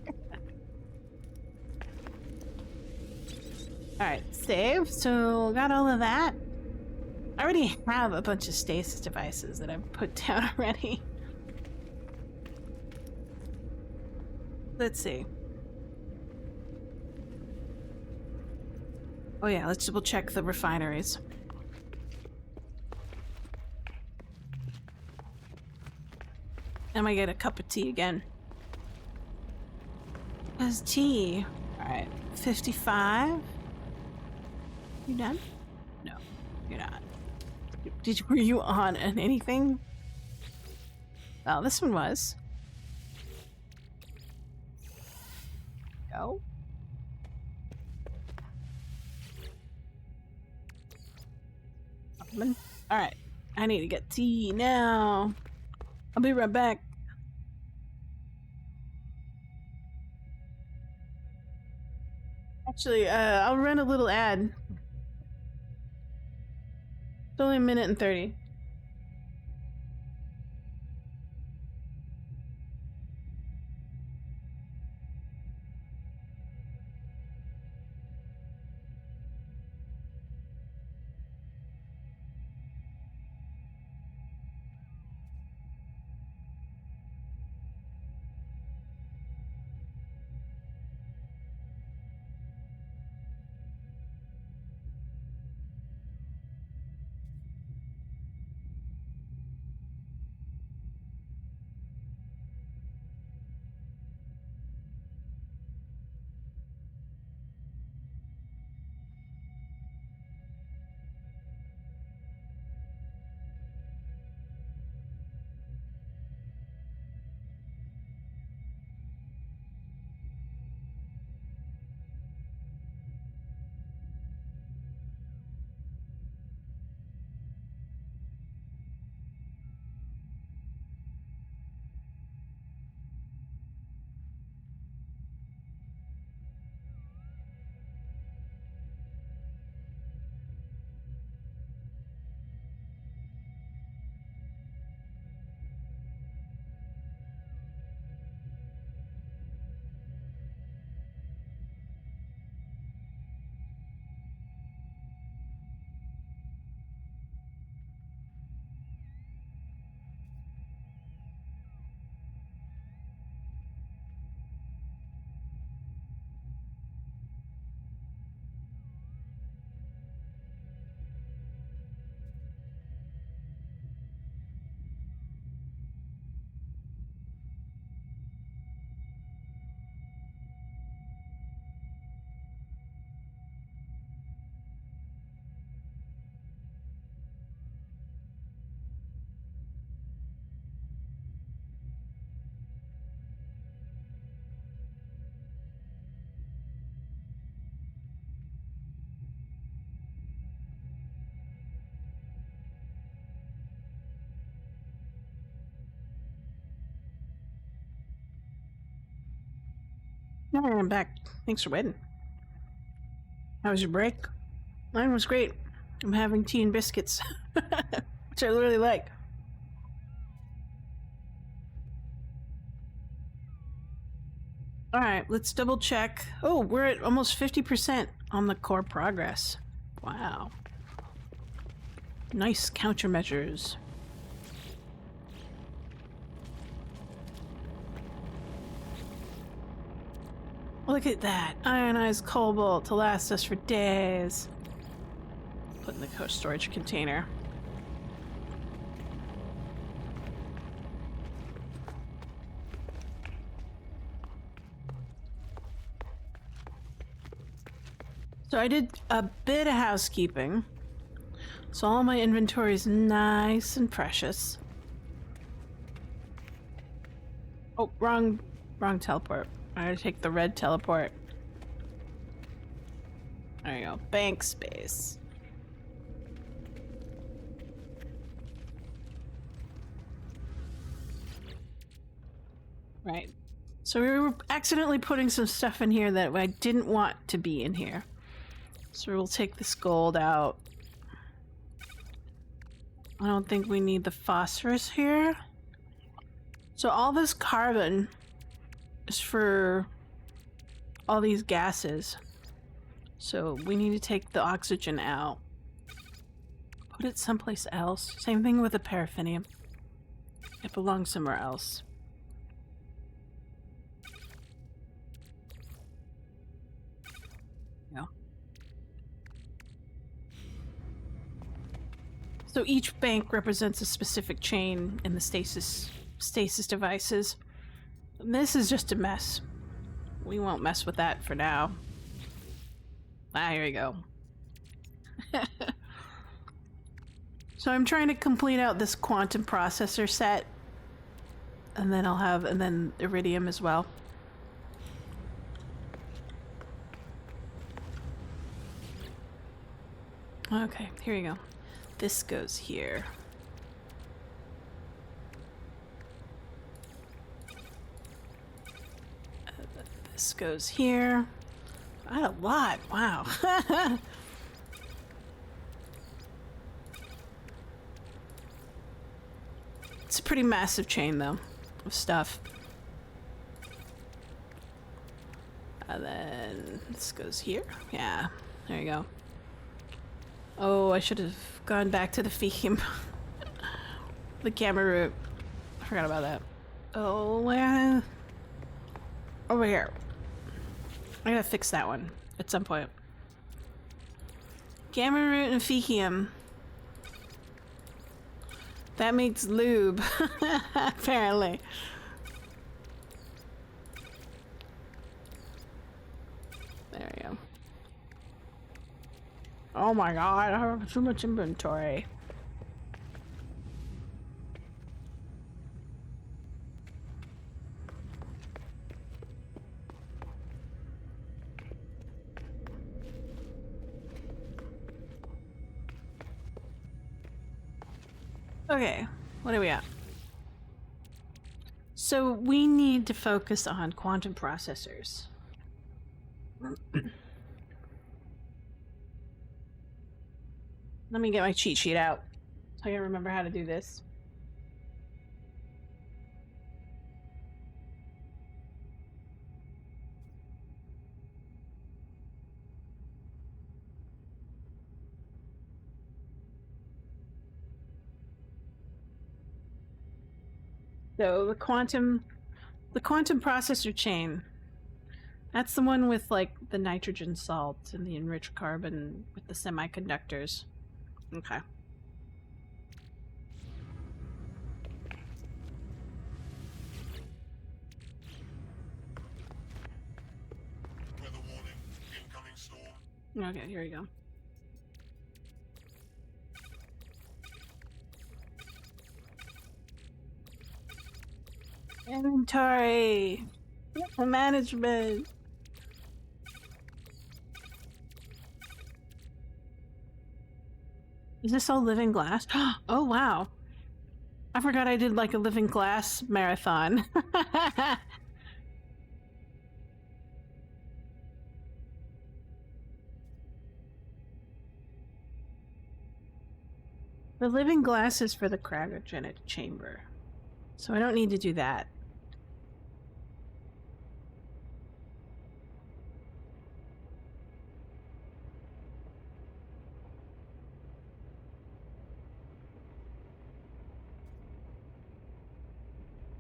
Alright, save. So, got all of that. I already have a bunch of stasis devices that I've put down already. Let's see. Oh yeah, let's double check the refineries. I might get a cup of tea again. How's tea? Alright, 55. You done? No, you're not. Were you on anything? Oh, this one was. Go. Alright, I need to get tea now. I'll be right back. Actually, I'll run a little ad. It's only 1:30. Alright, I'm back. Thanks for waiting. How was your break? Mine was great. I'm having tea and biscuits, which I really like. Alright, let's double check. Oh, we're at almost 50% on the core progress. Wow. Nice countermeasures. Look at that. Ionized cobalt to last us for days. Put in the storage container. So I did a bit of housekeeping. So all my inventory is nice and precious. Oh, wrong teleport. I gotta take the red teleport. There you go. Bank space. Right. So we were accidentally putting some stuff in here that I didn't want to be in here. So we'll take this gold out. I don't think we need the phosphorus here. So all this carbon is for all these gases. So we need to take the oxygen out. Put it someplace else. Same thing with the paraffinium. It belongs somewhere else. No. So each bank represents a specific chain in the stasis devices. This is just a mess. We won't mess with that for now. Ah, here we go. So I'm trying to complete out this quantum processor set, and then and then iridium as well. Okay, here we go. This goes here. This goes here. I had a lot. Wow. It's a pretty massive chain, though, of stuff. And then this goes here. Yeah, there you go. Oh, I should have gone back to the theme. The camera route. I forgot about that. Oh, where? Over here. I gotta fix that one at some point. Gamma root and fecium. That makes lube, apparently. There we go. Oh my god, I have too much inventory. Okay, what are we at? So we need to focus on quantum processors. Let me get my cheat sheet out so I can remember how to do this. So the quantum processor chain, that's the one with like the nitrogen salt and the enriched carbon with the semiconductors. Okay. Weather warning. Incoming storm. Okay, here we go. Inventory management. Is this all living glass? Oh wow. I forgot I did like a living glass marathon. The living glass is for the cryogenic chamber. So I don't need to do that.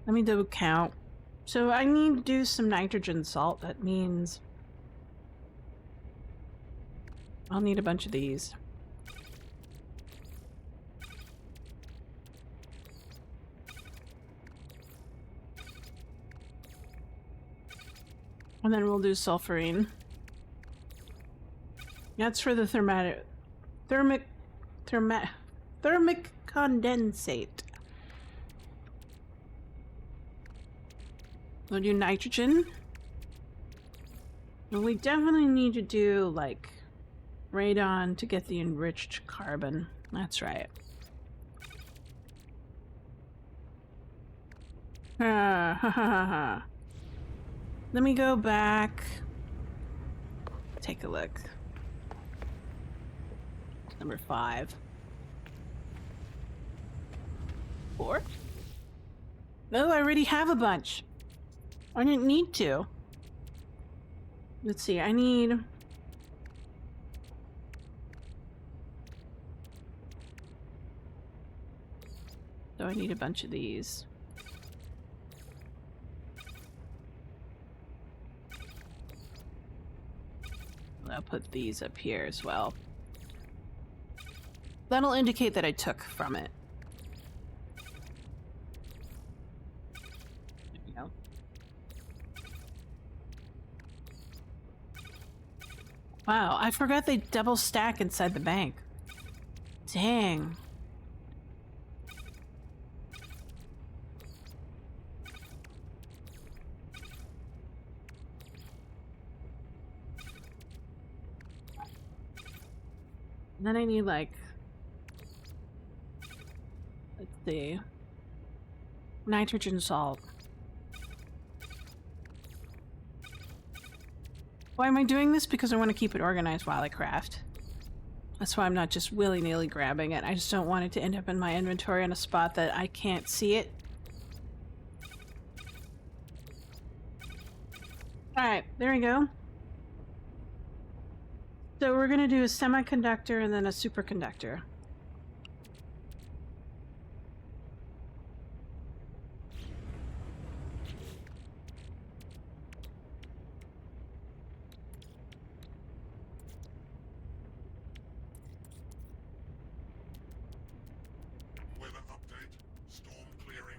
Let me double count. So I need to do some nitrogen salt. That means I'll need a bunch of these. And then we'll do sulfurine. That's for the thermic condensate. We'll do nitrogen. And we definitely need to do like radon to get the enriched carbon. That's right. Let me go back. Take a look. Number 5. 4? No, I already have a bunch. I didn't need to. Let's see, I need... So I need a bunch of these. I'll put these up here as well. That'll indicate that I took from it. There you go. Wow, I forgot they double stack inside the bank. Dang. And then I need, like, let's see, nitrogen salt. Why am I doing this? Because I want to keep it organized while I craft. That's why I'm not just willy-nilly grabbing it. I just don't want it to end up in my inventory in a spot that I can't see it. Alright, there we go. So we're gonna do a semiconductor and then a superconductor. Weather update. Storm clearing.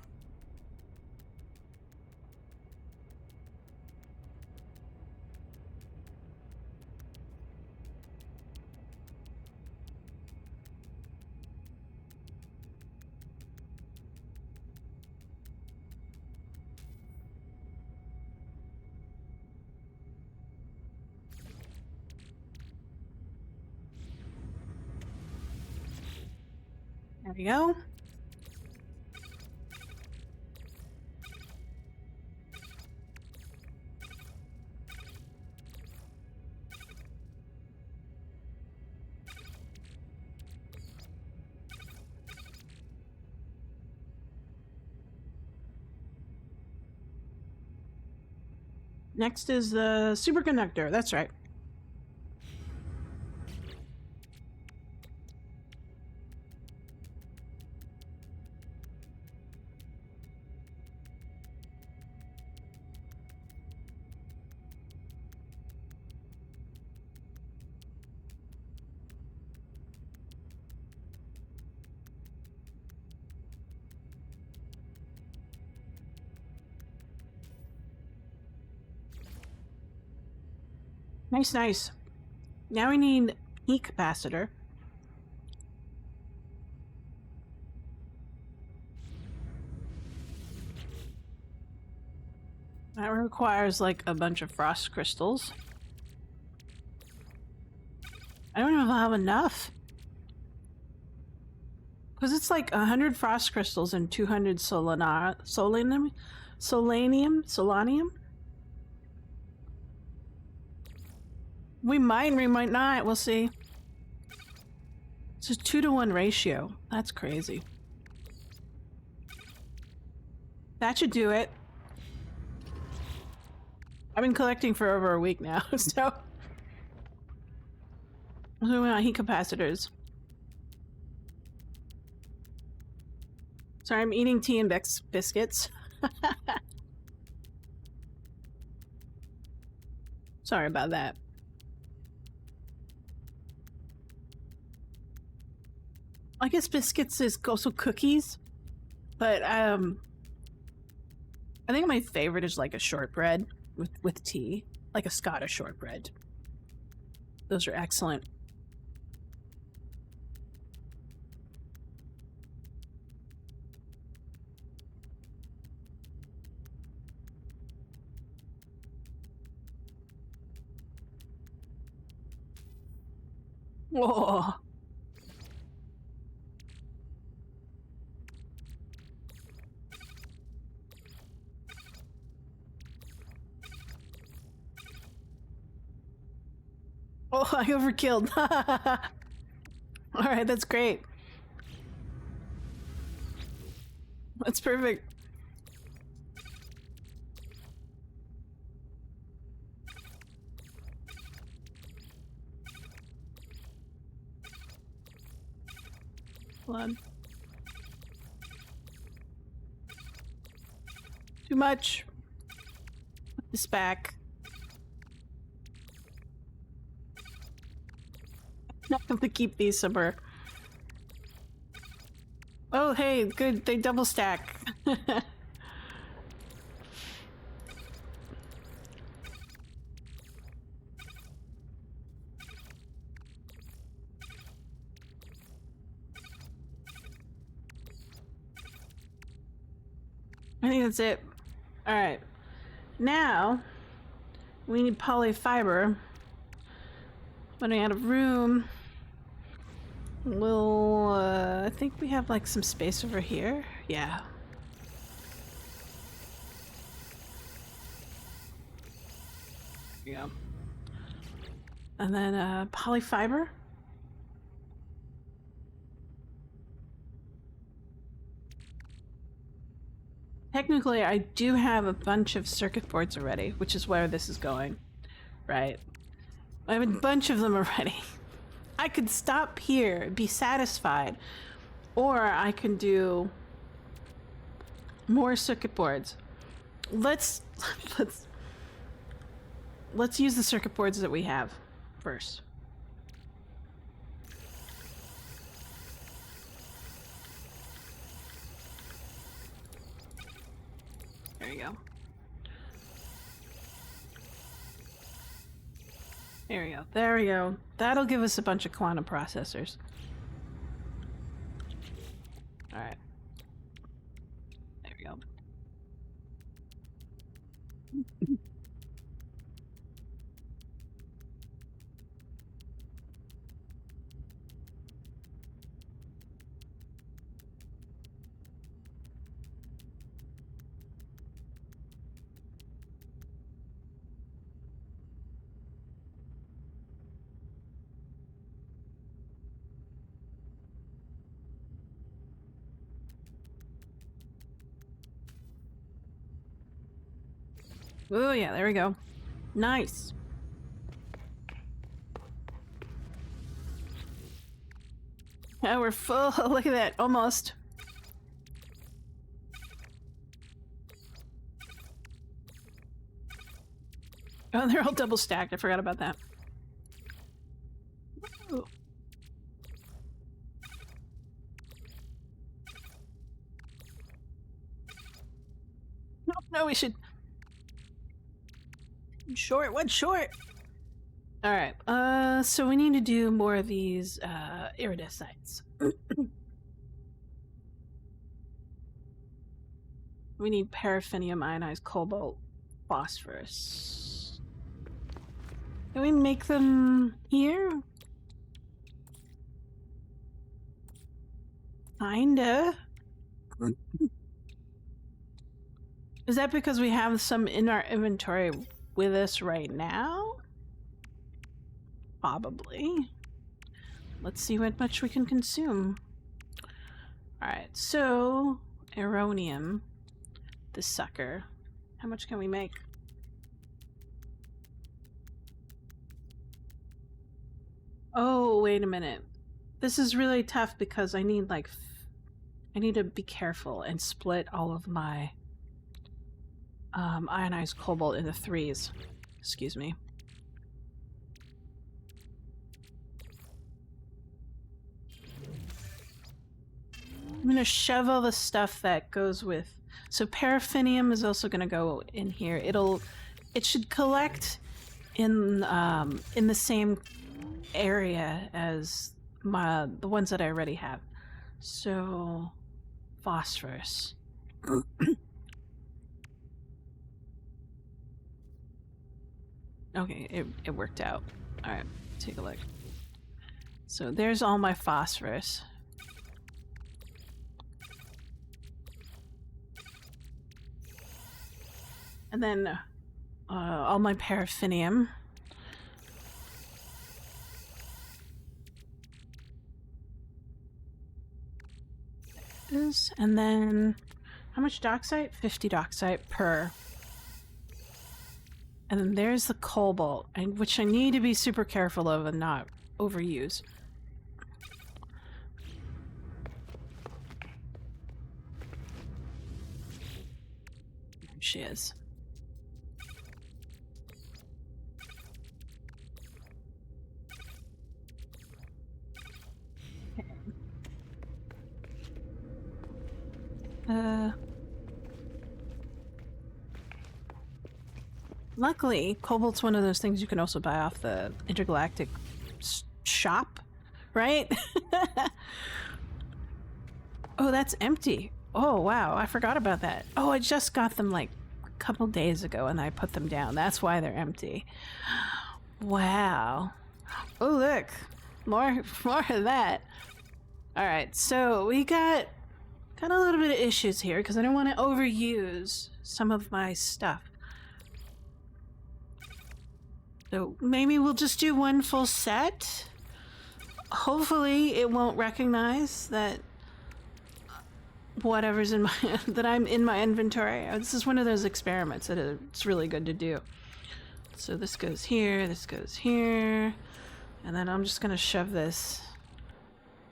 There we go. Next is the superconductor. That's right. Nice, nice. Now we need heat capacitor. That requires like a bunch of frost crystals. I don't know if I'll have enough. Because it's like 100 frost crystals and 200 solanium? We might not. We'll see. It's a 2-to-1 ratio. That's crazy. That should do it. I've been collecting for over a week now, so... we want heat capacitors. Sorry, I'm eating tea and biscuits. Sorry about that. I guess biscuits is also cookies, but I think my favorite is like a shortbread with tea, like a Scottish shortbread. Those are excellent. Whoa. Oh, I overkilled. Alright, that's great. That's perfect. Hold on. Too much. Put this back. Not going to keep these somewhere. Oh, hey, good. They double stack. I think that's it. All right. Now we need polyfiber. Running out of room. We'll, I think we have like some space over here. Yeah. There you go. And then, polyfiber. Technically, I do have a bunch of circuit boards already, which is where this is going. Right. I have a bunch of them already. I could stop here, be satisfied, or I can do more circuit boards. Let's use the circuit boards that we have first. There you go. There we go. There we go. That'll give us a bunch of quantum processors. All right. There we go. Oh yeah, there we go. Nice. Oh, we're full. Look at that. Almost. Oh, they're all double stacked. I forgot about that. Ooh. No, we should... Short, one short! Alright, so we need to do more of these, iridesites. We need paraffinium ionized cobalt phosphorus. Can we make them here? Kinda. Is that because we have some in our inventory with us right now? Probably. Let's see what much we can consume. Alright, so aeronium, this sucker. How much can we make? Oh, wait a minute. This is really tough because I need like I need to be careful and split all of my ionized cobalt into threes. Excuse me. I'm gonna shove all the stuff that goes with. So paraffinium is also gonna go in here. It should collect in the same area as the ones that I already have. So phosphorus. Okay, it worked out. All right, take a look. So there's all my phosphorus. And then all my paraffinium. And then how much doxite? 50 doxite per. And then there's the cobalt, which I need to be super careful of and not overuse. There she is. Luckily, cobalt's one of those things you can also buy off the intergalactic shop, right? Oh, that's empty. Oh, wow. I forgot about that. Oh, I just got them like a couple days ago and I put them down. That's why they're empty. Wow. Oh, look. More of that. All right. So we got a little bit of issues here because I don't want to overuse some of my stuff. So maybe we'll just do one full set. Hopefully it won't recognize that whatever's in my that I'm in my inventory. This is one of those experiments that it's really good to do. So this goes here, and then I'm just gonna shove this.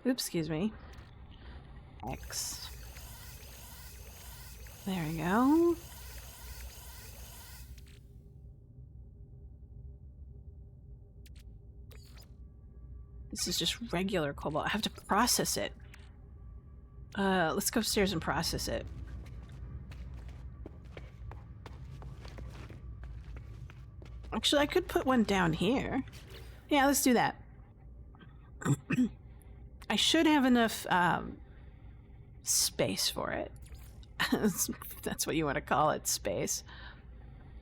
Oops, excuse me. X. There we go. This is just regular cobalt. I have to process it. Let's go upstairs and process it. Actually, I could put one down here. Yeah, let's do that. I should have enough space for it. That's what you want to call it, space.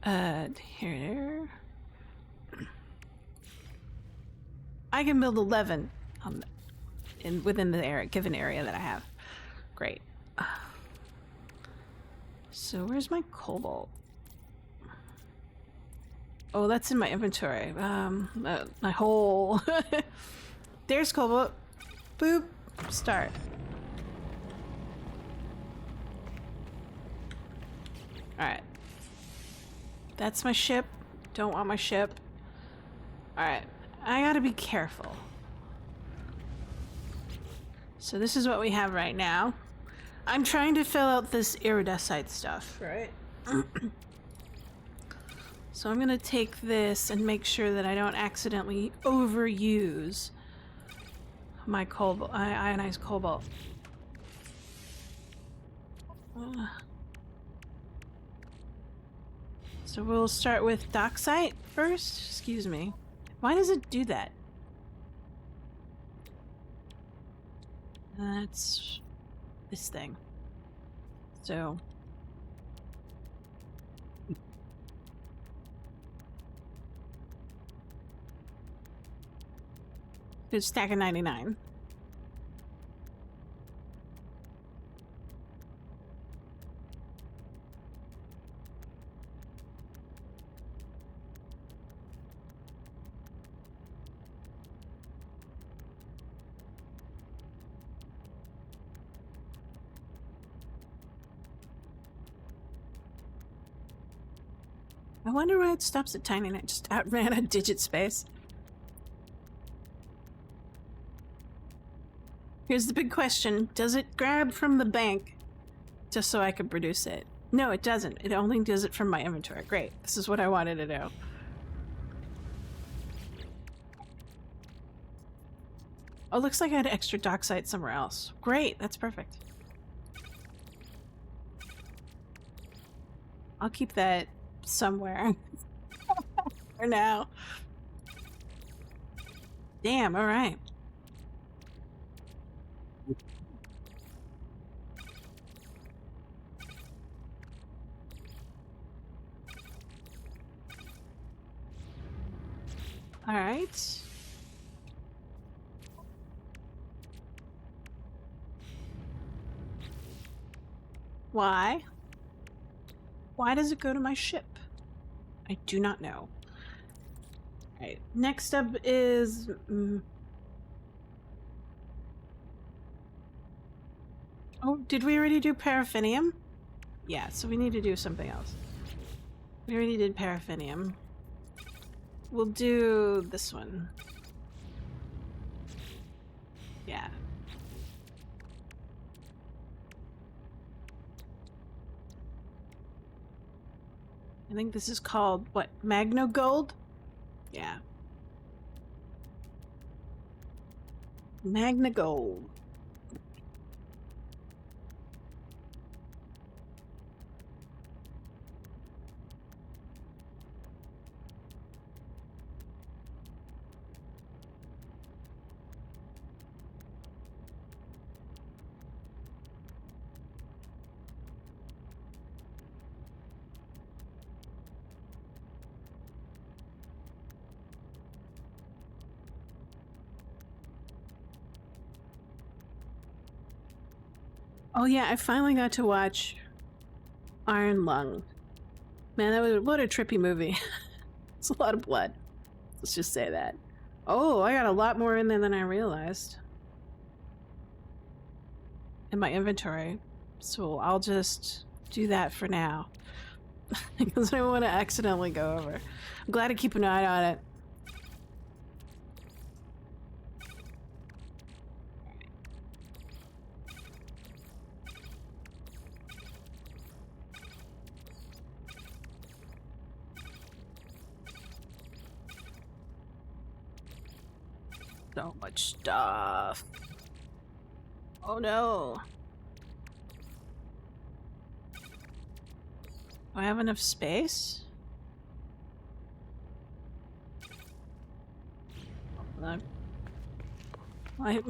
Here. I can build 11 within the given area that I have. Great. So where's my cobalt? Oh, that's in my inventory. My whole... There's cobalt. Boop. Start. Alright. That's my ship. Don't want my ship. Alright. I gotta be careful. So this is what we have right now. I'm trying to fill out this iridescent stuff, right? So I'm gonna take this and make sure that I don't accidentally overuse my cobalt, ionized cobalt. So we'll start with docksite first. Excuse me. Why does it do that? That's this thing. So good stack of 99. I wonder why it stops at tiny. I just outran a digit space. Here's the big question. Does it grab from the bank just so I can produce it? No, it doesn't. It only does it from my inventory. Great. This is what I wanted to do. Oh, looks like I had extra docksite somewhere else. Great. That's perfect. I'll keep that somewhere for now. Damn, all right. All right. Why? Why does it go to my ship? I do not know. Alright, next up is... Oh, did we already do paraffinium? Yeah, so we need to do something else. We already did paraffinium. We'll do this one. Yeah. I think this is called, what, Magno Gold? Yeah. Magna Gold. Oh yeah, I finally got to watch Iron Lung. Man, that was what a trippy movie. It's a lot of blood. Let's just say that. Oh, I got a lot more in there than I realized. In my inventory. So I'll just do that for now. Because I don't want to accidentally go over. I'm glad to keep an eye on it. So much stuff. Oh no. Do I have enough space? My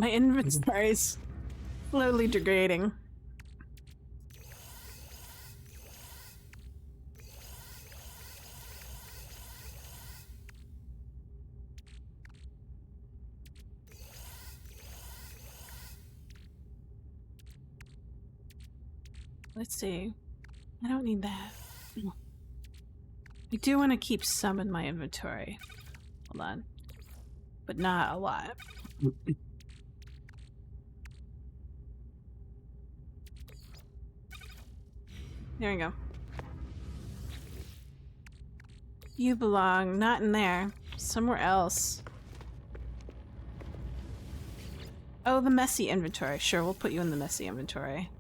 inventory is slowly degrading. Let's see. I don't need that. I do want to keep some in my inventory. Hold on. But not a lot. There we go. You belong not in there. Somewhere else. Oh, the messy inventory. Sure, we'll put you in the messy inventory.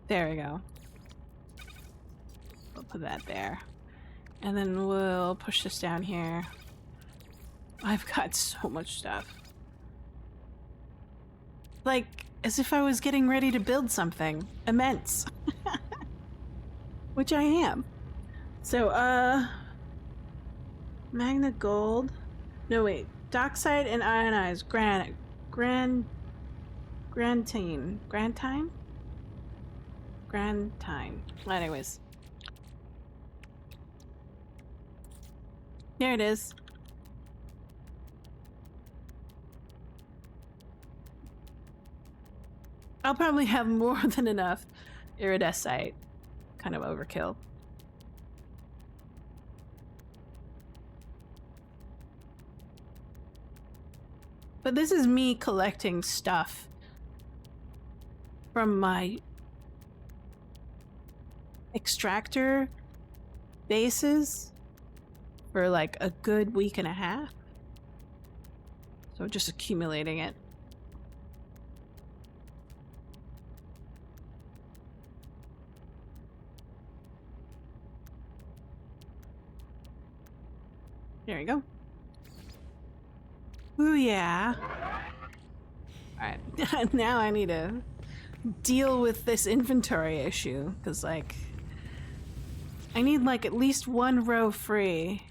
There we go. We'll put that there. And then we'll push this down here. I've got so much stuff. Like, as if I was getting ready to build something immense. Which I am. So, Magna Gold. No, wait. Dockside and ionized granite. Grantine. Grantine? Grantine. Anyways. There it is. I'll probably have more than enough iridescite. Kind of overkill. But this is me collecting stuff from my extractor bases for like a good week and a half. So just accumulating it. There you go. Ooh, yeah. Alright, now I need to deal with this inventory issue, because, like, I need, like, at least one row free.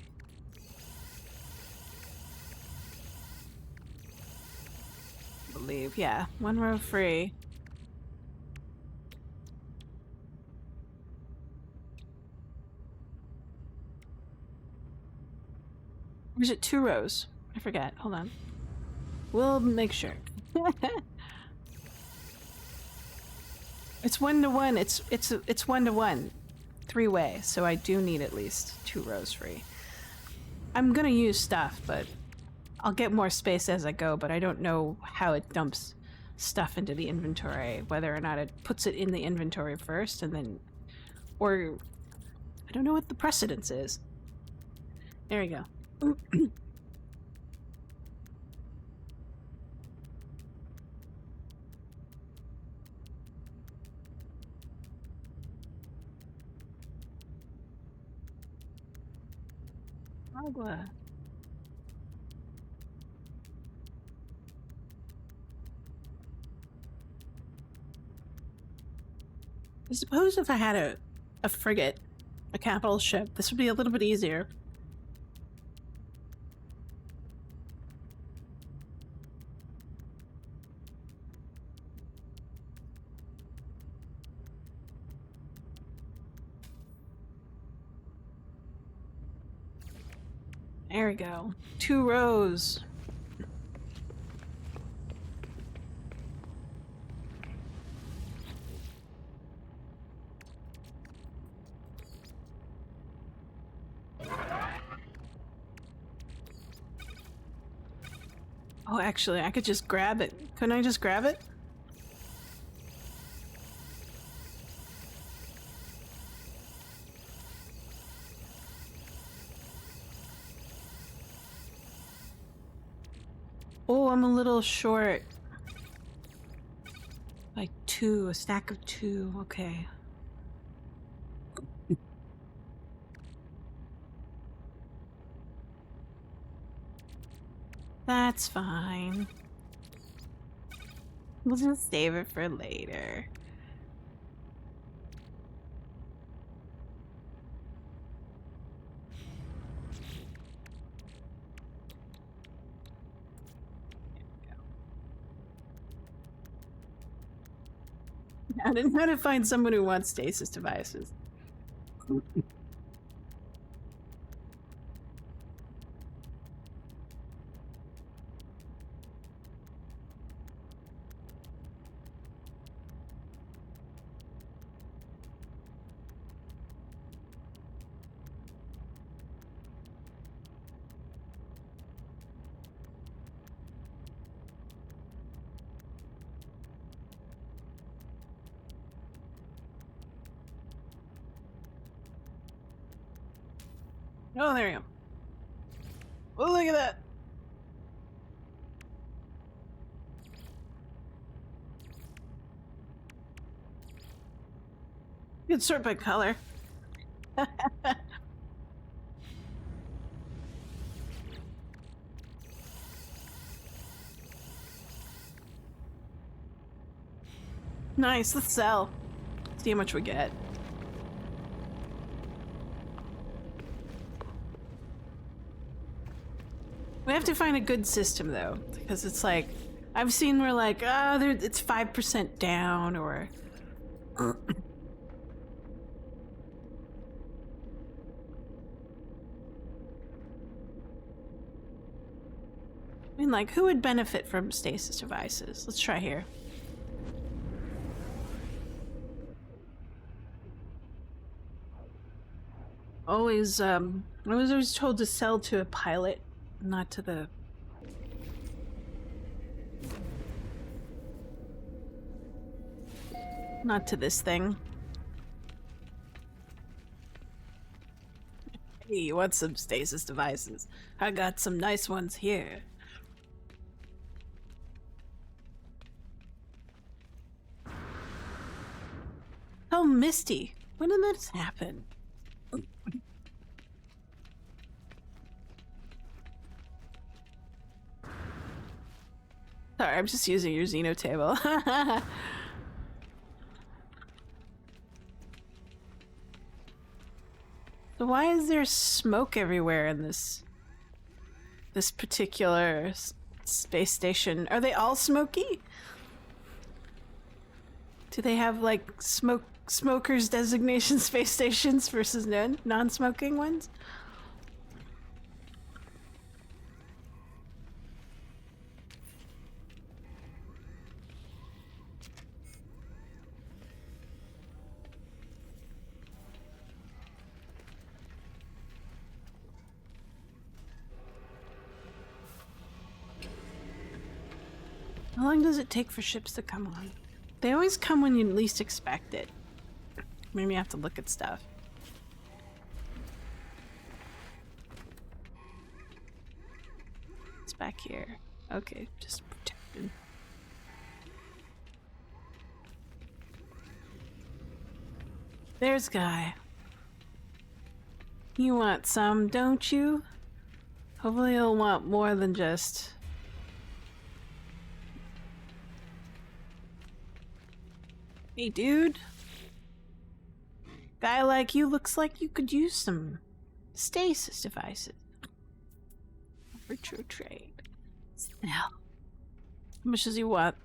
I believe, yeah, one row free. Or is it 2 rows? I forget. Hold on. We'll make sure. It's 1-to-1. It's 1-to-1. 3-way. So I do need at least 2 rows free. I'm gonna use stuff, but I'll get more space as I go, but I don't know how it dumps stuff into the inventory, whether or not it puts it in the inventory first and then, or I don't know what the precedence is. There you go. Agua. I suppose if I had a frigate, a capital ship, this would be a little bit easier. There we go. 2 rows. Oh, actually, I could just grab it. Couldn't I just grab it? Oh, I'm a little short. Like 2, a stack of 2. Okay. That's fine. We'll just save it for later. I didn't know how to find someone who wants stasis devices. Oh, there you go. Oh, look at that. You can sort by color. Nice, let's sell. See how much we get. We have to find a good system though, because it's like, I've seen where like, it's 5% down or... I mean, like, who would benefit from stasis devices? Let's try here. Always, I was always told to sell to a pilot, not to the... Not to this thing. Hey, you want some stasis devices? I got some nice ones here. Oh, Misty. When did this happen? Sorry, I'm just using your Xeno table. So why is there smoke everywhere in this particular space station? Are they all smoky? Do they have like smokers designation space stations versus non-smoking ones? How long does it take for ships to come on? They always come when you least expect it. Maybe I have to look at stuff. It's back here. Okay, just protected. There's Guy. You want some, don't you? Hopefully he'll want more than just... Hey, dude. Guy like you looks like you could use some stasis devices. For true trade. Now, how much does he want?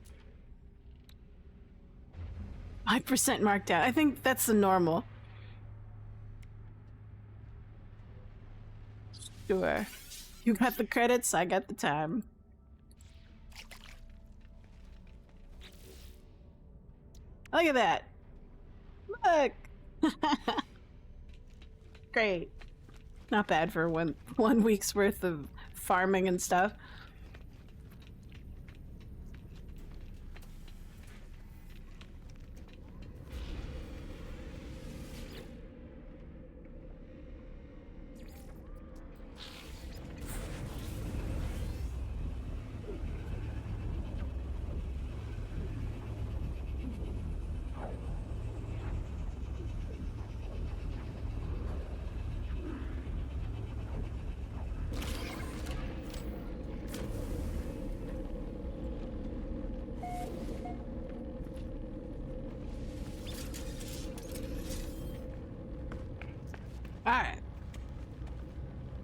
5% marked out. I think that's the normal. Sure. You got the credits, I got the time. Look at that. Look. Great. Not bad for one week's worth of farming and stuff.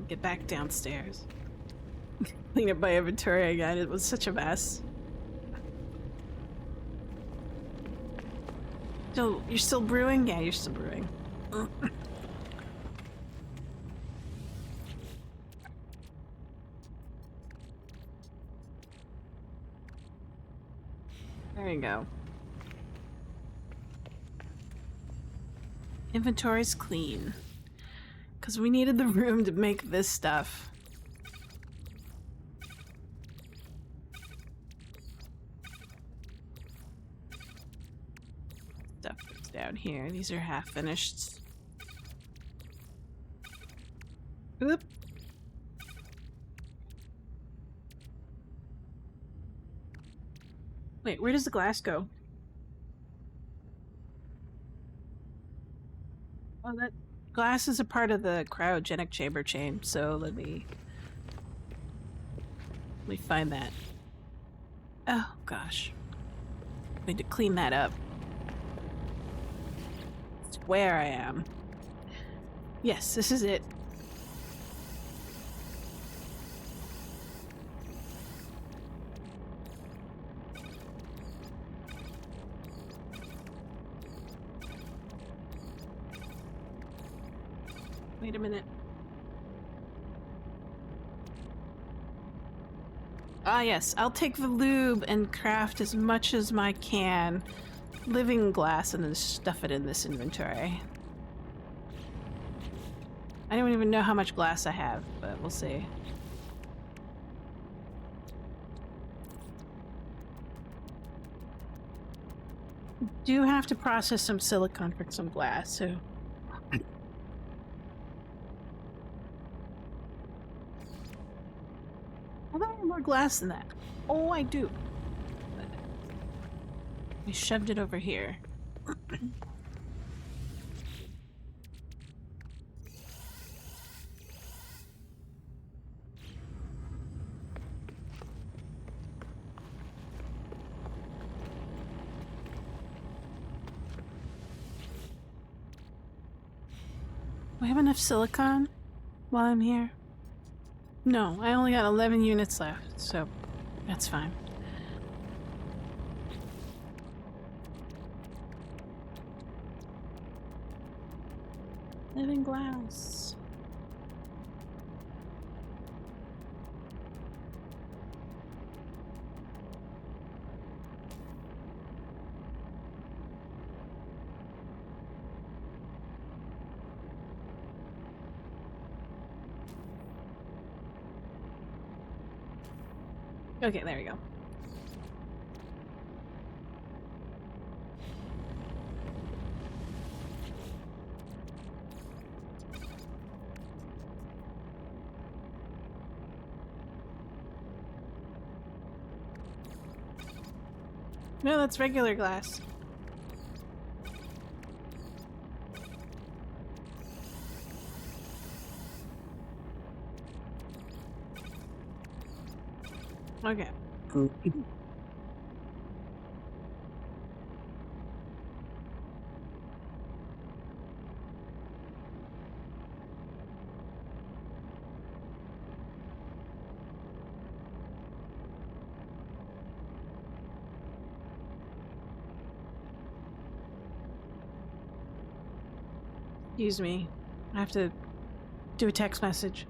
Get back downstairs. Clean up my inventory again. It was such a mess. So you're still brewing? Yeah, you're still brewing. There you go. Inventory's clean. Because we needed the room to make this stuff. Stuff that's down here. These are half finished. Oop. Wait, where does the glass go? Oh, that glass is a part of the cryogenic chamber chain, so let me find that. Oh gosh. I need to clean that up. It's where I am. Yes, this is it. Wait a minute. Ah yes, I'll take the lube and craft as much as I can. Living glass and then stuff it in this inventory. I don't even know how much glass I have, but we'll see. Do have to process some silicon for some glass, so... I thought I had more glass than that. Oh, I do. But I shoved it over here. Do I have enough silicon while I'm here? No, I only got 11 units left, so that's fine. Living glass. Okay, there we go. No, that's regular glass. Okay. Excuse me. I have to do a text message.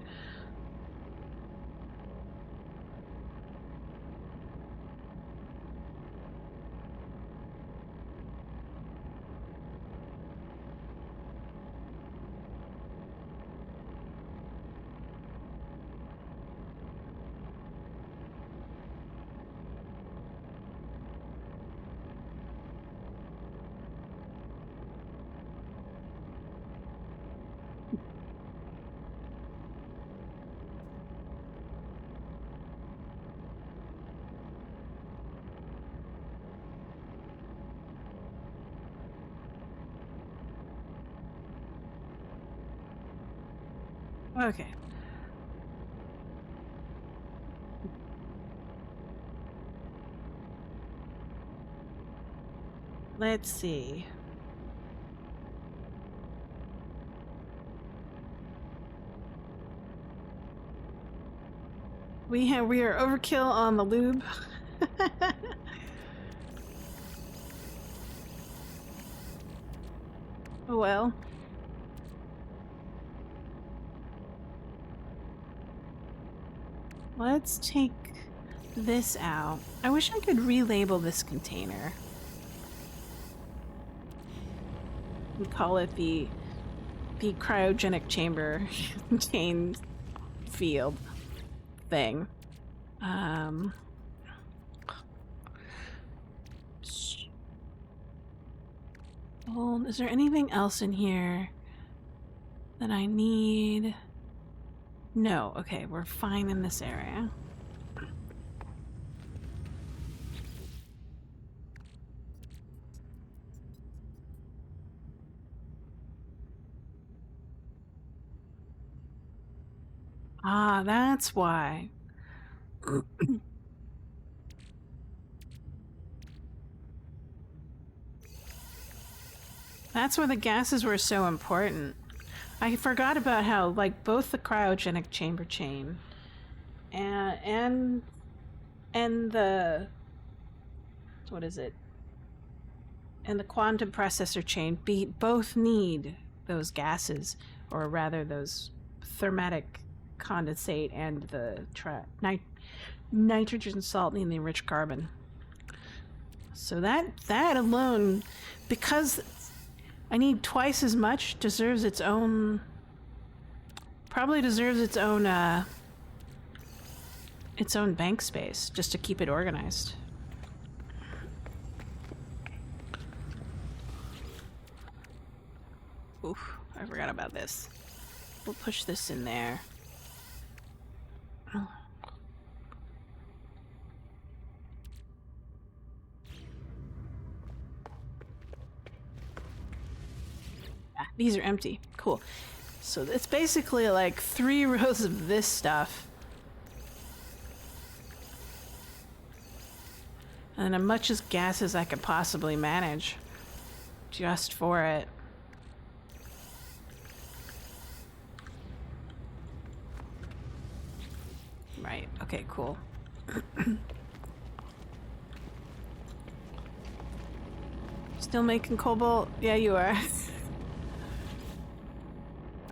Okay. Let's see. We are overkill on the lube. Oh well. Let's take this out. I wish I could relabel this container. We call it the cryogenic chamber chain field thing. Oh, is there anything else in here that I need? No. Okay, we're fine in this area. Ah, that's why. That's why the gases were so important. I forgot about how, like, both the cryogenic chamber chain and the, what is it? And the quantum processor chain both need those gases, or rather those thermatic condensate and the nitrogen salt and the enriched carbon. So that alone, because I need twice as much, deserves its own, probably deserves its own bank space just to keep it organized. Oof, I forgot about this. We'll push this in there. Oh. Ah, these are empty. Cool. So it's basically like 3 rows of this stuff. And as much as gas as I could possibly manage just for it. Right, okay, cool. Still making cobalt? Yeah, you are.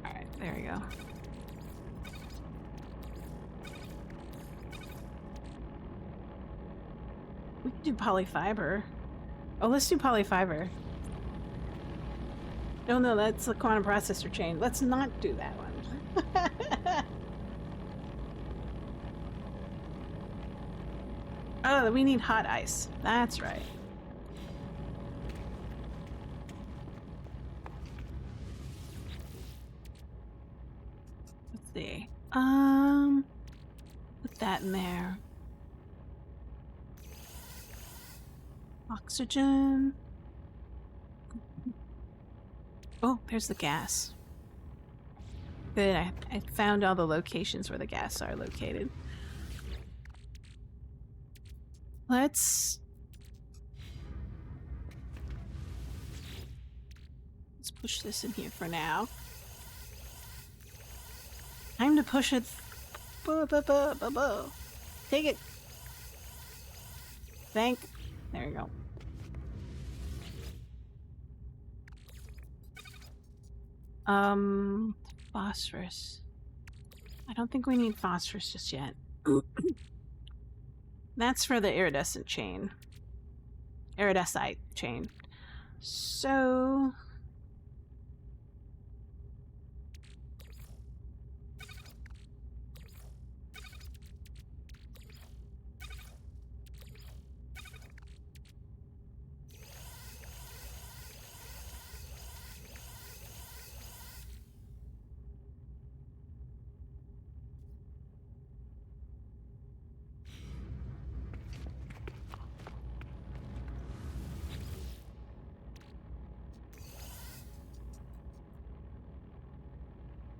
Alright, there we go. We can do polyfiber. Oh, let's do polyfiber. No, that's the quantum processor chain. Let's not do that one. Oh, we need hot ice. That's right. Let's see. Put that in there. Oxygen. Oh, there's the gas. Good, I found all the locations where the gas are located. Let's push this in here for now. Time to push it. Take it. There you go. Phosphorus. I don't think we need phosphorus just yet. That's for the iridescent chain. Iridescite chain. So...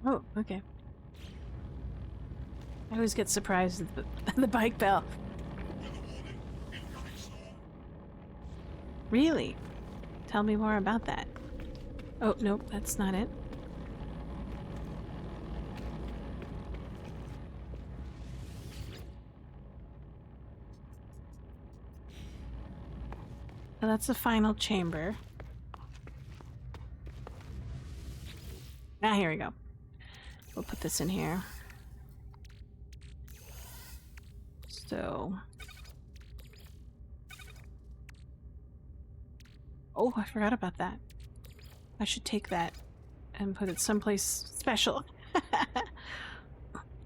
Oh, okay. I always get surprised at the bike bell. Really? Tell me more about that. Oh, nope, that's not it. So that's the final chamber. Ah, here we go. We'll put this in here. So... Oh, I forgot about that. I should take that and put it someplace special.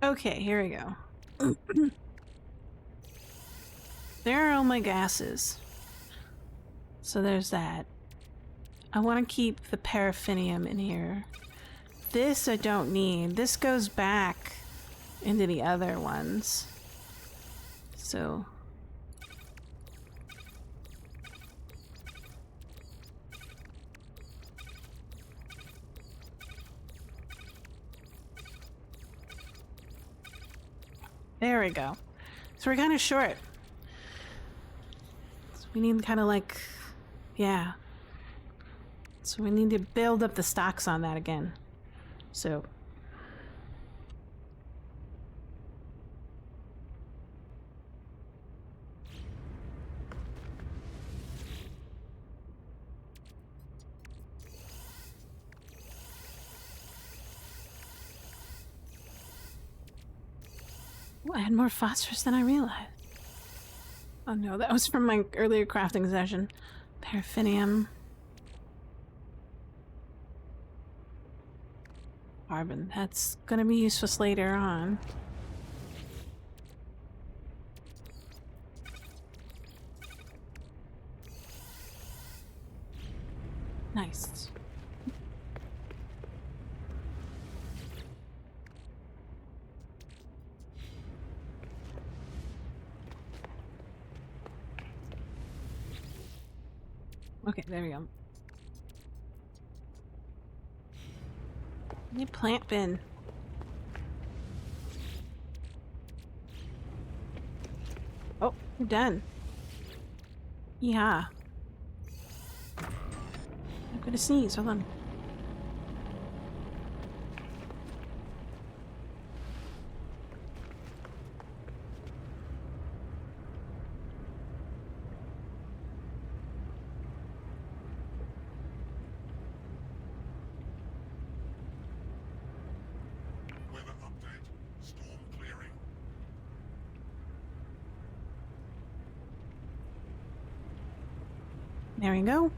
Okay, here we go. There are all my gases. So there's that. I want to keep the paraffinium in here. This I don't need. This goes back into the other ones. So... There we go. So we're kind of short. So we need kind of like... Yeah. So we need to build up the stocks on that again. So... Ooh, I had more phosphorus than I realized. Oh no, that was from my earlier crafting session. Paraffinium. Carbon. That's gonna be useful later on. Nice. Okay, there we go. Need plant bin. Oh, we're done. Yeah. I'm gonna sneeze. Hold on. Weather update. Storm clearing. There we go.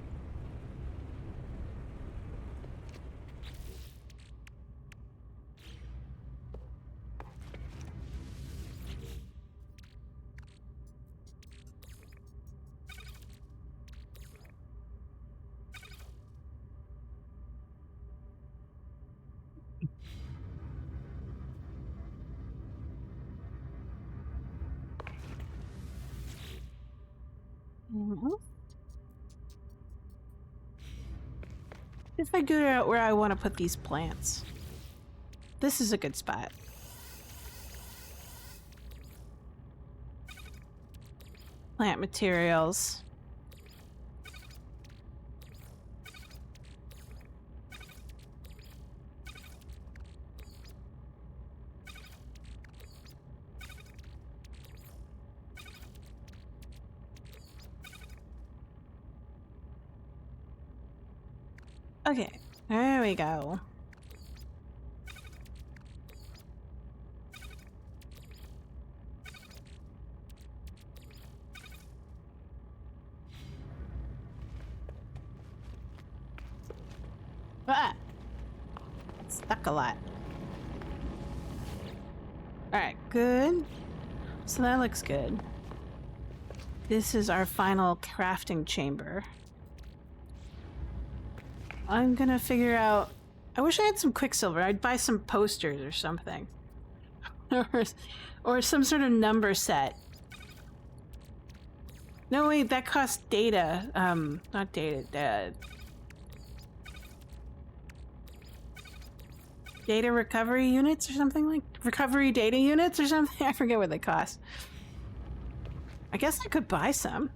If I figure out where I want to put these plants. This is a good spot. Plant materials. Okay, there we go. Ah! It's stuck a lot. Alright, good. So that looks good. This is our final crafting chamber. I'm gonna figure out... I wish I had some Quicksilver. I'd buy some posters or something. or some sort of number set. No, wait, that costs data. Not data. Data recovery units or something like... Recovery data units or something? I forget what they cost. I guess I could buy some.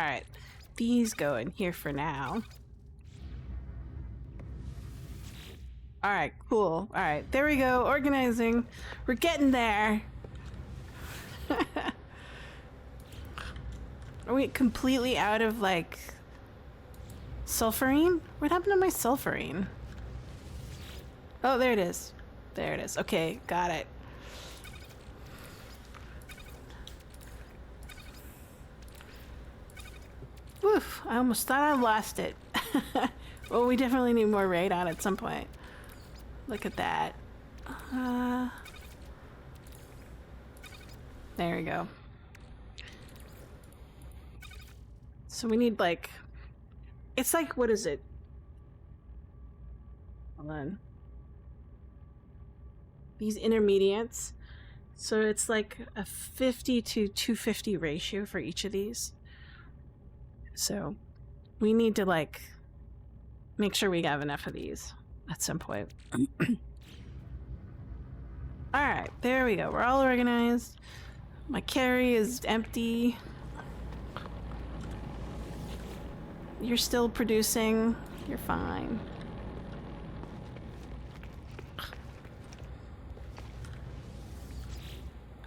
Alright, these go in here for now. Alright, cool. Alright, there we go, organizing. We're getting there. Are we completely out of, like, sulfurine? What happened to my sulfurine? Oh, there it is. There it is. Okay, got it. Woof, I almost thought I lost it. Well, we definitely need more radon at some point. Look at that. There we go. So we need, like... It's like, what is it? Hold on. These intermediates. So it's like a 50 to 250 ratio for each of these. So we need to, like, make sure we have enough of these at some point. Alright, there we go. We're all organized. My carry is empty. You're still producing. You're fine.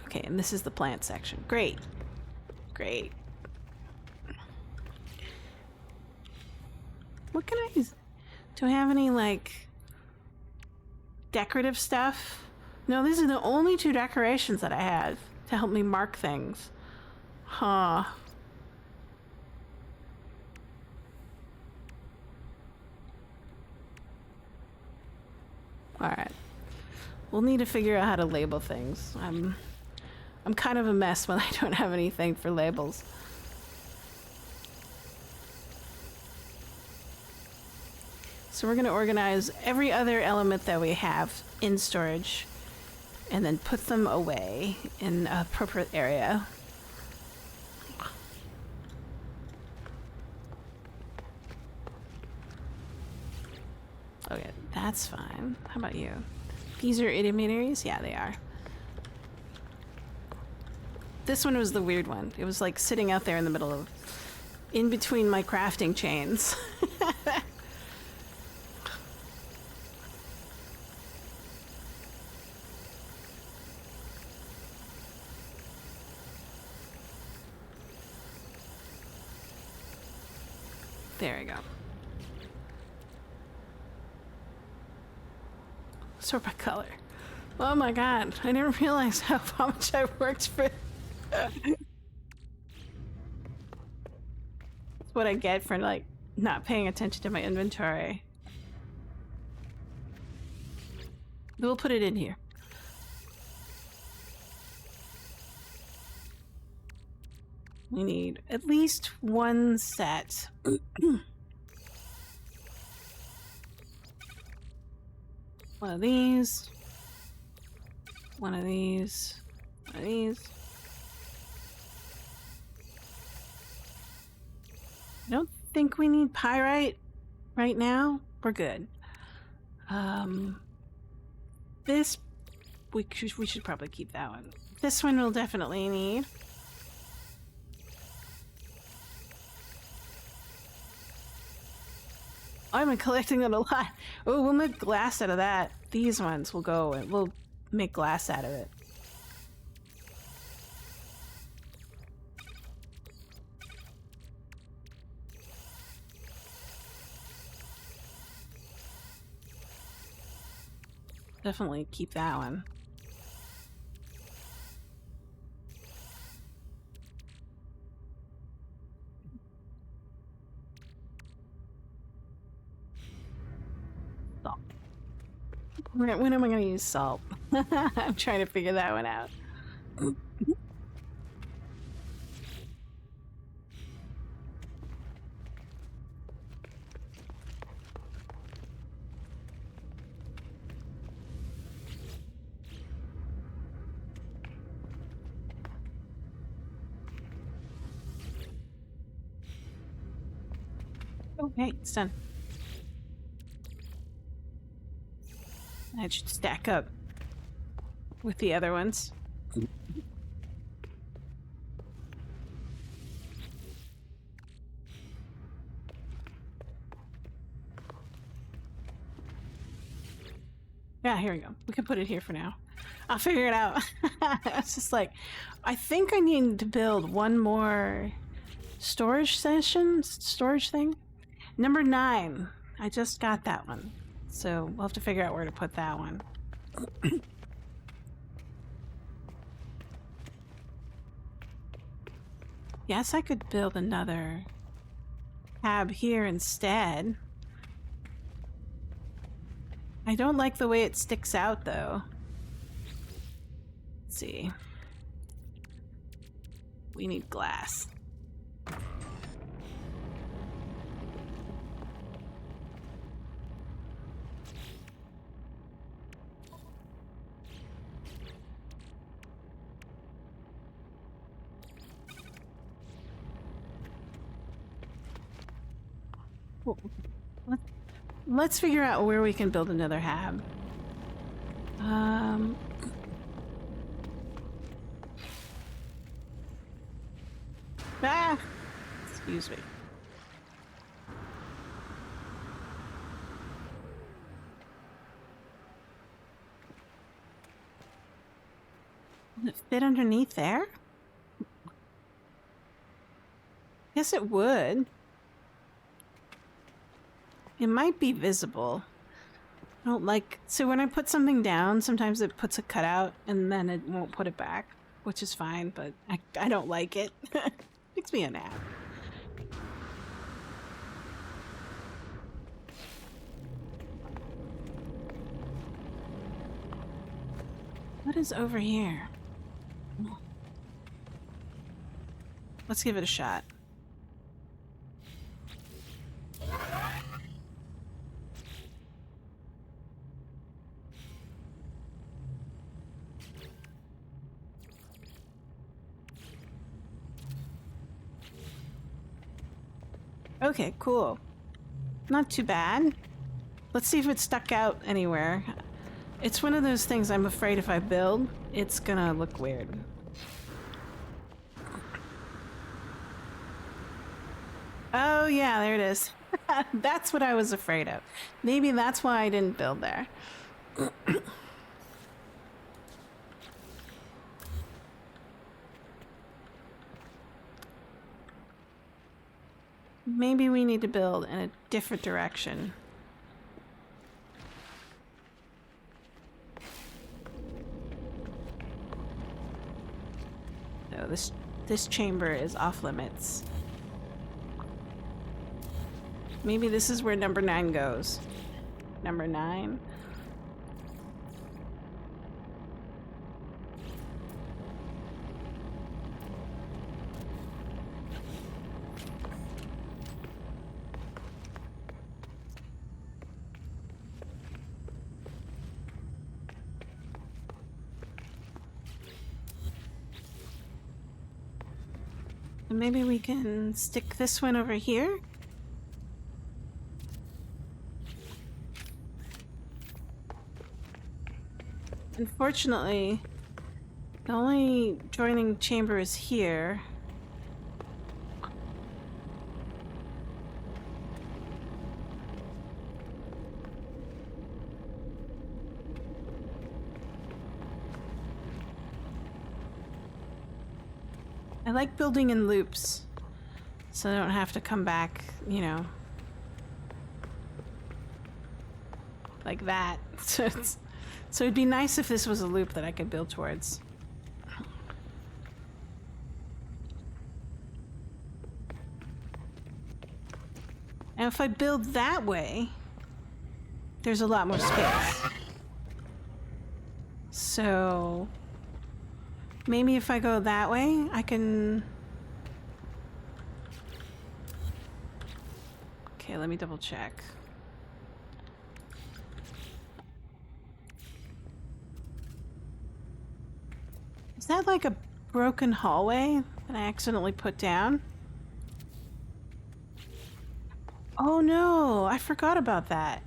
Okay, and this is the plant section. Great. Great. What can I use? Do I have any, like, decorative stuff? No, these are the only two decorations that I have to help me mark things. Huh. Alright. We'll need to figure out how to label things. I'm kind of a mess when I don't have anything for labels. So we're going to organize every other element that we have in storage and then put them away in an appropriate area. Okay, that's fine. How about you? These are intermediaries? Yeah, they are. This one was the weird one. It was like sitting out there in the middle of... in between my crafting chains. There we go. Sort by color. Oh my god, I didn't realize how much I worked for... That's what I get for, like, not paying attention to my inventory. We'll put it in here. We need at least one set. One of these. One of these. One of these. I don't think we need pyrite right now. We're good. This... we should probably keep that one. This one we'll definitely need. I've been collecting them a lot. Oh, we'll make glass out of that. These ones will go and we'll make glass out of it. Definitely keep that one. Salt. When am I going to use salt? I'm trying to figure that one out. Okay, it's done. That should stack up with the other ones. Yeah, here we go. We can put it here for now. I'll figure it out. It's just like, I think I need to build one more storage storage thing. Number 9. I just got that one. So we'll have to figure out where to put that one. Yes, I could build another tab here instead. I don't like the way it sticks out though. Let's see. We need glass. Let's figure out where we can build another hab. Excuse me. Would it fit underneath there? Yes, it would. It might be visible. I don't like... So when I put something down, sometimes it puts a cutout and then it won't put it back, which is fine, but I don't like it. Makes me a nap. What is over here? Let's give it a shot. Okay, cool. Not too bad. Let's see if it stuck out anywhere. It's one of those things I'm afraid if I build, it's gonna look weird. Oh yeah, there it is. That's what I was afraid of. Maybe that's why I didn't build there. Maybe we need to build in a different direction. So this chamber is off limits. Maybe this is where number 9 goes. Number 9. And maybe we can stick this one over here. Unfortunately, the only joining chamber is here. I like building in loops, so I don't have to come back, you know, like that. So it'd be nice if this was a loop that I could build towards. And if I build that way, there's a lot more space. So maybe if I go that way, I can... Okay, let me double check. Is that like a broken hallway that I accidentally put down? Oh no, I forgot about that.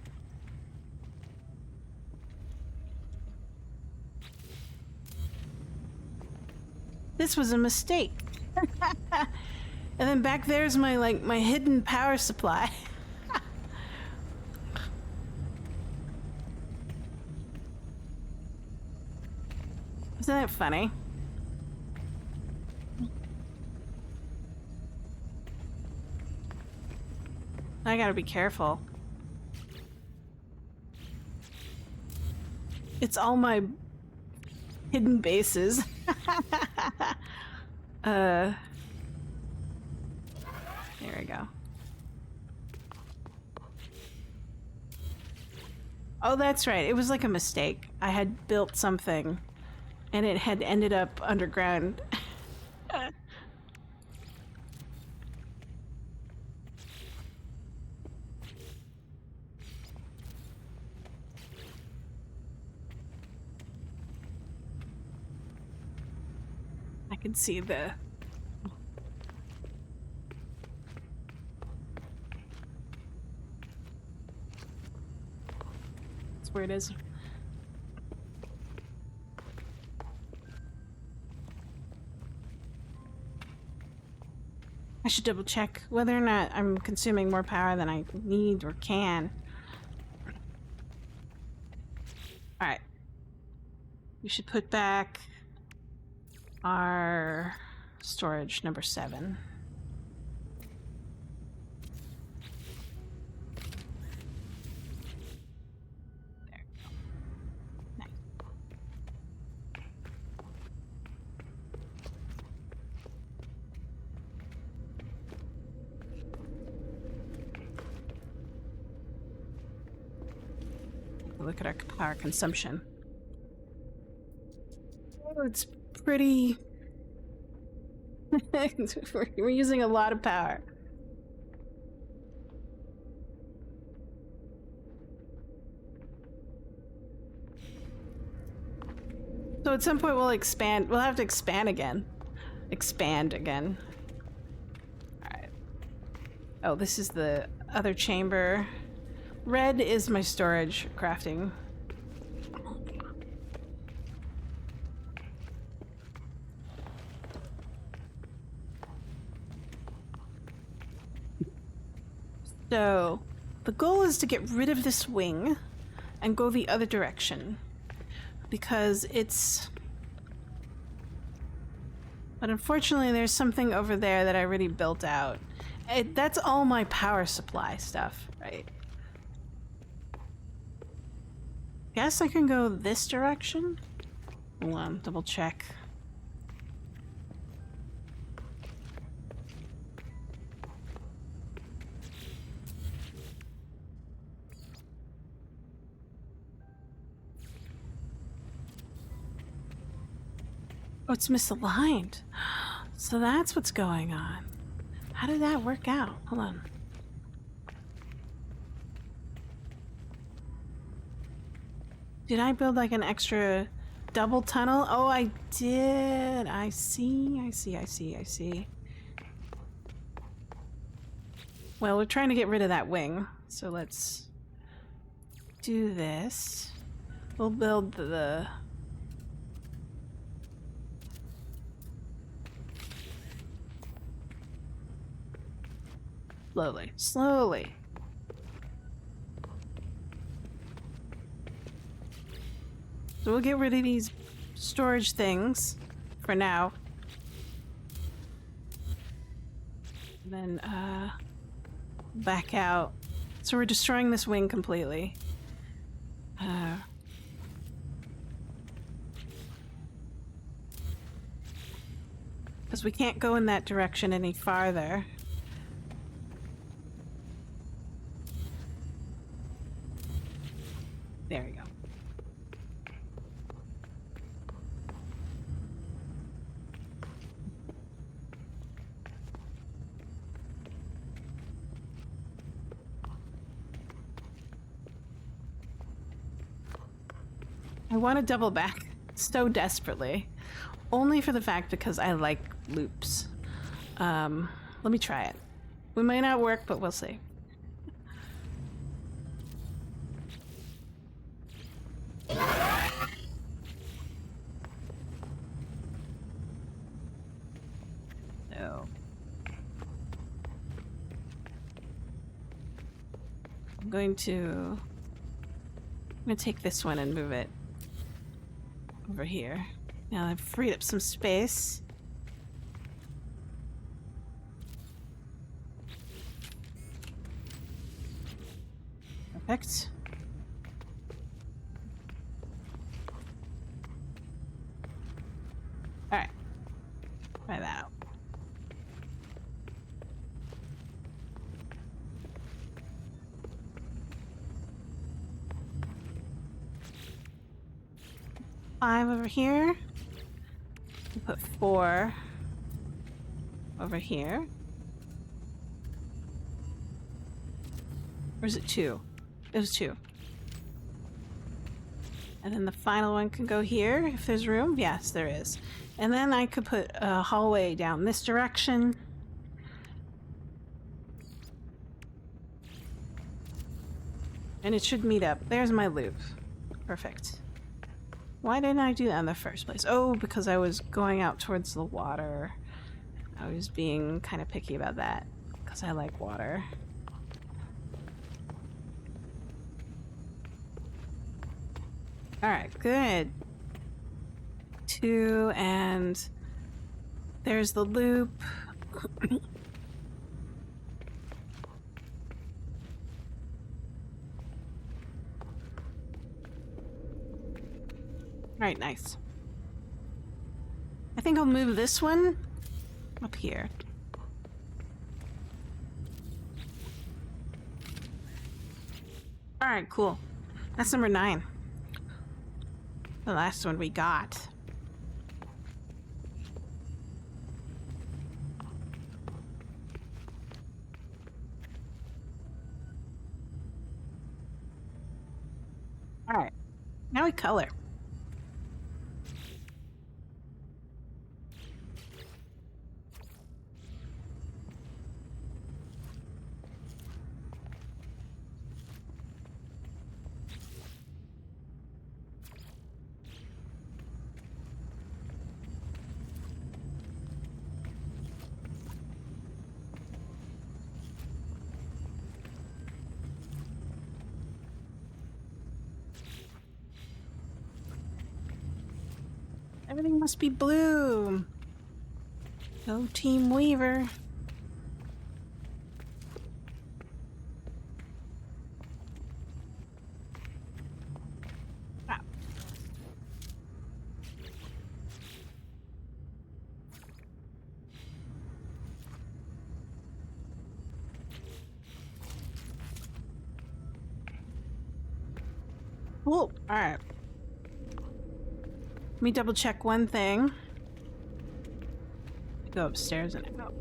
This was a mistake. And then back there's my hidden power supply. Isn't that funny? I gotta be careful. It's all my hidden bases. There we go. Oh, that's right. It was like a mistake. I had built something and it had ended up underground. I can see the... That's where it is. I should double check whether or not I'm consuming more power than I need or can. Alright. We should put back our storage number 7. There we go. Nice. Look at our power consumption. Oh, it's pretty... We're using a lot of power. So at some point we'll expand. We'll have to expand again. Expand again. Alright. Oh, this is the other chamber. Red is my storage crafting. So, the goal is to get rid of this wing and go the other direction. Because it's... But unfortunately there's something over there that I already built out. That's all my power supply stuff, right? Guess I can go this direction? Hold on, double check. Oh, it's misaligned. So that's what's going on. How did that work out? Hold on. Did I build like an extra double tunnel? Oh, I did. I see. Well, we're trying to get rid of that wing. So let's do this. We'll build the... Slowly. So we'll get rid of these storage things for now. And then, back out. So we're destroying this wing completely. Because we can't go in that direction any farther. There we go. I want to double back so desperately. Only for the fact because I like loops. Let me try it. We may not work, but we'll see. So I'm going to take this one and move it over here. Now I've freed up some space. Perfect. Alright. Try that out. Five over here. We put 4 over here. Or is it 2? It was 2. And then the final one can go here if there's room. Yes, there is. And then I could put a hallway down this direction. And it should meet up. There's my loop. Perfect. Why didn't I do that in the first place? Oh, because I was going out towards the water. I was being kind of picky about that because I like water. Alright, good. 2, and there's the loop. Alright, nice. I think I'll move this one up here. Alright, cool. That's number 9. The last one we got. Alright. Now we color. Everything must be blue. Go Team Weaver. Ah. Cool. All right. Let me double check one thing. Go upstairs and out.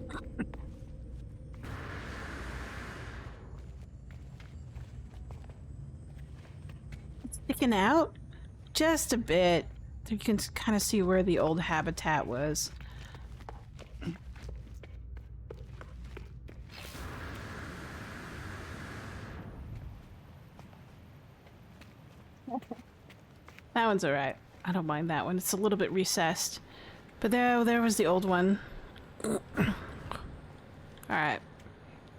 It's sticking out just a bit. You can kind of see where the old habitat was. That one's alright. I don't mind that one. It's a little bit recessed. But there was the old one. Alright.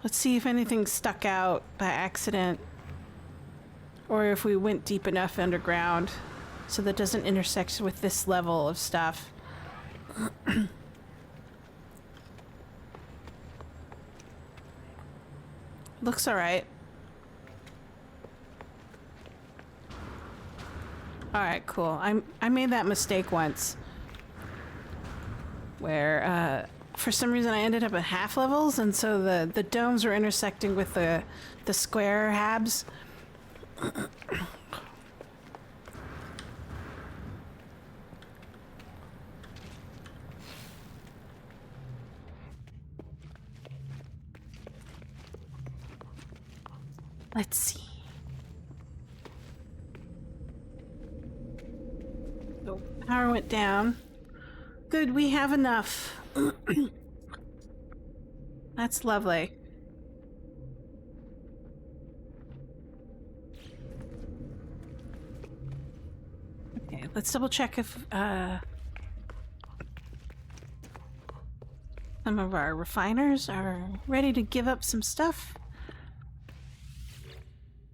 Let's see if anything stuck out by accident. Or if we went deep enough underground so that doesn't intersect with this level of stuff. Looks alright. Alright, cool. I made that mistake once. Where, for some reason I ended up at half levels, and so the domes were intersecting with the square habs. Let's see. So power went down. Good, we have enough. That's lovely. Okay, let's double check if some of our refiners are ready to give up some stuff.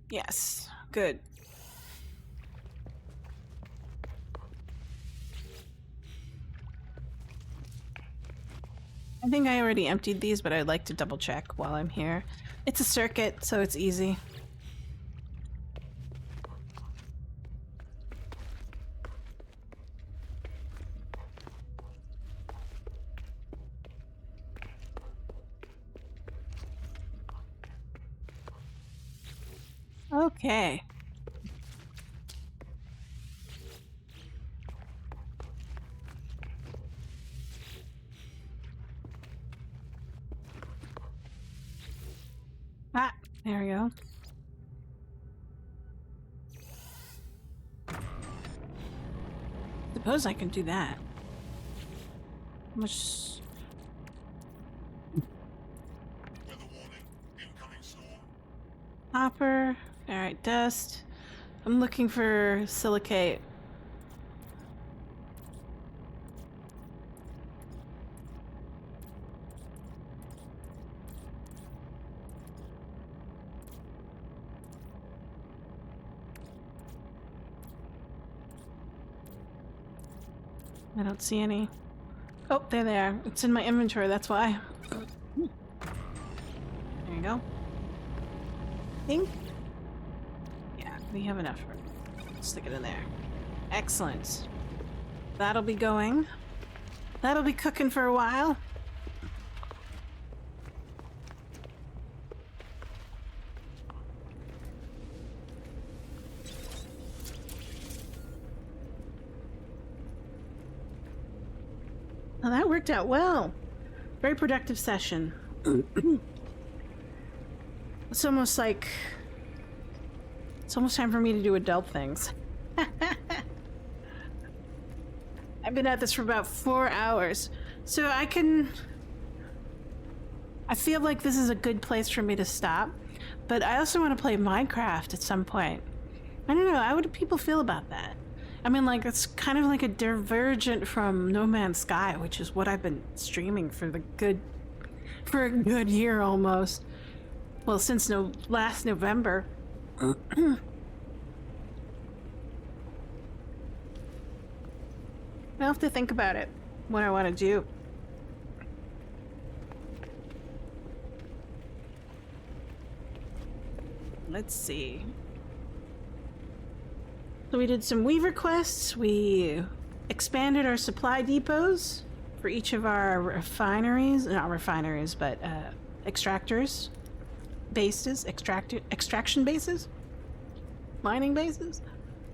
Yes, good. I think I already emptied these, but I'd like to double check while I'm here. It's a circuit, so it's easy. Okay. Ah, there we go. Suppose I can do that. How much? Weather warning. Incoming storm. Hopper. Alright, dust. I'm looking for silicate. I don't see any. Oh, they're there. It's in my inventory, that's why. There you go. Think? Yeah, we have enough for it. Stick it in there. Excellent. That'll be going. That'll be cooking for a while. Well, that worked out well. Very productive session. It's almost like... It's almost time for me to do adult things. I've been at this for about 4 hours. So I feel like this is a good place for me to stop. But I also want to play Minecraft at some point. I don't know, how would people feel about that? I mean, like, it's kind of like a divergent from No Man's Sky, which is what I've been streaming for a good year almost. Well, since last November. I'll have to think about it, what I want to do. Let's see. So we did some Weaver quests. We expanded our supply depots for each of our refineries. Not refineries, but extractors. Bases. Extraction bases? Mining bases?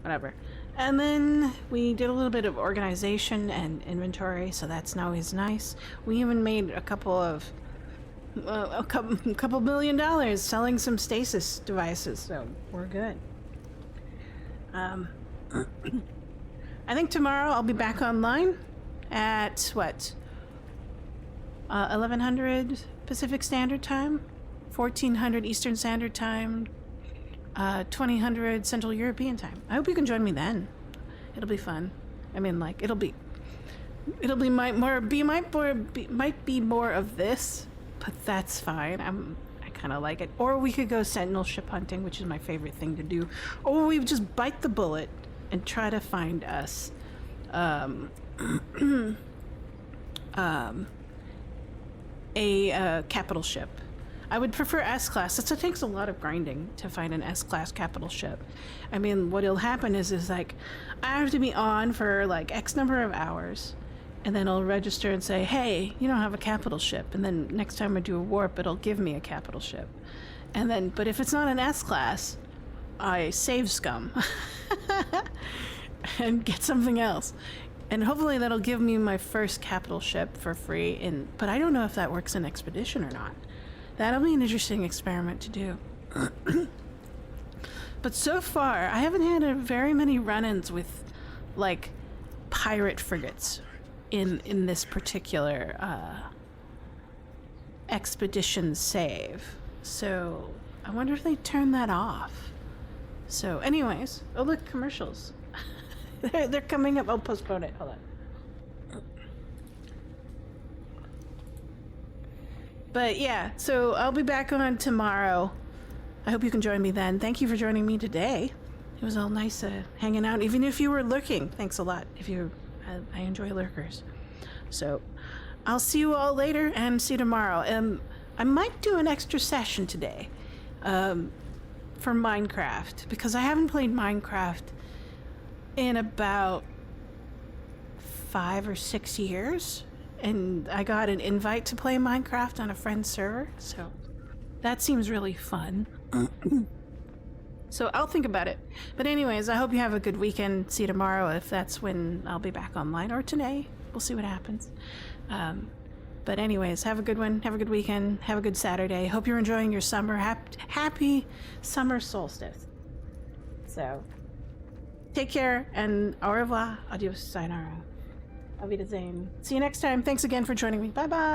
Whatever. And then we did a little bit of organization and inventory, so that's always nice. We even made a couple $2 million selling some stasis devices, so we're good. I think tomorrow I'll be back online at what? 1100 Pacific Standard Time, 1400 Eastern Standard Time, 2000 Central European Time. I hope you can join me then. It'll be fun. I mean, like, might be more of this, but that's fine. I kind of like it. Or we could go sentinel ship hunting, which is my favorite thing to do. Or we just bite the bullet and try to find us a capital ship. I would prefer S-Class. It takes a lot of grinding to find an S-Class capital ship. I mean, what'll happen is like, I have to be on for like X number of hours, and then I'll register and say, hey, you don't have a capital ship. And then next time I do a warp, it'll give me a capital ship. And then, but if it's not an S-Class, I save scum and get something else. And hopefully that'll give me my first capital ship for free. But I don't know if that works in Expedition or not. That'll be an interesting experiment to do. But so far, I haven't had very many run-ins with, like, pirate frigates in this particular expedition save. So I wonder if they turn that off. So anyways, oh look, commercials. they're coming up. I'll postpone it. Hold on. But yeah, so I'll be back on tomorrow. I hope you can join me then. Thank you for joining me today. It was all nice hanging out, even if you were lurking. Thanks a lot. I enjoy lurkers. So I'll see you all later and see you tomorrow. I might do an extra session today for Minecraft, because I haven't played Minecraft in about 5 or 6 years. And I got an invite to play Minecraft on a friend's server, so that seems really fun. So I'll think about it. But anyways, I hope you have a good weekend. See you tomorrow if that's when I'll be back online, or today. We'll see what happens. But anyways, have a good one. Have a good weekend. Have a good Saturday. Hope you're enjoying your summer. Happy summer solstice. So, take care and au revoir. Adios, sayonara. Auf Wiedersehen. See you next time. Thanks again for joining me. Bye bye.